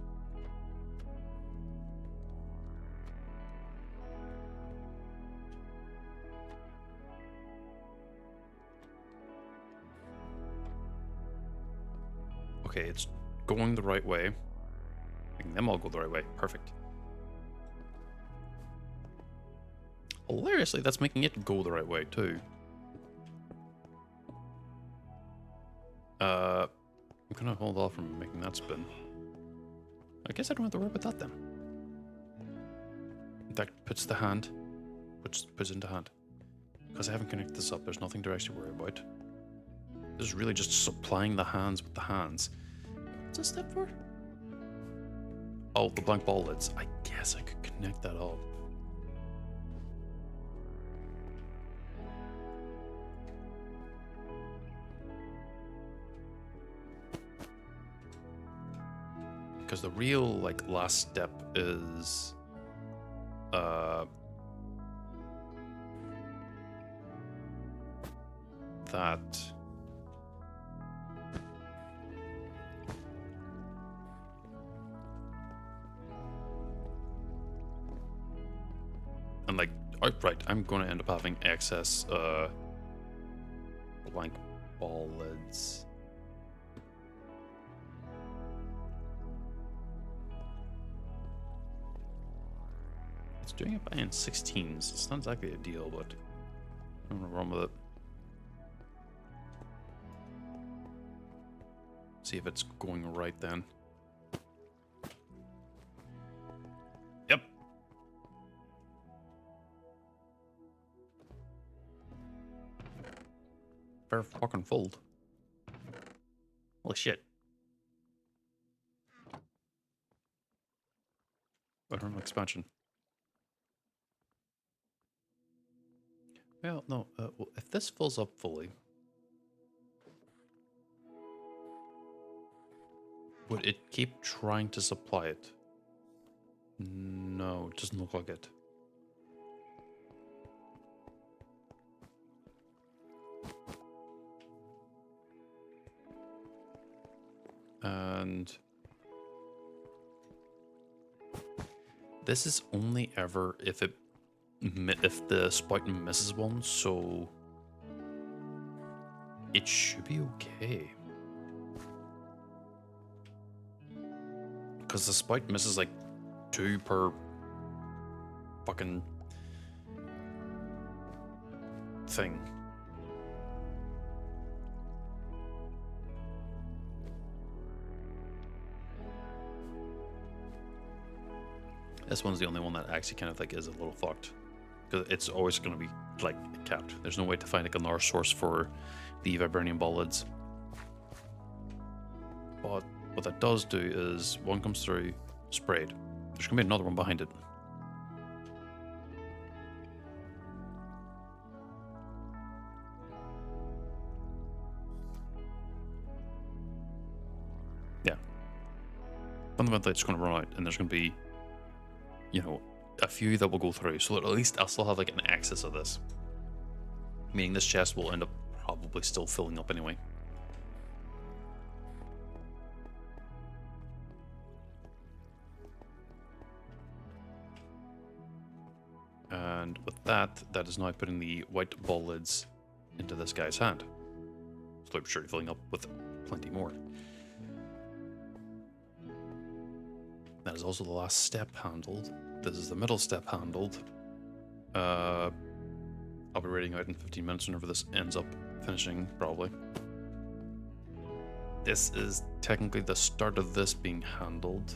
okay, it's going the right way. Making them all go the right way. Perfect. Hilariously, that's making it go the right way, too. I'm gonna hold off from making that spin. I guess I don't have to worry about that, then. That puts the hand... puts into hand. Because I haven't connected this up, there's nothing to actually worry about. This is really just supplying the hands with the hands. What's this step for? Oh, the blank ball lids. I guess I could connect that up. Because the real, like, last step is... that... And like, outright, I'm going to end up having excess blank ball lids. It's doing it by in 16s. It's not exactly a deal, but I'm going to run with it. See if it's going right then. Yep. Fair fucking fold. Holy shit. Bedroom expansion. Well, no. Well, if this fills up fully, would it keep trying to supply it? No, it doesn't look like it. And this is only ever if the spout misses one, so it should be okay. Because the spout misses like 2 per fucking thing. This one's the only one that actually kind of like is a little fucked. Because it's always going to be like capped. There's no way to find like a North source for the vibranium ball lids. But what that does do is one comes through, sprayed. There's going to be another one behind it. Yeah. Fundamentally, it's going to run out, and there's going to be, you know, a few that will go through. So at least I'll still have like an excess of this. Meaning this chest will end up probably still filling up anyway. And with that, that is now putting the white ball lids into this guy's hand. Slowly but surely filling up with plenty more. That is also the last step handled. This is the middle step handled. I'll be reading out in 15 minutes whenever this ends up finishing, probably. This is technically the start of this being handled.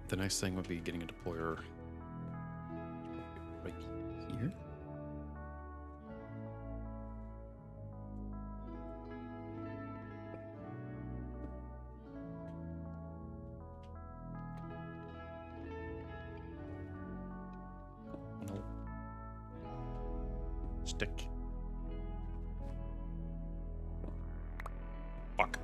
The next thing would be getting a deployer right here. No. Stick. Fuck.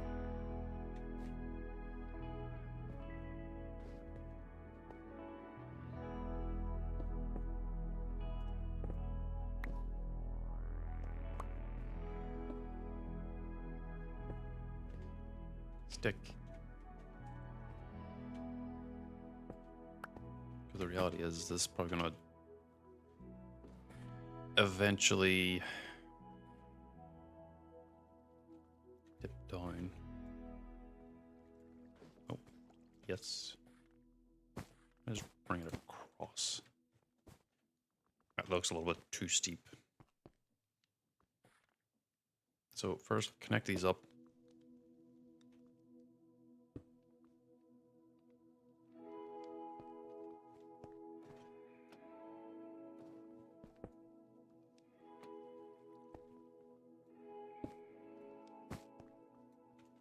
Stick. Because the reality is, this is probably gonna eventually dip down. Oh, yes. I just bring it across. That looks a little bit too steep. So first, connect these up.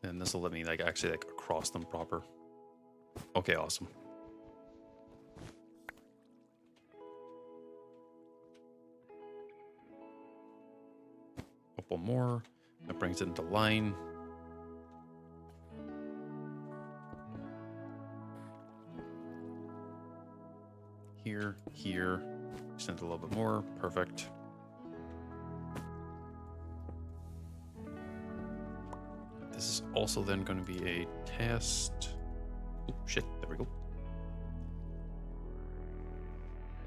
And this will let me like actually like across them proper. Okay, awesome. Up one more. That brings it into line. Here, here. Extend it a little bit more. Perfect. This is also then going to be a test. Oh, shit, there we go.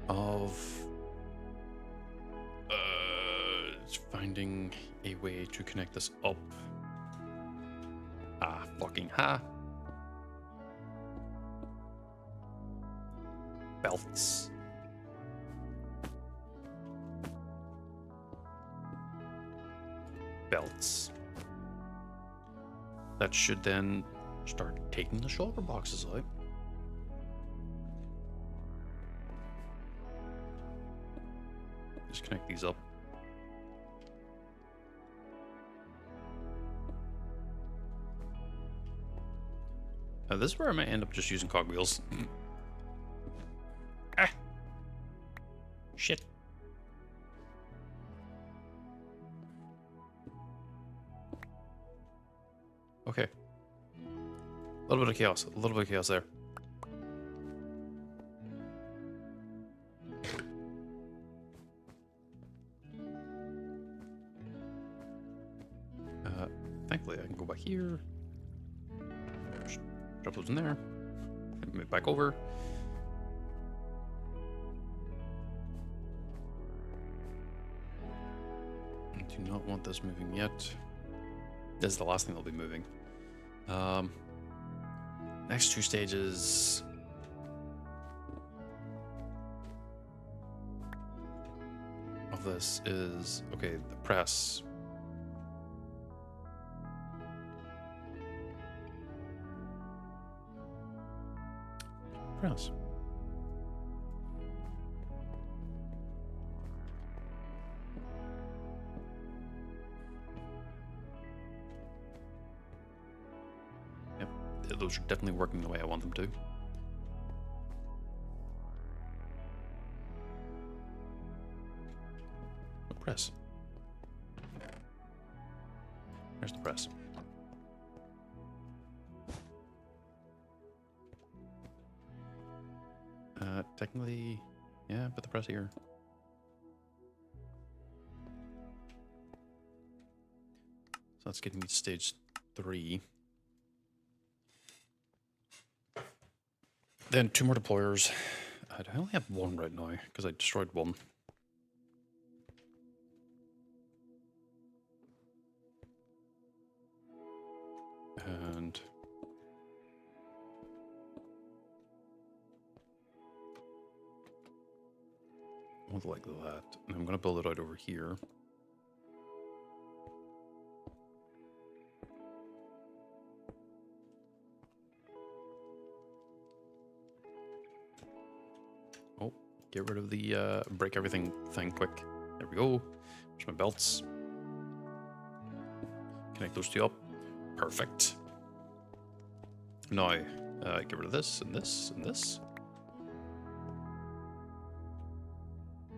Of finding a way to connect this up. Ah, fucking ha. Belts. Belts. That should then start taking the shoulder boxes out. Just connect these up. Now this is where I might end up just using cogwheels. Ah! Shit. Okay. A little bit of chaos. A little bit of chaos there. Thankfully, I can go back here. Just drop those in there. Move back over. I do not want this moving yet. This is the last thing they'll be moving. Next two stages. Of this is, okay, the press. Press. those are definitely working the way I want them to. Press. There's the press. Technically, yeah, put the press here. So that's getting me to stage 3. Then 2 more deployers. I only have 1 right now because I destroyed 1. And like that. And I'm going to build it out over here. Oh, get rid of the break everything thing quick. There we go. There's my belts. Connect those 2 up. Perfect. Now, get rid of this and this and this.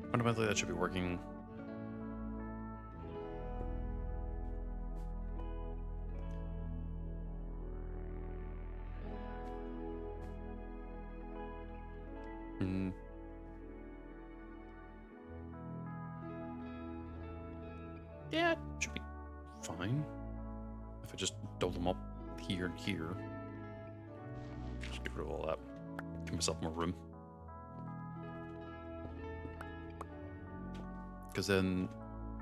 Fundamentally, that should be working. Yeah, it should be fine. If I just double them up here and here. Just get rid of all that. Give myself more room. Because then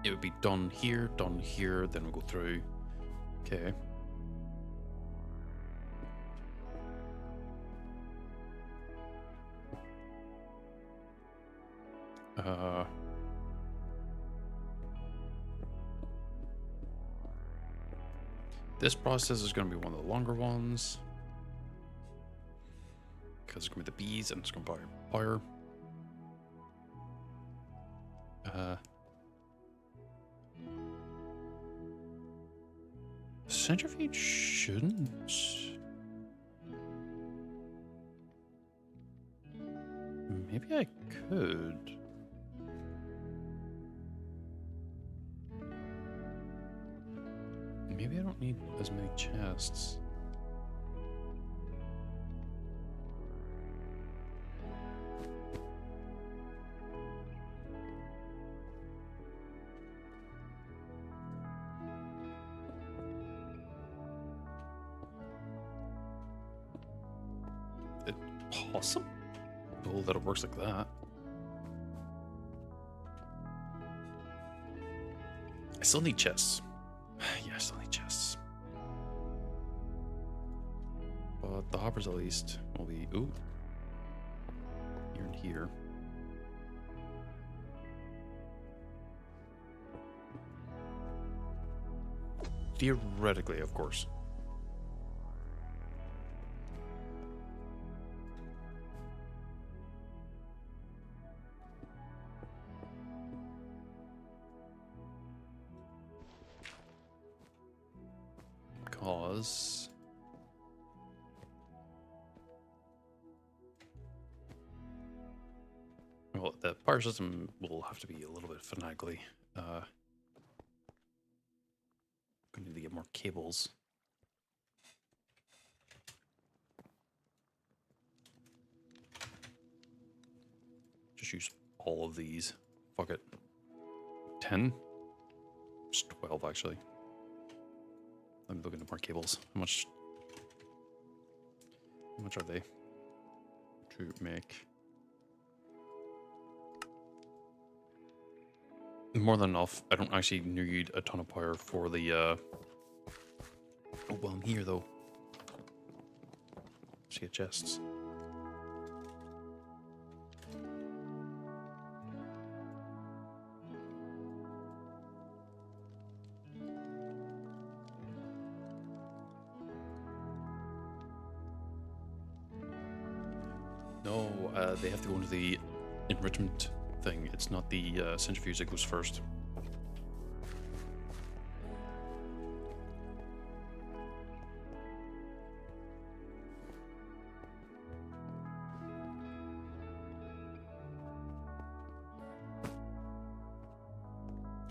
it would be done here, then we'll go through. Okay. This process is going to be one of the longer ones. Because it's going to be the bees and it's going to be fire. Centrifuge shouldn't. Maybe I could. Maybe I don't need as many chests. It's possible that it works like that. I still need chests. Yeah, I still need chests. But the hoppers at least will be, ooh, here and here. Theoretically, of course. Because well, the power system will have to be a little bit finagly. Gonna need to get more cables. Just use all of these. Fuck it. 10? Just 12 actually. Let me look into more cables. How much are they to make? More than enough. I don't actually need a ton of power for the oh well, I'm here though. Just get chests. No, they have to go into the enrichment thing. It's not the centrifuge that goes first.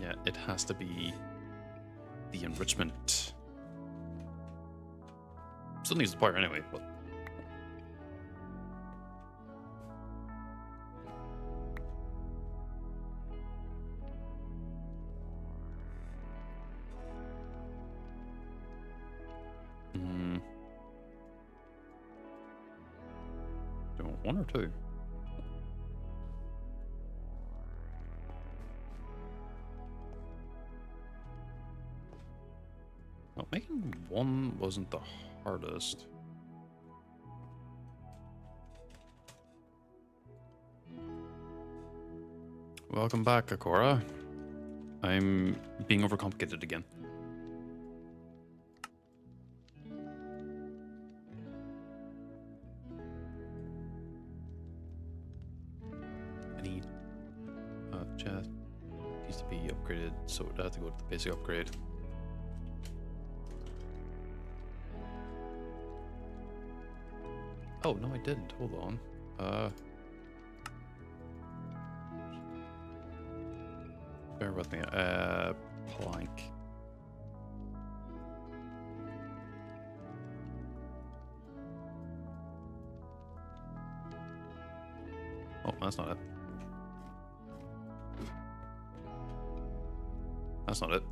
Yeah, it has to be the enrichment. Still needs the fire anyway, but... Do you want one or two? Well, making one wasn't the hardest. Welcome back, Akora. I'm being overcomplicated again. I need chest needs to be upgraded, so it has to go to the basic upgrade. Oh no, I didn't. Hold on. Bear with me. Plank. Oh, that's not it. That's not it.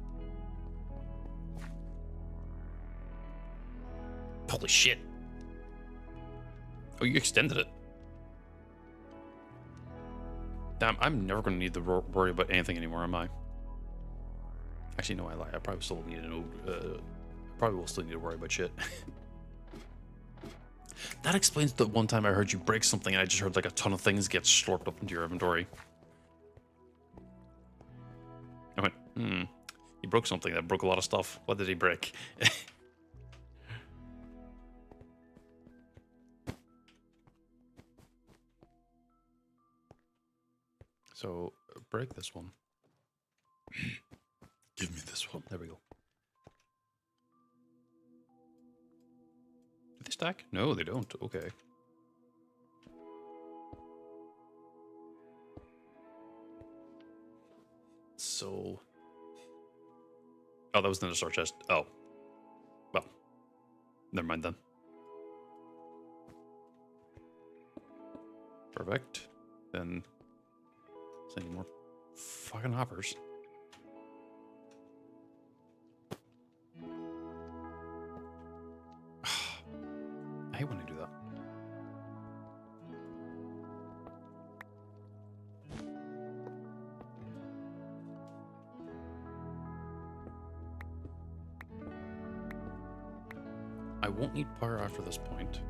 Holy shit. Oh, you extended it. Damn, I'm never going to need to worry about anything anymore, am I? Actually, no, I lie. I probably still need to know. Probably will still need to worry about shit. That explains the one time I heard you break something and I just heard like a ton of things get slurped up into your inventory. I went, he broke something that broke a lot of stuff. What did he break? So, break this one. Give me this one. There we go. Do they stack? No, they don't. Okay. So... Oh, that was in the store chest. Oh. Well. Never mind then. Perfect. Then... Any more fucking hoppers. I hate when I do that. I won't need fire after this point.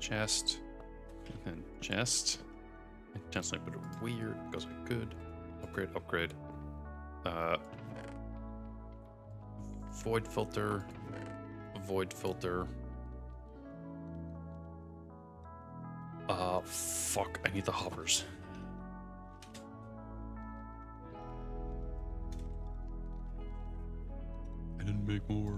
Chest, and then chest. Intentionally put it weird because I could. Upgrade, upgrade. Void filter, void filter. Fuck, I need the hoppers. I didn't make more.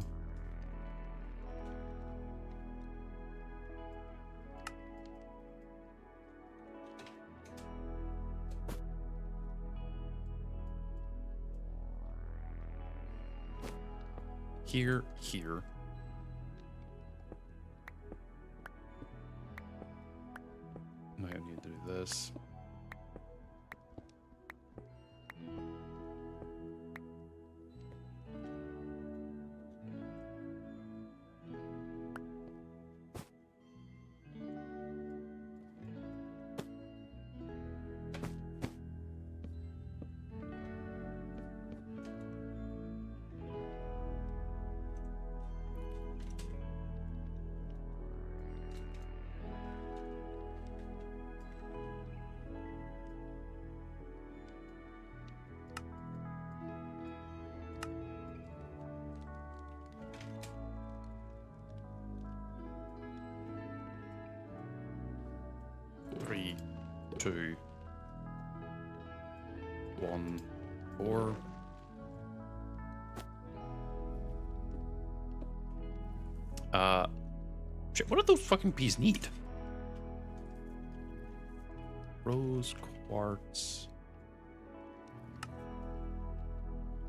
Here. I might need to do this. Three, 2, 1, 4. Shit, what do those fucking bees need? Rose quartz.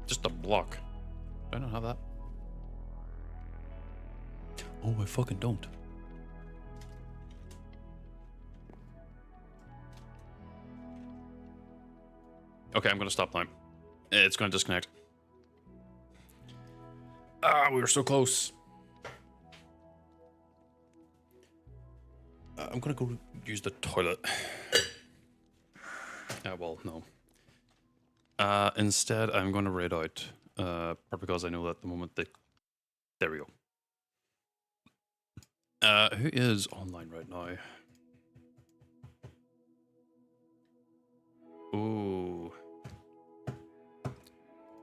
Just a block. Do I not have that? Oh, I fucking don't. Okay, I'm gonna stop now. It's gonna disconnect. Ah, we were so close. I'm gonna go use the toilet. Well, no. Instead, I'm gonna raid out. Because I know that at the moment that... There we go. Who is online right now? Ooh.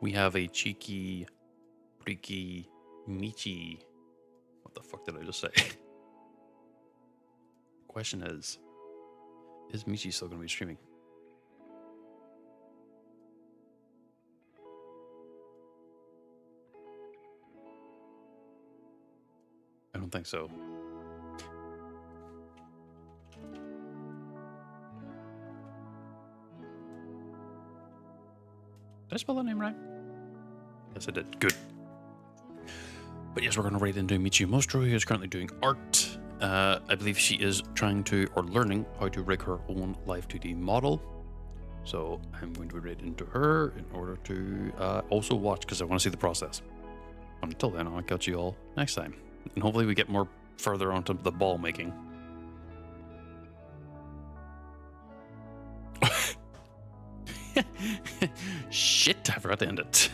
We have a cheeky, freaky Michi. What the fuck did I just say? Question is Michi still going to be streaming? I don't think so. Did I spell that name right? Yes, I did. Good. But yes, we're going to raid into Michi Mostro, who is currently doing art. I believe she is trying to, or learning, how to rig her own live 2D model. So I'm going to raid into her in order to also watch, because I want to see the process. Until then, I'll catch you all next time. And hopefully we get more further onto the ball making. Shit, I forgot to end it.